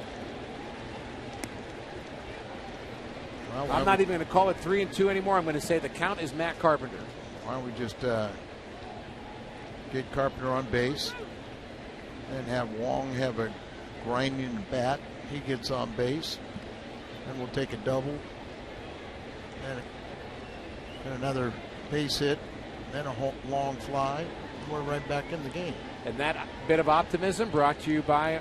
Well, I'm not even going to call it 3-2 anymore. I'm going to say the count is Matt Carpenter. Why don't we just get Carpenter on base, and have Wong have a grinding bat. He gets on base, and we'll take a double, and another base hit, then a long fly, and we're right back in the game. And that bit of optimism brought to you by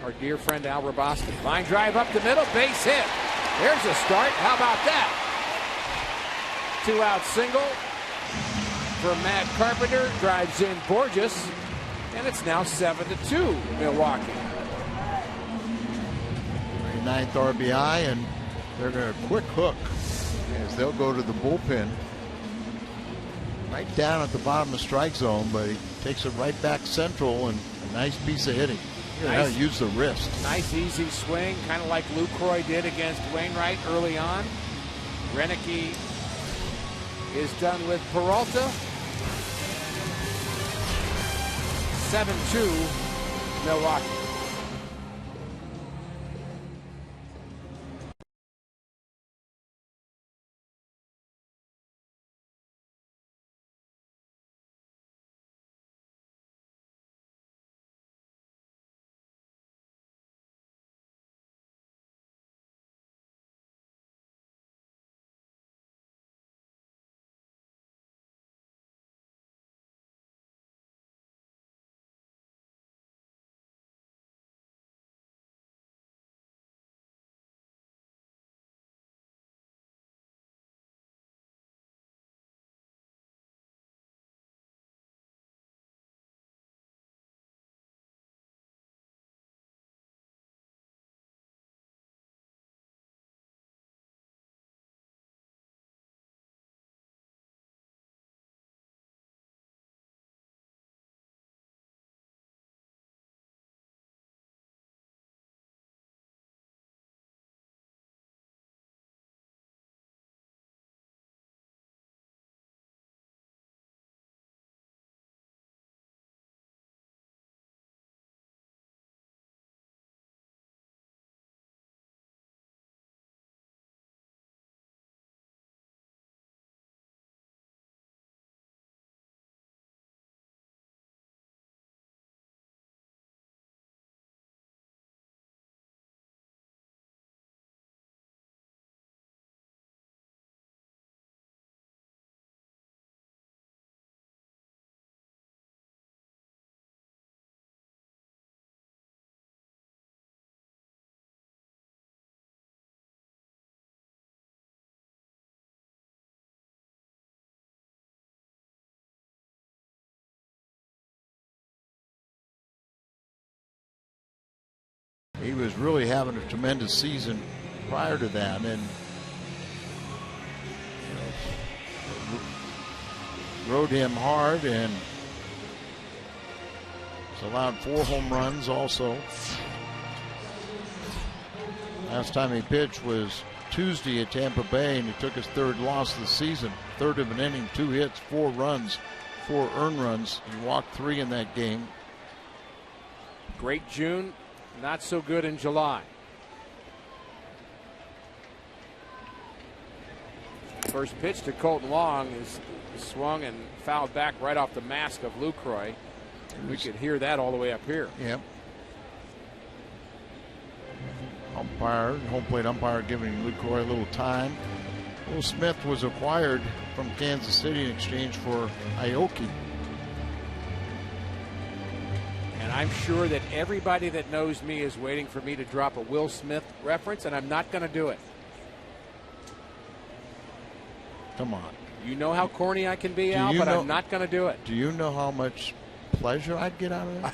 our dear friend Al Roboski. Line drive up the middle, base hit. There's a start. How about that? 2-out single from Matt Carpenter. Drives in Borges. And it's now 7-2 Milwaukee. 9th RBI, and they're going to quick hook as they'll go to the bullpen. Right down at the bottom of the strike zone, but he takes it right back central, and a nice piece of hitting. Nice. Use the wrist. Nice easy swing, kind of like LUCROY did against Wainwright early on. Renicky is done with Peralta. 7-2 Milwaukee. He was really having a tremendous season prior to that, and rode him hard, and he's allowed 4 home runs also. Last time he pitched was Tuesday at Tampa Bay, and he took his 3rd loss of the season. 3rd of an inning, 2 hits, 4 runs, 4 earned runs. He walked 3 in that game. Great June, not so good in July. First pitch to Colton Long is swung and fouled back right off the mask of LUCROY. We could hear that all the way up here. Yep. Home plate umpire giving LUCROY a little time. Will Smith was acquired from Kansas City in exchange for Aoki. And I'm sure that everybody that knows me is waiting for me to drop a Will Smith reference, and I'm not going to do it. Come on. You know how corny I can be, Al, but I'm not going to do it. Do you know how much pleasure I'd get out of it?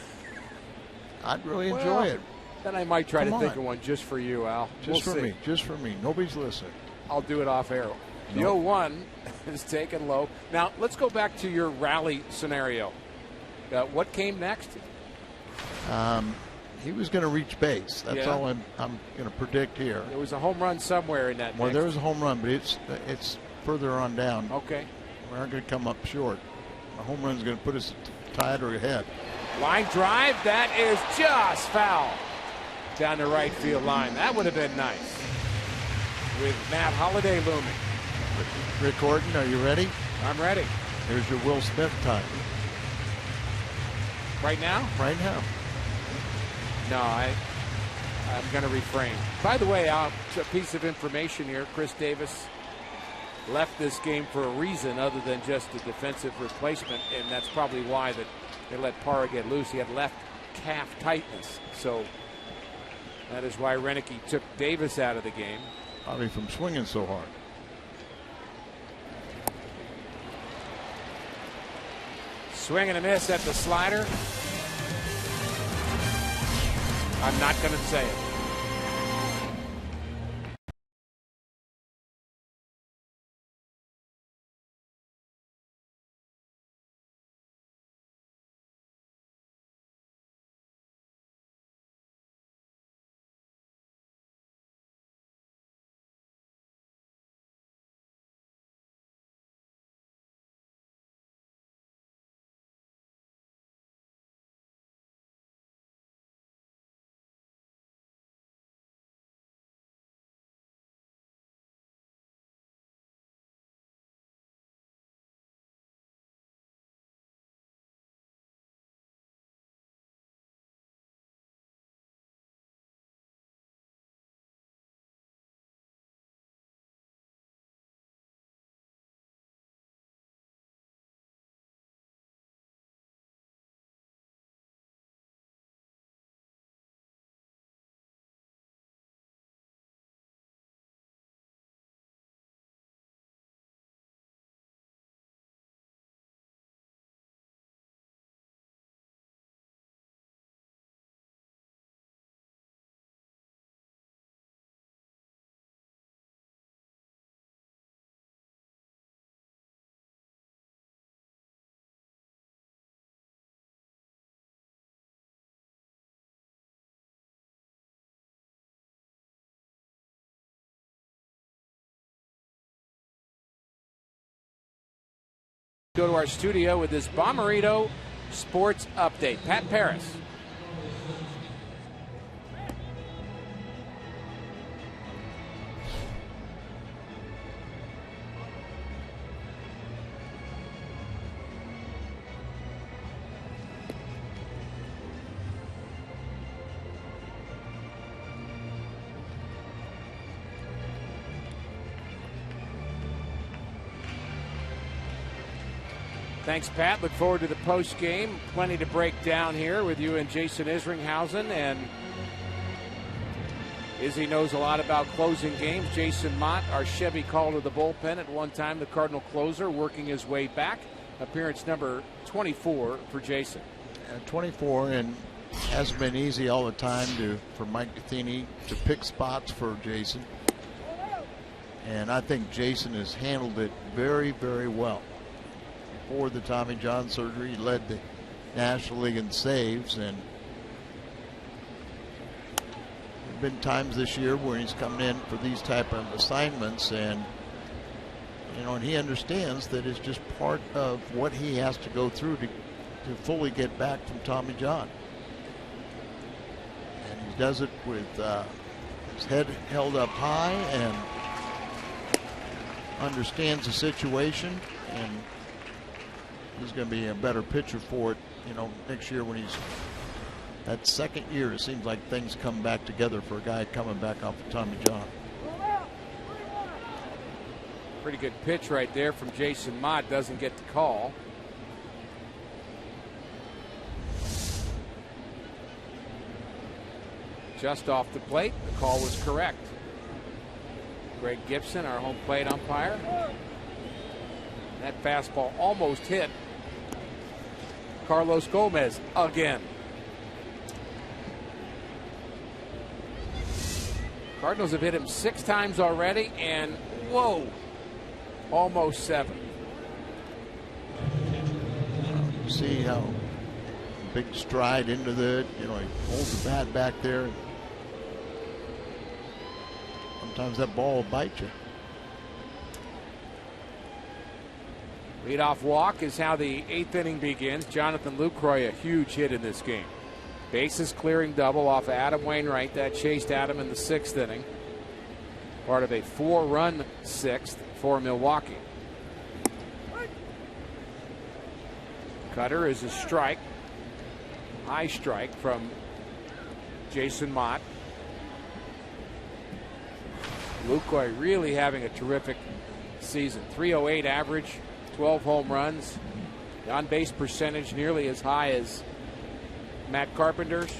I'd really enjoy it. Then I might try to think of one just for you, Al. Just for me. Just for me. Nobody's listening. I'll do it off air. The 0-1 is taken low. Now, let's go back to your rally scenario. What came next? He was going to reach base. That's all I'm going to predict here. There was a home run somewhere in that. Well, there was a home run, but it's further on down. Okay. We aren't going to come up short. A home run is going to put us tied or ahead. Line drive. That is just foul. Down the right field line. That would have been nice. With Matt Holliday looming. Rick Horton, are you ready? I'm ready. Here's your Will Smith time. Right now? Right now. No, I'm going to refrain. By the way, a piece of information here. Chris Davis left this game for a reason other than just a defensive replacement, and that's probably why that they let Parra get loose. He had left calf tightness, so that is why Renicky took Davis out of the game. Probably from swinging so hard. Swing and a miss at the slider. I'm not going to say it. Go to our studio with this Bomberito Sports Update. Pat Paris. Thanks, Pat. Look forward to the post game. Plenty to break down here with you and Jason Isringhausen. And Izzy knows a lot about closing games. Jason Mott, our Chevy call to the bullpen at one time, the Cardinal closer, working his way back. Appearance number 24 for Jason. 24, and hasn't been easy all the time for Mike Matheny to pick spots for Jason. And I think Jason has handled it very, very well. Before the Tommy John surgery, he led the National League in saves, and there have been times this year where he's coming in for these type of assignments, and and he understands that it's just part of what he has to go through to fully get back from Tommy John. And he does it with his head held up high and understands the situation, and he's going to be a better pitcher for it, next year when he's that second year. It seems like things come back together for a guy coming back off of Tommy John. Pretty good pitch right there from Jason Mott. Doesn't get the call. Just off the plate. The call was correct. Greg Gibson, our home plate umpire. That fastball almost hit Carlos Gomez again. Cardinals have hit him 6 times already, and whoa, almost 7. You see how big stride into the, he holds the bat back there. Sometimes that ball will bite you. Leadoff walk is how the 8th inning begins. Jonathan Lucroy, a huge hit in this game. Bases clearing double off Adam Wainwright. That chased Adam in the 6th inning. Part of a 4-run 6th for Milwaukee. Cutter is a strike. High strike from Jason Mott. Lucroy really having a terrific season. 308 average, 12 home runs. The on-base percentage nearly as high as Matt Carpenter's.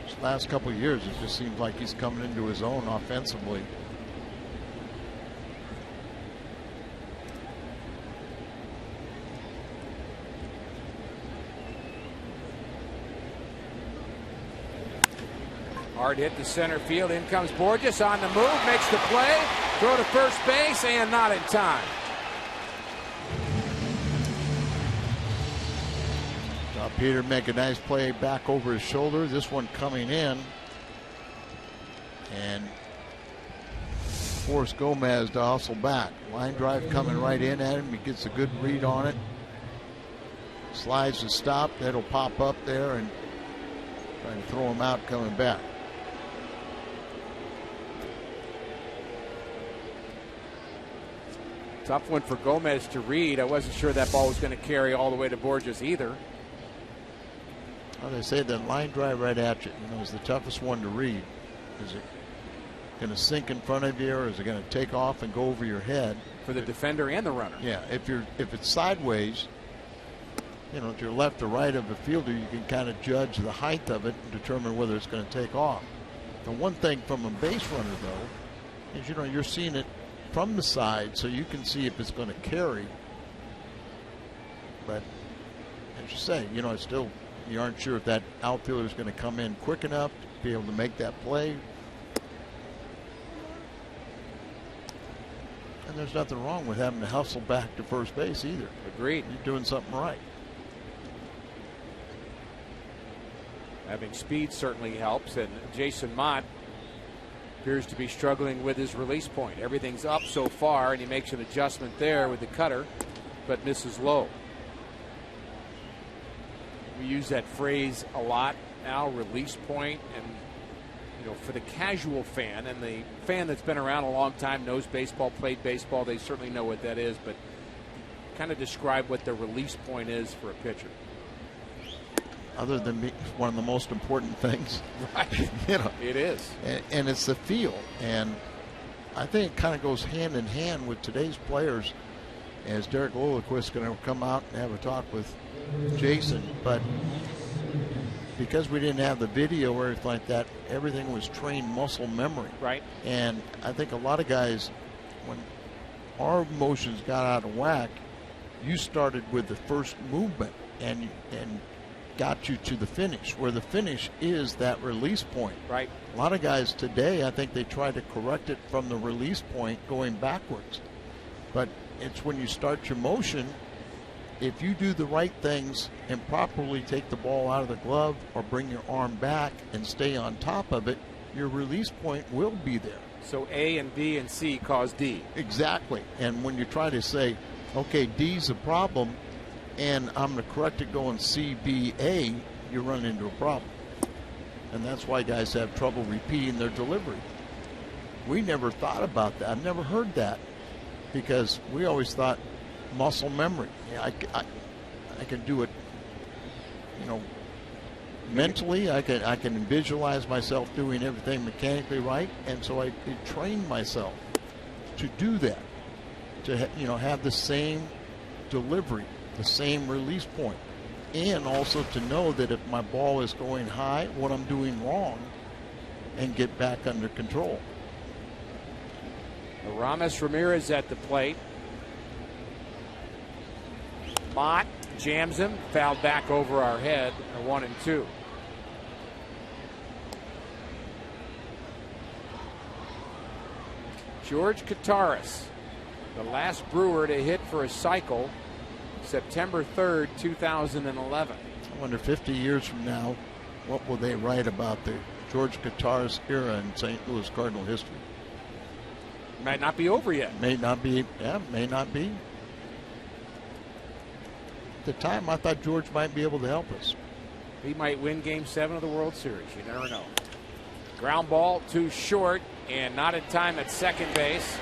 These last couple of years, it just seems like he's coming into his own offensively. Hard hit to center field. In comes Borges on the move, makes the play, throw to first base, and not in time. Saw Peter make a nice play back over his shoulder. This one coming in, and forced Gomez to hustle back. Line drive coming right in at him. He gets a good read on it. Slides to stop. That'll pop up there and try to throw him out coming back. Tough one for Gomez to read. I wasn't sure that ball was going to carry all the way to Borges either. Well, they say that line drive right at you, is the toughest one to read. Is it going to sink in front of you, or is it going to take off and go over your head? For the defender and the runner. Yeah, if it's sideways, to your left or right of the fielder, you can kind of judge the height of it and determine whether it's going to take off. The one thing from a base runner, though, is you're seeing it from the side, so you can see if it's going to carry. But as you say, it's still, you aren't sure if that outfielder is going to come in quick enough to be able to make that play. And there's nothing wrong with having to hustle back to first base either. Agreed. You're doing something right. Having speed certainly helps, and Jason Mott appears to be struggling with his release point. Everything's up so far, and he makes an adjustment there with the cutter, but misses low. We use that phrase a lot now, release point, and for the casual fan and the fan that's been around a long time, knows baseball, played baseball, they certainly know what that is, but kind of describe what the release point is for a pitcher. Other than one of the most important things. Right. It is. And it's the feel. And I think it kind of goes hand in hand with today's players, as Derek Lilliquist is going to come out and have a talk with Jason. But because we didn't have the video or anything like that, everything was trained muscle memory. Right. And I think a lot of guys, when our motions got out of whack, you started with the first movement and got you to the finish, where the finish is that release point. Right. A lot of guys today, I think they try to correct it from the release point going backwards. But it's when you start your motion, if you do the right things and properly take the ball out of the glove or bring your arm back and stay on top of it, your release point will be there. So A and B and C cause D. Exactly. And when you try to say, okay, D's a problem, and I'm going to correct it going C, B, A, you run into a problem. And that's why guys have trouble repeating their delivery. We never thought about that. I've never heard that, because we always thought muscle memory. Yeah, I can do it, mentally. I can visualize myself doing everything mechanically right, and so I trained myself to do that, to have the same delivery, the same release point, and also to know that if my ball is going high, what I'm doing wrong, and get back under control. Aramis Ramirez at the plate. Mott jams him, fouled back over our head, 1-2. George Kataris, the last Brewer to hit for a cycle, September 3rd, 2011. I wonder 50 years from now, what will they write about the George Kataris era in St. Louis Cardinal history? Might not be over yet. May not be. Yeah, may not be. At the time, I thought George might be able to help us. He might win Game 7 of the World Series. You never know. Ground ball too short, and not in time at second base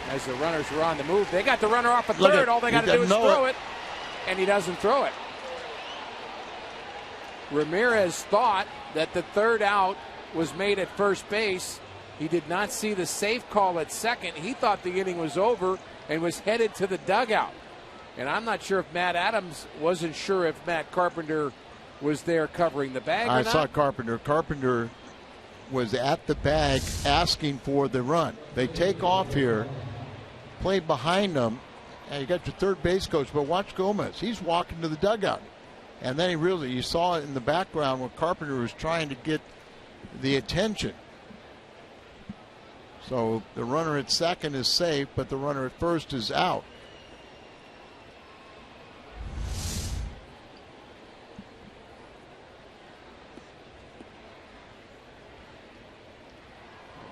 as the runners were on the move. They got the runner off at third. All they got to do is throw it, and he doesn't throw it. Ramirez thought that the third out was made at first base. He did not see the safe call at second. He thought the inning was over and was headed to the dugout. And I'm not sure if Matt Adams wasn't sure if Matt Carpenter was there covering the bag or not. I saw Carpenter. Carpenter was at the bag asking for the run. They take off here, play behind them, and you got your third base coach, but watch Gomez. He's walking to the dugout. And then you saw it in the background where Carpenter was trying to get the attention. So the runner at second is safe, but the runner at first is out.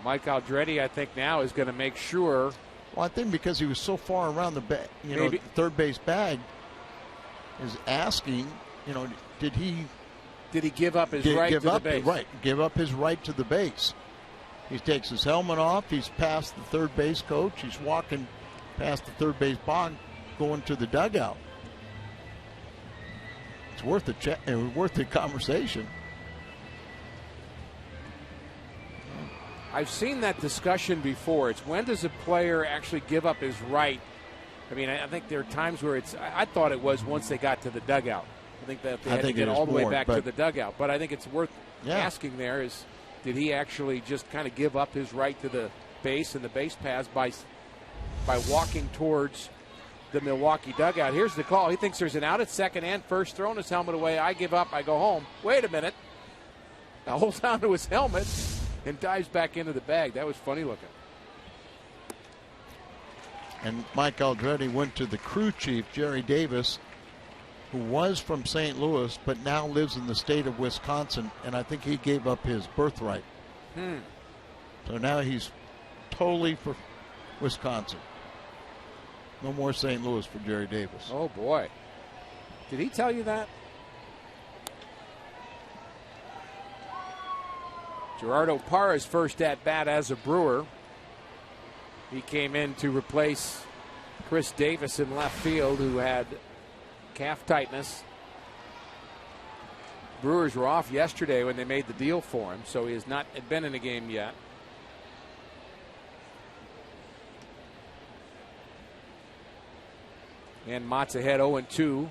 Mike Aldretti, I think, now is going to make sure. Well, I think because he was so far around the the third base bag, is asking, did he give up his right to the base? Right, give up his right to the base. He takes his helmet off. He's past the third base coach. He's walking past the third base box, going to the dugout. It's worth the conversation. I've seen that discussion before. It's when does a player actually give up his right? I mean, I think there are times where I thought it was once they got to the dugout. I think that they had to get all the way back to the dugout. But I think it's worth asking there is, did he actually just kind of give up his right to the base and the base paths by walking towards the Milwaukee dugout? Here's the call. He thinks there's an out at second and first, throwing his helmet away. I give up. I go home. Wait a minute. Now holds on to his helmet and dives back into the bag. That was funny looking. And Mike Aldretti went to the crew chief, Jerry Davis, who was from St. Louis but now lives in the state of Wisconsin, and I think he gave up his birthright. So now he's totally for Wisconsin. No more St. Louis for Jerry Davis. Oh, boy. Did he tell you that? Gerardo Parra's first at-bat as a Brewer. He came in to replace Chris Davis in left field, who had calf tightness. Brewers were off yesterday when they made the deal for him, so he has not been in a game yet. And Mott's ahead 0-2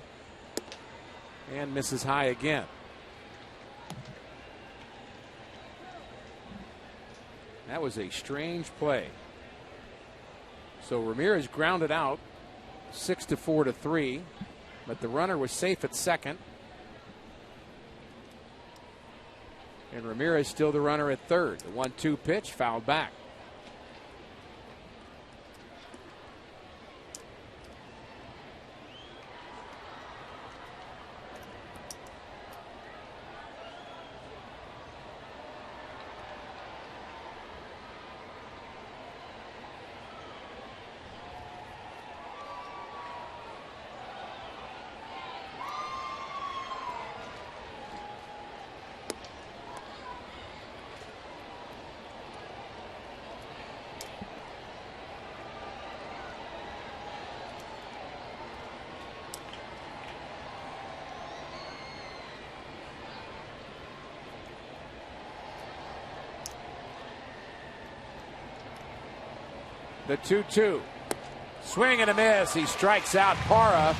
and misses high again. That was a strange play. So Ramirez grounded out 6-4-3, but the runner was safe at second. And Ramirez still the runner at third. The 1-2 pitch fouled back. The 2-2. Swing and a miss. He strikes out Parra.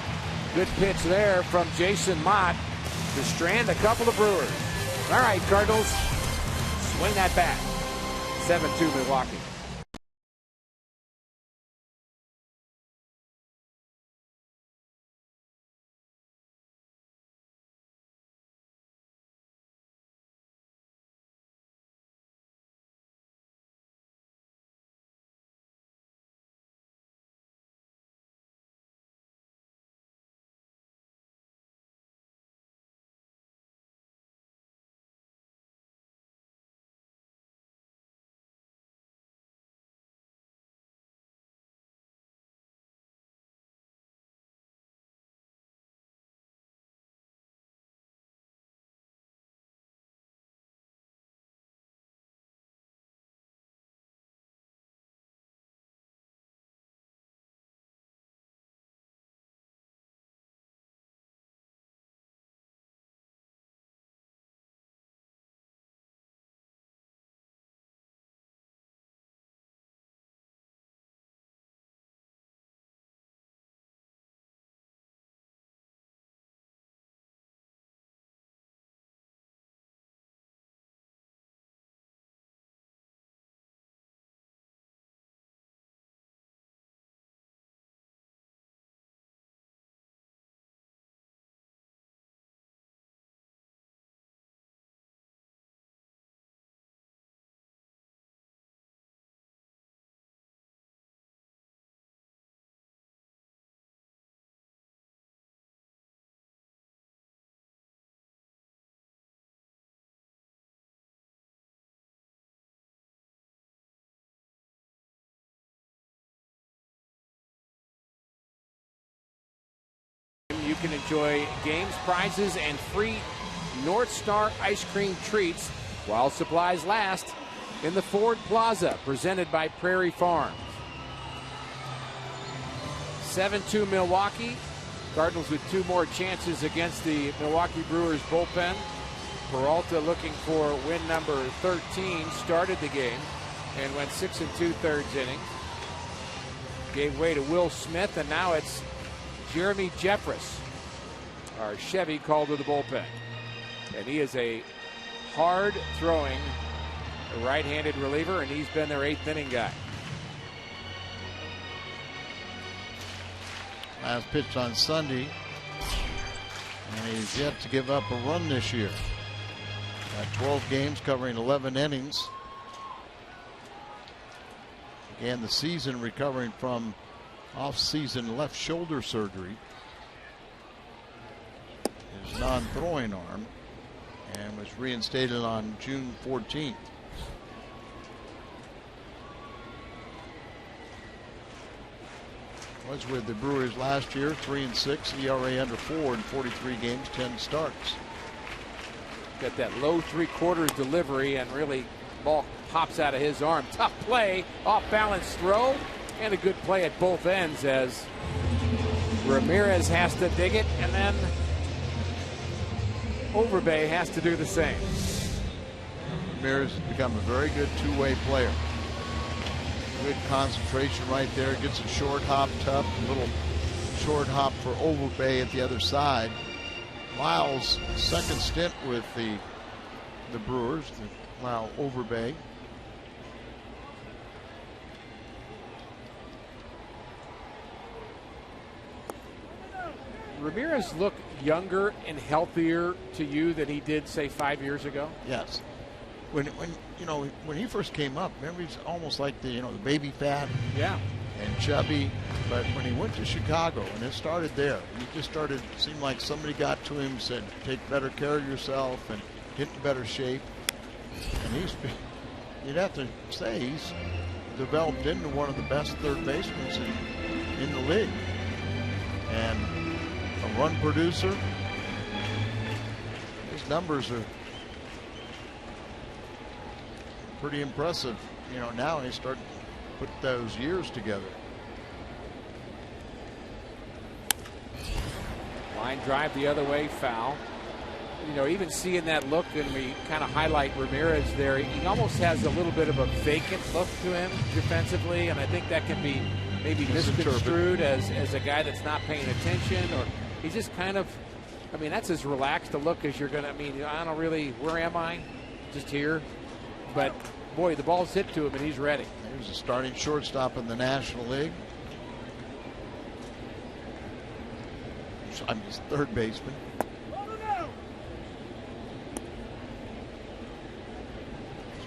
Good pitch there from Jason Mott to strand a couple of Brewers. All right, Cardinals, swing that bat. 7-2 Milwaukee. You can enjoy games, prizes, and free North Star ice cream treats while supplies last in the Ford Plaza, presented by Prairie Farms. 7-2 Milwaukee. Cardinals with 2 more chances against the Milwaukee Brewers bullpen. Peralta looking for win number 13, started the game and went 6 2/3 innings. Gave way to Will Smith, and now it's Jeremy Jeffress, our Chevy, called to the bullpen. And he is a hard-throwing right-handed reliever, and he's been their 8th inning guy. Last pitch on Sunday, and he's yet to give up a run this year. Got 12 games covering 11 innings. Began the season recovering from off-season left shoulder surgery, his non-throwing arm, and was reinstated on June 14th. Was with the Brewers last year, 3-6, ERA under 4 in 43 games, 10 starts. Got that low 3/4 delivery, and really ball pops out of his arm. Tough play, off-balance throw, and a good play at both ends as Ramirez has to dig it, and then Overbay has to do the same. Ramirez has become a very good two-way player. Good concentration right there. Gets a short hop, tough little short hop for Overbay at the other side. Lyle's second stint with the Brewers, Lyle Overbay. Ramirez look younger and healthier to you than he did, say, 5 years ago? Yes. When he first came up, remember he's almost like the baby fat. Yeah. And chubby. But when he went to Chicago, and it started there, he just started, it seemed like somebody got to him and said, take better care of yourself and get in better shape. And you'd have to say he's developed into one of the best third basemen in the league. And a run producer. His numbers are pretty impressive. Now he's starting to put those years together. Line drive the other way, foul. Even seeing that look, and we kind of highlight Ramirez there, he almost has a little bit of a vacant look to him defensively, and I think that can be maybe misconstrued as a guy that's not paying attention, or he's just kind of, that's as relaxed a look as you're going to, I don't really, where am I? Just here. But, boy, the ball's hit to him, and he's ready. Here's a starting shortstop in the National League. I'm his third baseman.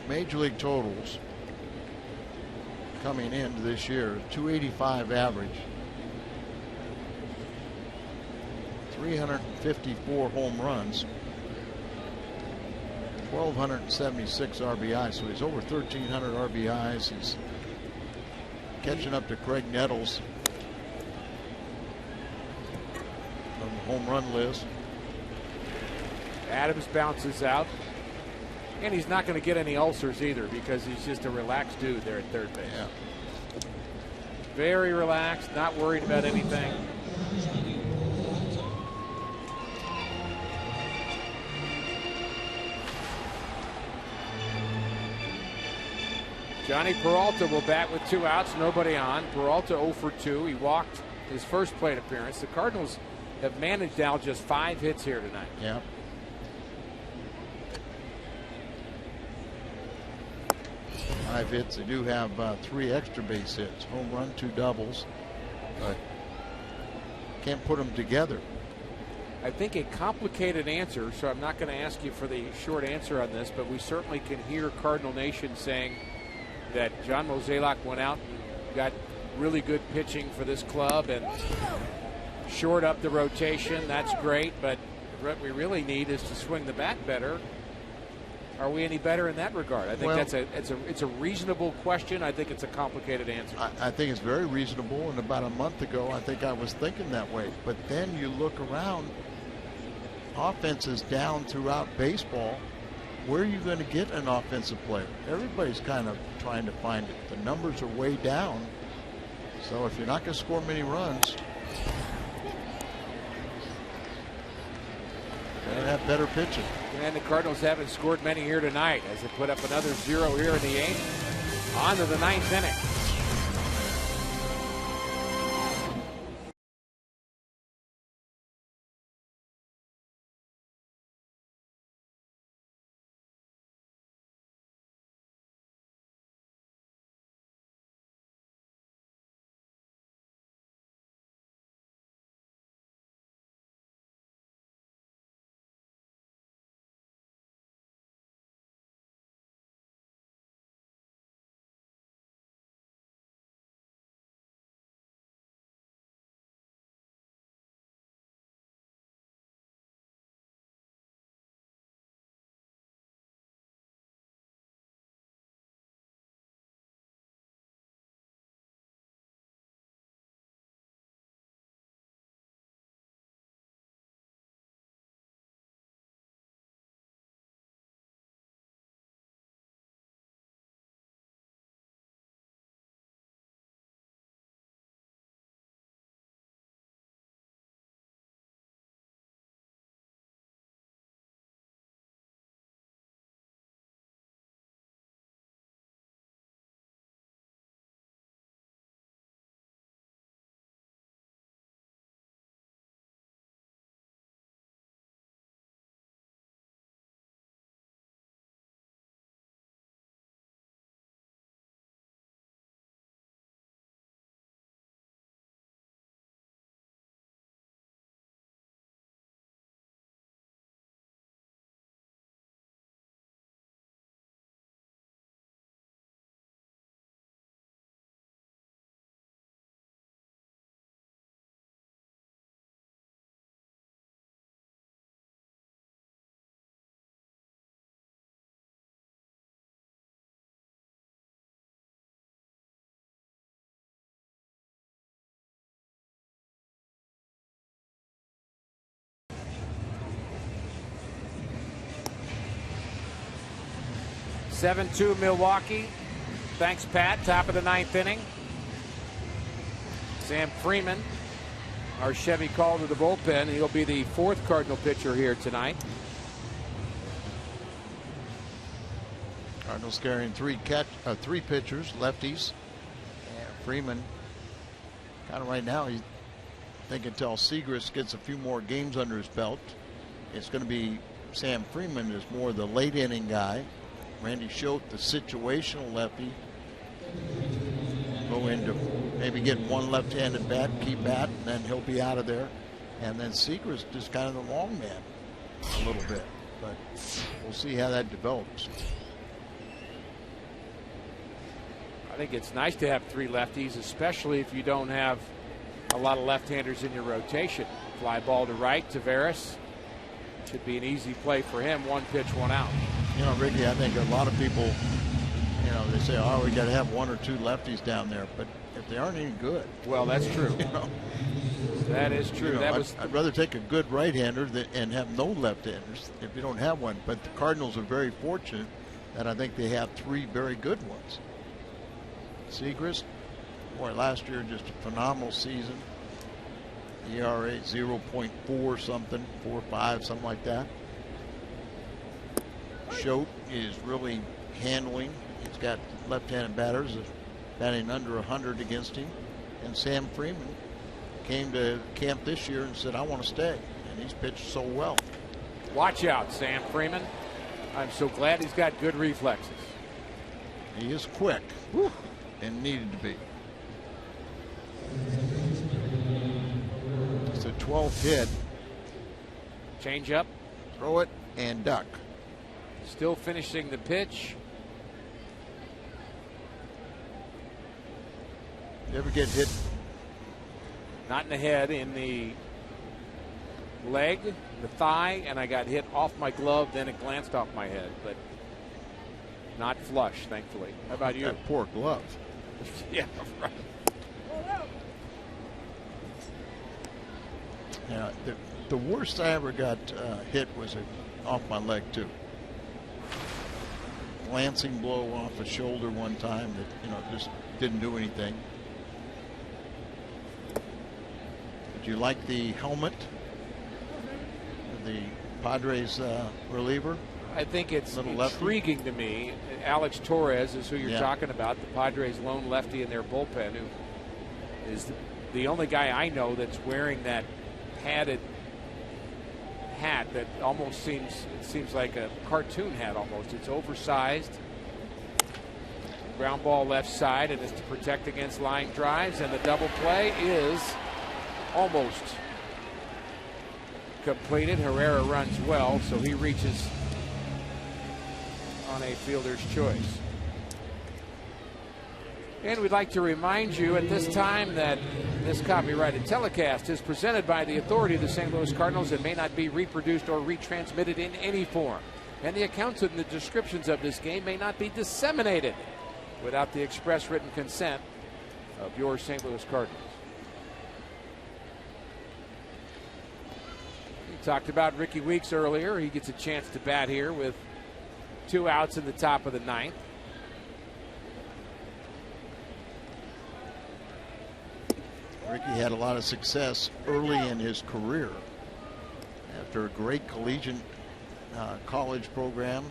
Major league totals coming into this year, 285 average, 354 home runs, 1,276 RBIs. So he's over 1,300 RBIs. He's catching up to Craig Nettles on the home run list. Adams bounces out. And he's not going to get any ulcers either, because he's just a relaxed dude there at third base. Yeah. Very relaxed, not worried about anything. Johnny Peralta will bat with 2 outs, nobody on. Peralta 0 for 2. He walked his first plate appearance. The Cardinals have managed now just 5 hits here tonight. Yeah. 5 hits. They do have 3 extra base hits, home run, 2 doubles, but can't put them together. I think a complicated answer, so I'm not going to ask you for the short answer on this, but we certainly can hear Cardinal Nation saying that John Mozeliak went out and got really good pitching for this club and shored up the rotation. That's great, but what we really need is to swing the bat better. Are we any better in that regard? I think it's a reasonable question. I think it's a complicated answer. I think it's very reasonable, and about a month ago I think I was thinking that way. But then you look around, offense is down throughout baseball. Where are you going to get an offensive player? Everybody's kind of trying to find it. The numbers are way down. So if you're not going to score many runs, you're going to have better pitching. And the Cardinals haven't scored many here tonight as they put up another 0 here in the 8th. On to the 9th inning. 7-2 Milwaukee. Thanks, Pat. Top of the 9th inning. Sam Freeman, our Chevy call to the bullpen. He'll be the 4th Cardinal pitcher here tonight. Cardinals carrying three pitchers, lefties. And Freeman, kind of right now, I think until Segrist gets a few more games under his belt, it's going to be Sam Freeman is more the late inning guy. Randy Schote, the situational lefty, go into maybe get one left-handed bat, keep bat, and then he'll be out of there. And then Segrist is kind of the long man a little bit, but we'll see how that develops. I think it's nice to have 3 lefties, especially if you don't have a lot of left-handers in your rotation. Fly ball to right, Taveras. Should be an easy play for him. 1 pitch, 1 out. You know, Ricky, I think a lot of people, you know, they say, oh, we got to have 1 or 2 lefties down there, but if they aren't any good. Well, that's true. You know, that is true. You know, I'd rather take a good right-hander and have no left-handers if you don't have one. But the Cardinals are very fortunate that I think they have 3 very good ones. Segrist, boy, last year just a phenomenal season. ERA 0.4 something, 4.5, something like that. Schote is really handling. He's got left-handed batters batting under 100 against him. And Sam Freeman came to camp this year and said, I want to stay. And he's pitched so well. Watch out, Sam Freeman. I'm so glad he's got good reflexes. He is quick. Whew. And needed to be. It's a 12th hit. Change up. Throw it and duck. Still finishing the pitch. You ever get hit? Not in the head, in the leg, the thigh, and I got hit off my glove, then it glanced off my head, but not flush, thankfully. How about you? That poor glove. Yeah, right. Yeah, the worst I ever got hit was off my leg too. Glancing blow off a shoulder one time that, you know, just didn't do anything. Did you like the helmet? The Padres reliever? I think it's intriguing lefty to me. Alex Torres is who you're Yeah. talking about, the Padres' lone lefty in their bullpen, who is the only guy I know that's wearing that padded hat that almost seems like a cartoon hat almost. It's oversized. Ground ball left side, and it's to protect against line drives, and the double play is almost completed. Herrera runs well, so he reaches on a fielder's choice. And we'd like to remind you at this time that this copyrighted telecast is presented by the authority of the St. Louis Cardinals and may not be reproduced or retransmitted in any form. And the accounts and the descriptions of this game may not be disseminated without the express written consent of your St. Louis Cardinals. We talked about Ricky Weeks earlier. He gets a chance to bat here with 2 outs in the top of the 9th. Ricky had a lot of success early in his career after a great collegiate college program,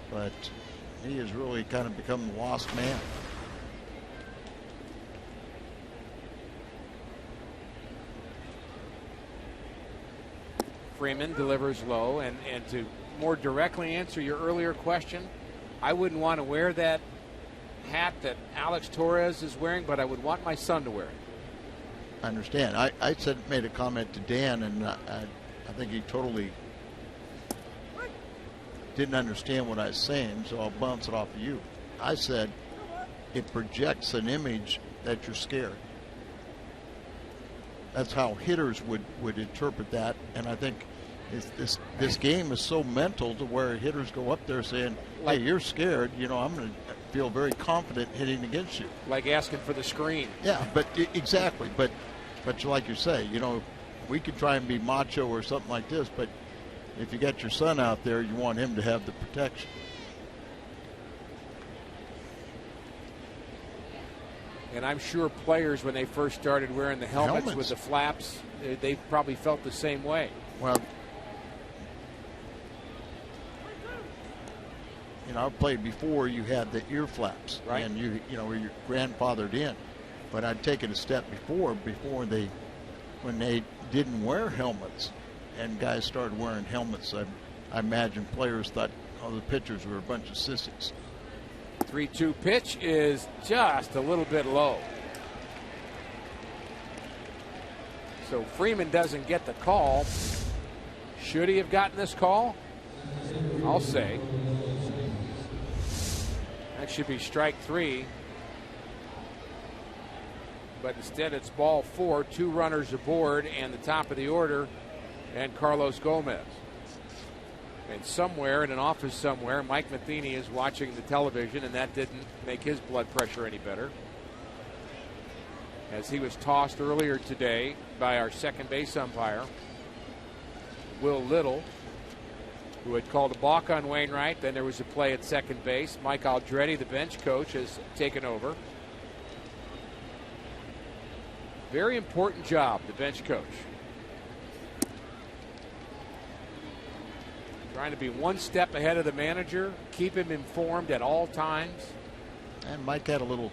but he has really kind of become the lost man. Freeman delivers low, and to more directly answer your earlier question, I wouldn't want to wear that hat that Alex Torres is wearing, but I would want my son to wear it. I understand. I made a comment to Dan, and I think he totally didn't understand what I was saying, so I'll bounce it off of you. I said it projects an image that you're scared. That's how hitters would interpret that, and I think this game is so mental to where hitters go up there saying, hey, you're scared, you know, I'm going to feel very confident hitting against you. Like asking for the screen. Yeah, but exactly. But like you say, you know, we could try and be macho or something like this, but if you got your son out there, you want him to have the protection. And I'm sure players, when they first started wearing the helmets with the flaps, they probably felt the same way. Well, you know, I've played before. You had the ear flaps, right? And you're grandfathered in. But I'd take it a step before when they didn't wear helmets, and guys started wearing helmets. I imagine players thought, oh, the pitchers were a bunch of sissies. 3-2 pitch is just a little bit low. So Freeman doesn't get the call. Should he have gotten this call? I'll say. That should be strike 3. But instead it's ball 4, 2 runners aboard, and the top of the order, and Carlos Gomez. And somewhere in an office somewhere, Mike Matheny is watching the television, and that didn't make his blood pressure any better, as he was tossed earlier today by our second base umpire, Will Little, who had called a balk on Wainwright. Then there was a play at second base. Mike Aldretti, the bench coach, has taken over. Very important job, the bench coach. Trying to be one step ahead of the manager, keep him informed at all times. And Mike had a little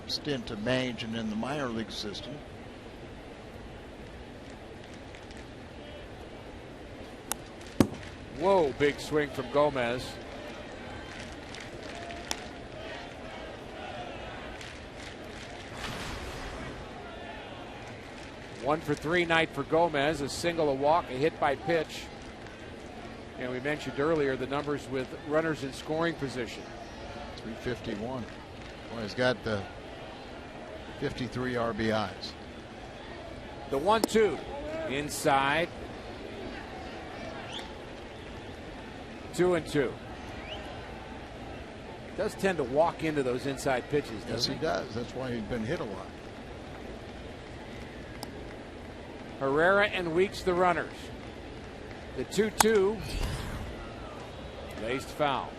stint of managing in the minor league system. Whoa, big swing from Gomez. One for 3 night for Gomez, a single, a walk, a hit by pitch. And we mentioned earlier the numbers with runners in scoring position. 351. Well, he's got the 53 RBIs. The 1-2 inside. 2-2. Does tend to walk into those inside pitches, doesn't he? Yes, he does. That's why he's been hit a lot. Herrera and Weeks the runners. The 2-2 laced foul.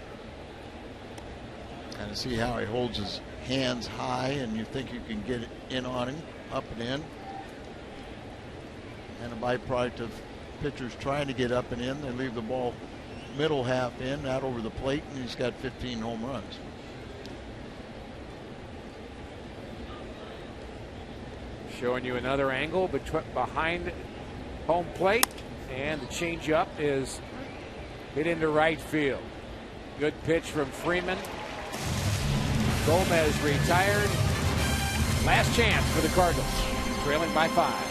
Kind of see how he holds his hands high, and you think you can get it in on him, up and in. And a byproduct of pitchers trying to get up and in, they leave the ball middle half in, out over the plate, and he's got 15 home runs. Showing you another angle behind home plate, and the changeup is hit into right field. Good pitch from Freeman. Gomez retired. Last chance for the Cardinals, trailing by 5.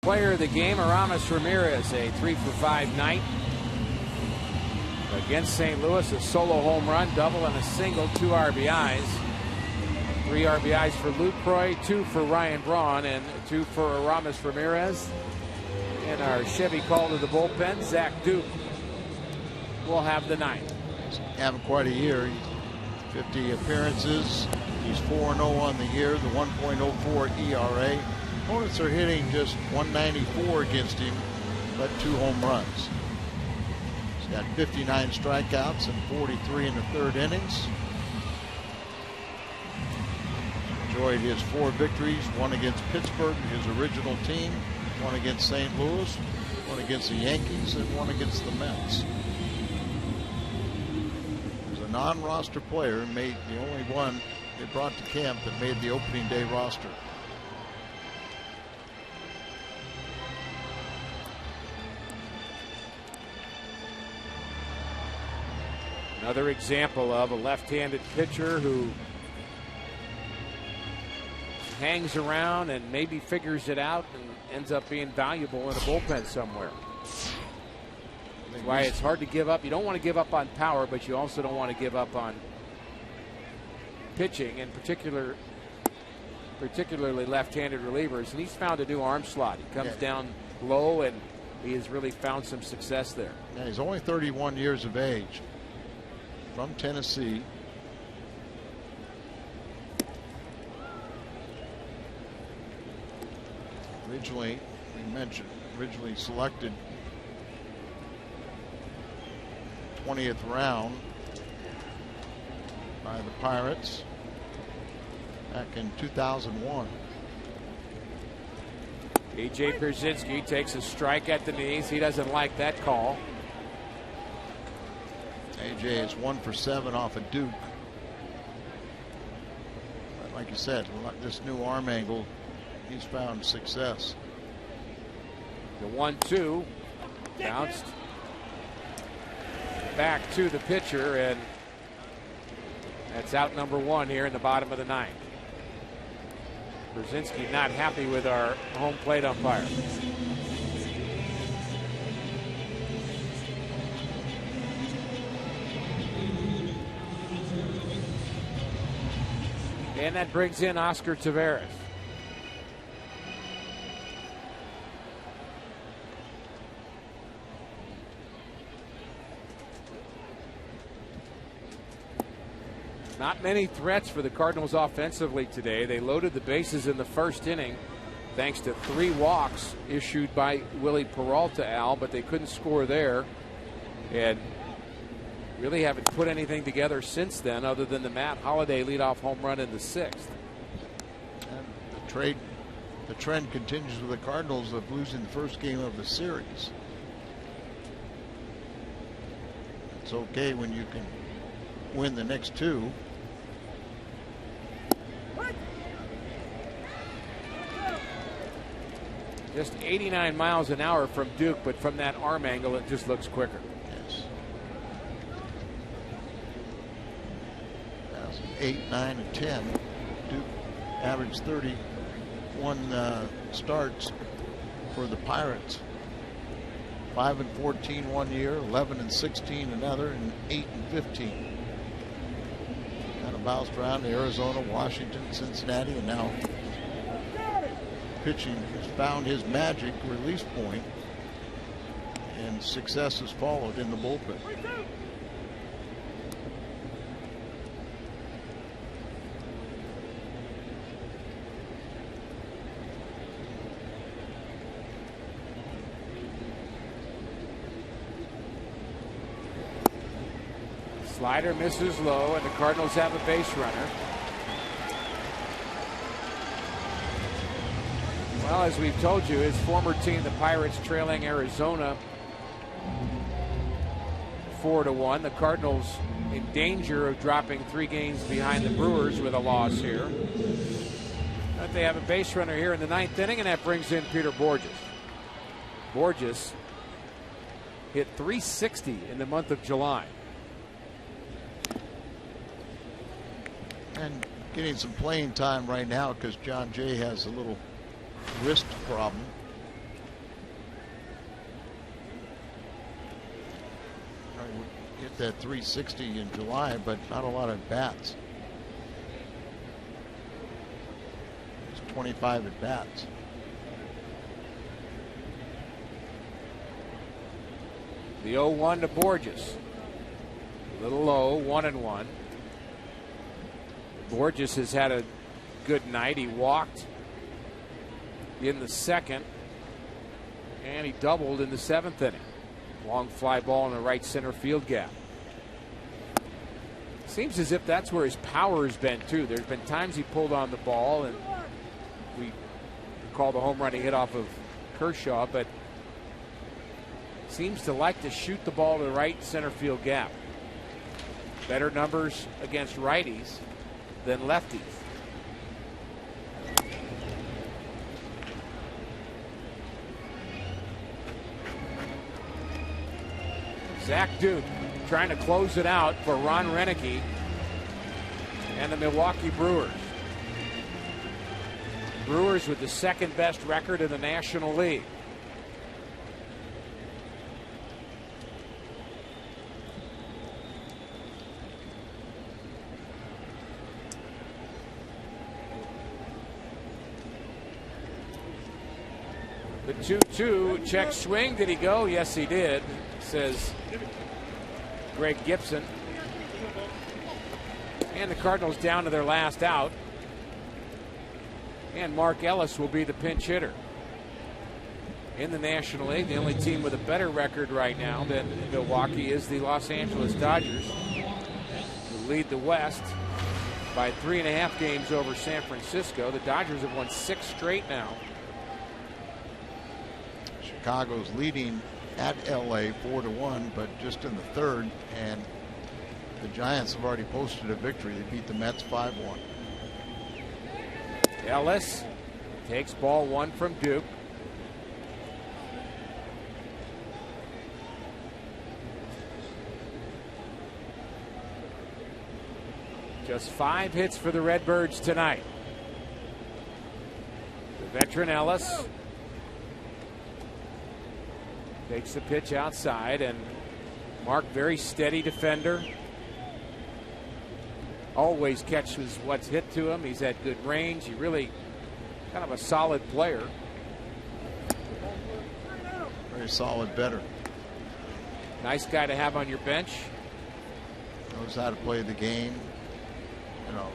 Player of the game, Aramis Ramirez, a 3-for-5 night against St. Louis. A solo home run, double, and a single, 2 RBIs. 3 RBIs for LUCROY, 2 for Ryan Braun, and 2 for Aramis Ramirez. in our Chevy call to the bullpen. Zach Duke will have the ninth. He's having quite a year. 50 appearances. He's 4-0 on the year, the 1.04 ERA. Opponents are hitting just 194 against him, but 2 home runs. He's got 59 strikeouts and 43 in the third innings. Enjoyed his 4 victories, 1 against Pittsburgh, his original team, 1 against St. Louis, 1 against the Yankees, and 1 against the Mets. Non-roster player, made the only one they brought to camp that made the opening day roster. Another example of a left-handed pitcher who hangs around and maybe figures it out and ends up being valuable in a bullpen somewhere. That's why it's hard to give up. You don't want to give up on power, but you also don't want to give up on pitching, and particularly left-handed relievers. And he's found a new arm slot. He comes down low, and he has really found some success there. Yeah, he's only 31 years of age, from Tennessee. Originally, we mentioned, selected 20th round by the Pirates back in 2001. AJ Pierzynski takes a strike at the knees. He doesn't like that call. AJ is 1 for 7 off of Duke. But like you said, this new arm angle, he's found success. The 1-2 bounced back to the pitcher, and that's out number 1 here in the bottom of the 9th. Pierzynski not happy with our home plate umpire. And that brings in Oscar Taveras. Not many threats for the Cardinals offensively today. They loaded the bases in the first inning thanks to 3 walks issued by Willie Peralta, Al, but they couldn't score there. And really haven't put anything together since then other than the Matt Holliday leadoff home run in the 6th. And the trend continues with the Cardinals of losing the first game of the series. It's okay when you can win the next 2. Just 89 miles an hour from Duke, but from that arm angle, it just looks quicker. Yes. 8, 9, and 10. Duke averaged 31 starts for the Pirates. 5 and 14 one year, 11 and 16 another, and 8 and 15. Kind of bounced around to Arizona, Washington, Cincinnati, and now pitching has found his magic release point, and success has followed in the bullpen. Slider misses low, and the Cardinals have a base runner. Well, as we've told you, his former team, the Pirates, trailing Arizona 4-1. The Cardinals in danger of dropping 3 games behind the Brewers with a loss here. But they have a base runner here in the 9th inning, and that brings in Peter Borges. Borges hit .360 in the month of July. And getting some playing time right now because John Jay has a little wrist problem. Hit that .360 in July, but not a lot of bats. It's 25 at bats. The 0-1 to Borges. A little low, 1-1. Borges has had a good night. He walked in the second, and he doubled in the 7th inning. Long fly ball in the right center field gap. Seems as if that's where his power has been, too. There's been times he pulled on the ball, and we call the home run he hit off of Kershaw, but seems to like to shoot the ball to the right center field gap. Better numbers against righties than lefties. Zach Duke trying to close it out for Ron Renneke and the Milwaukee Brewers. Brewers with the second best record in the National League. The 2-2 check swing. Did he go? Yes, he did, says Greg Gibson. And the Cardinals down to their last out. And Mark Ellis will be the pinch hitter. In the National League, the only team with a better record right now than Milwaukee is the Los Angeles Dodgers, who lead the West by 3.5 games over San Francisco. The Dodgers have won 6 straight now. Chicago's leading at LA 4-1, but just in the 3rd, and the Giants have already posted a victory. They beat the Mets 5-1. Ellis takes ball 1 from Duke. Just 5 hits for the Redbirds tonight. The veteran Ellis takes the pitch outside, and Mark, very steady defender. Always catches what's hit to him. He's had good range. He really kind of a solid player. Very solid better. Nice guy to have on your bench. Knows how to play the game. You know.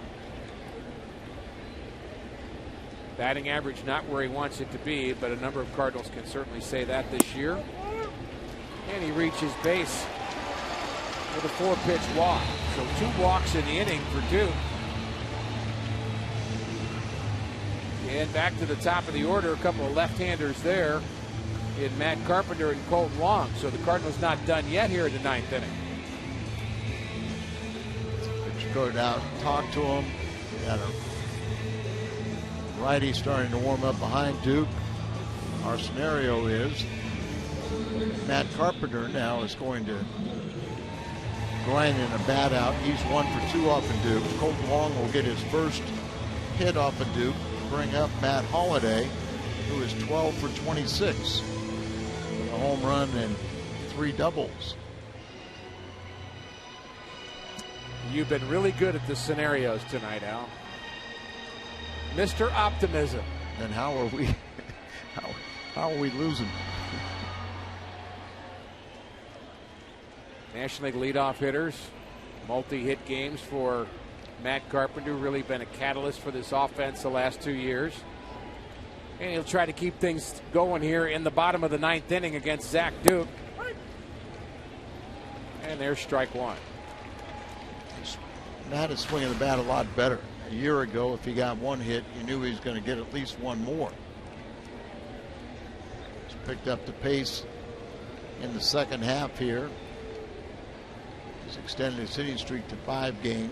Batting average not where he wants it to be, but a number of Cardinals can certainly say that this year. And he reaches base with a 4-pitch walk. So 2 walks in the inning for Duke. And back to the top of the order, a couple of left-handers there in Matt Carpenter and Colton Long. So the Cardinals not done yet here in the 9th inning. But you go down, talk to him. You got a righty starting to warm up behind Duke. Our scenario is Matt Carpenter now is going to grind in a bat out. He's 1 for 2 off of Duke. Colton Long will get his first hit off of Duke. Bring up Matt Holliday, who is 12 for 26. A home run and 3 doubles. You've been really good at the scenarios tonight, Al. Mr. Optimism. And how are we? How are we losing? National League leadoff hitters, multi-hit games for Matt Carpenter, really been a catalyst for this offense the last 2 years. And he'll try to keep things going here in the bottom of the 9th inning against Zach Duke. And there's strike 1. Matt is swinging the bat a lot better. A year ago, if he got 1 hit, you knew he was going to get at least 1 more. He's picked up the pace in the second half here. He's extended his hitting streak to 5 games.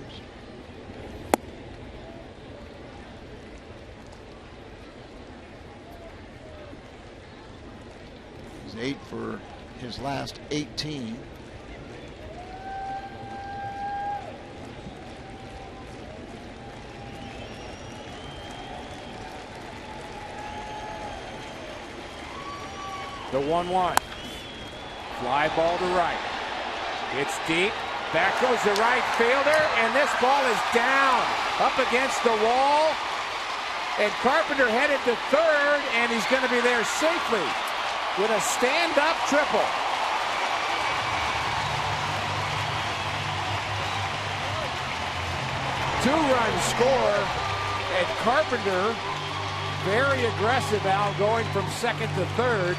He's 8 for his last 18. The 1-1. Fly ball to right. It's deep. Back goes the right fielder, and this ball is down up against the wall. And Carpenter headed to third, and he's going to be there safely with a stand-up triple. 2-run score, and Carpenter very aggressive, Al, going from second to third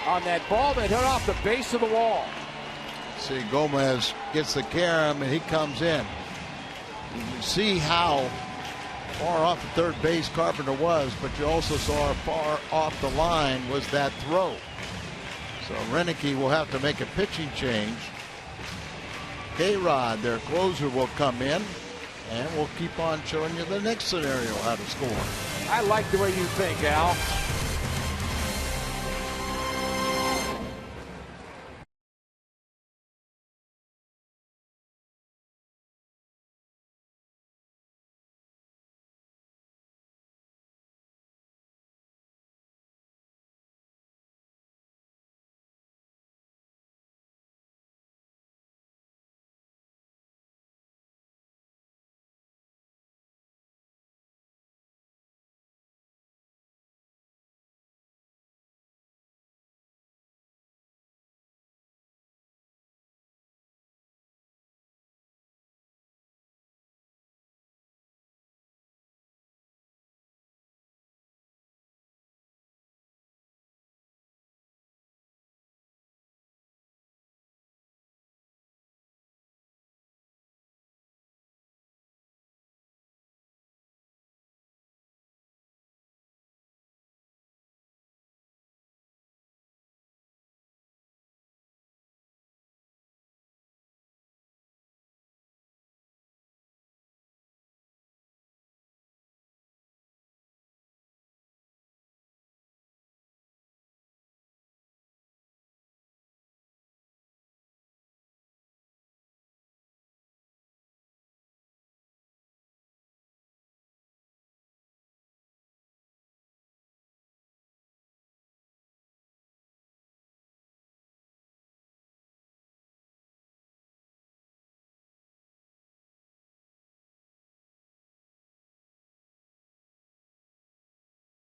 on that ball that hit off the base of the wall. See, Gomez gets the carom and he comes in. You can see how far off the third base Carpenter was, but you also saw how far off the line was that throw. So Renicky will have to make a pitching change. K-Rod, their closer, will come in, and we'll keep on showing you the next scenario how to score. I like the way you think, Al.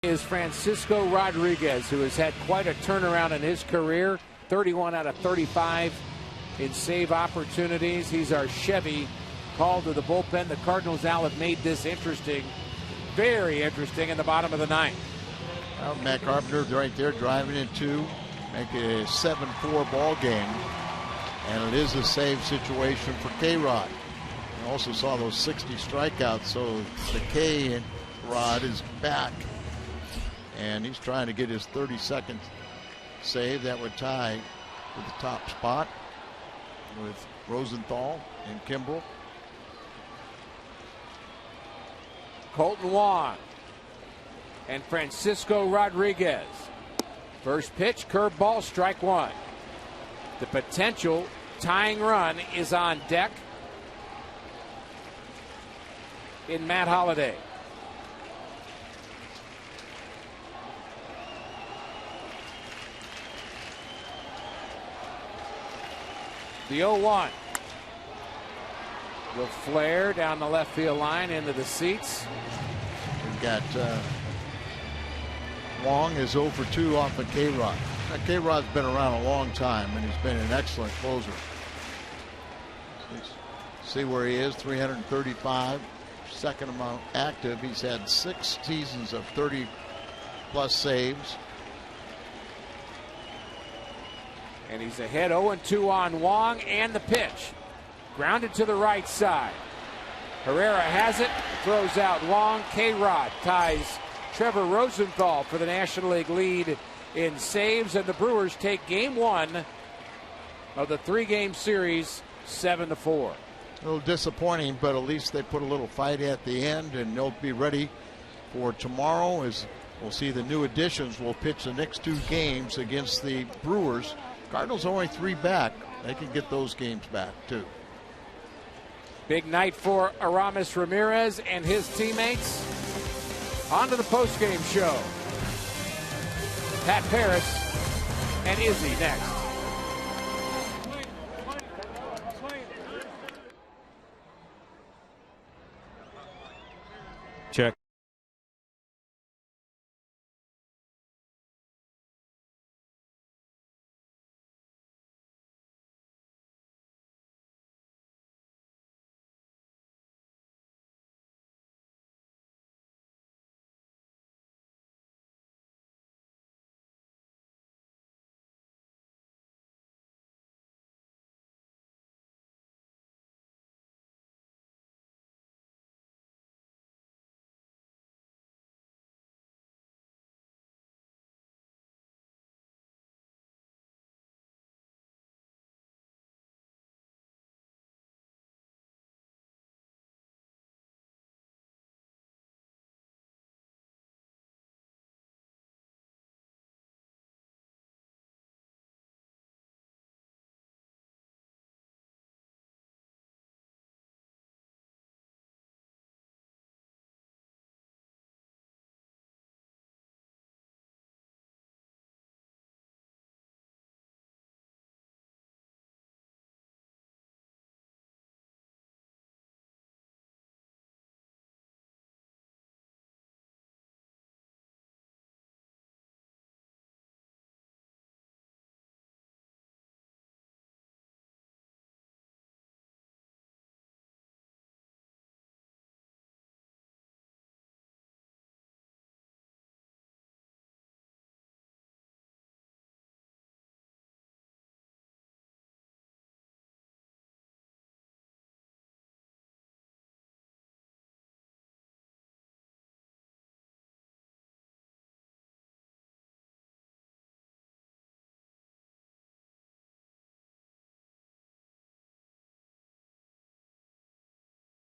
Is Francisco Rodriguez, who has had quite a turnaround in his career. 31 out of 35 in save opportunities. He's our Chevy called to the bullpen. The Cardinals, Al, have made this interesting, very interesting in the bottom of the ninth. Well, Matt Carpenter right there driving in two, make it a 7-4 ball game, and it is a save situation for K-Rod. You also saw those 60 strikeouts, so the K-Rod is back. And he's trying to get his 32nd save. That would tie for the top spot with Rosenthal and Kimbrel. Colton Wong and Francisco Rodriguez. First pitch, curveball, strike one. The potential tying run is on deck in Matt Holliday. The 0-1 will flare down the left field line into the seats. We've got Wong is 0 for 2 off of K-Rod. K-Rod's been around a long time, and he's been an excellent closer. See where he is, 335, second amount active. He's had 6 seasons of 30-plus saves. And he's ahead 0-2 on Wong, and the pitch. Grounded to the right side. Herrera has it, throws out Wong. K-Rod ties Trevor Rosenthal for the National League lead in saves, and the Brewers take game 1 of the 3-game series 7-4. A little disappointing, but at least they put a little fight at the end, and they'll be ready for tomorrow as we'll see the new additions will pitch the next 2 games against the Brewers. Cardinals only 3 back. They can get those games back, too. Big night for Aramis Ramirez and his teammates. On to the postgame show. Pat Paris and Izzy next.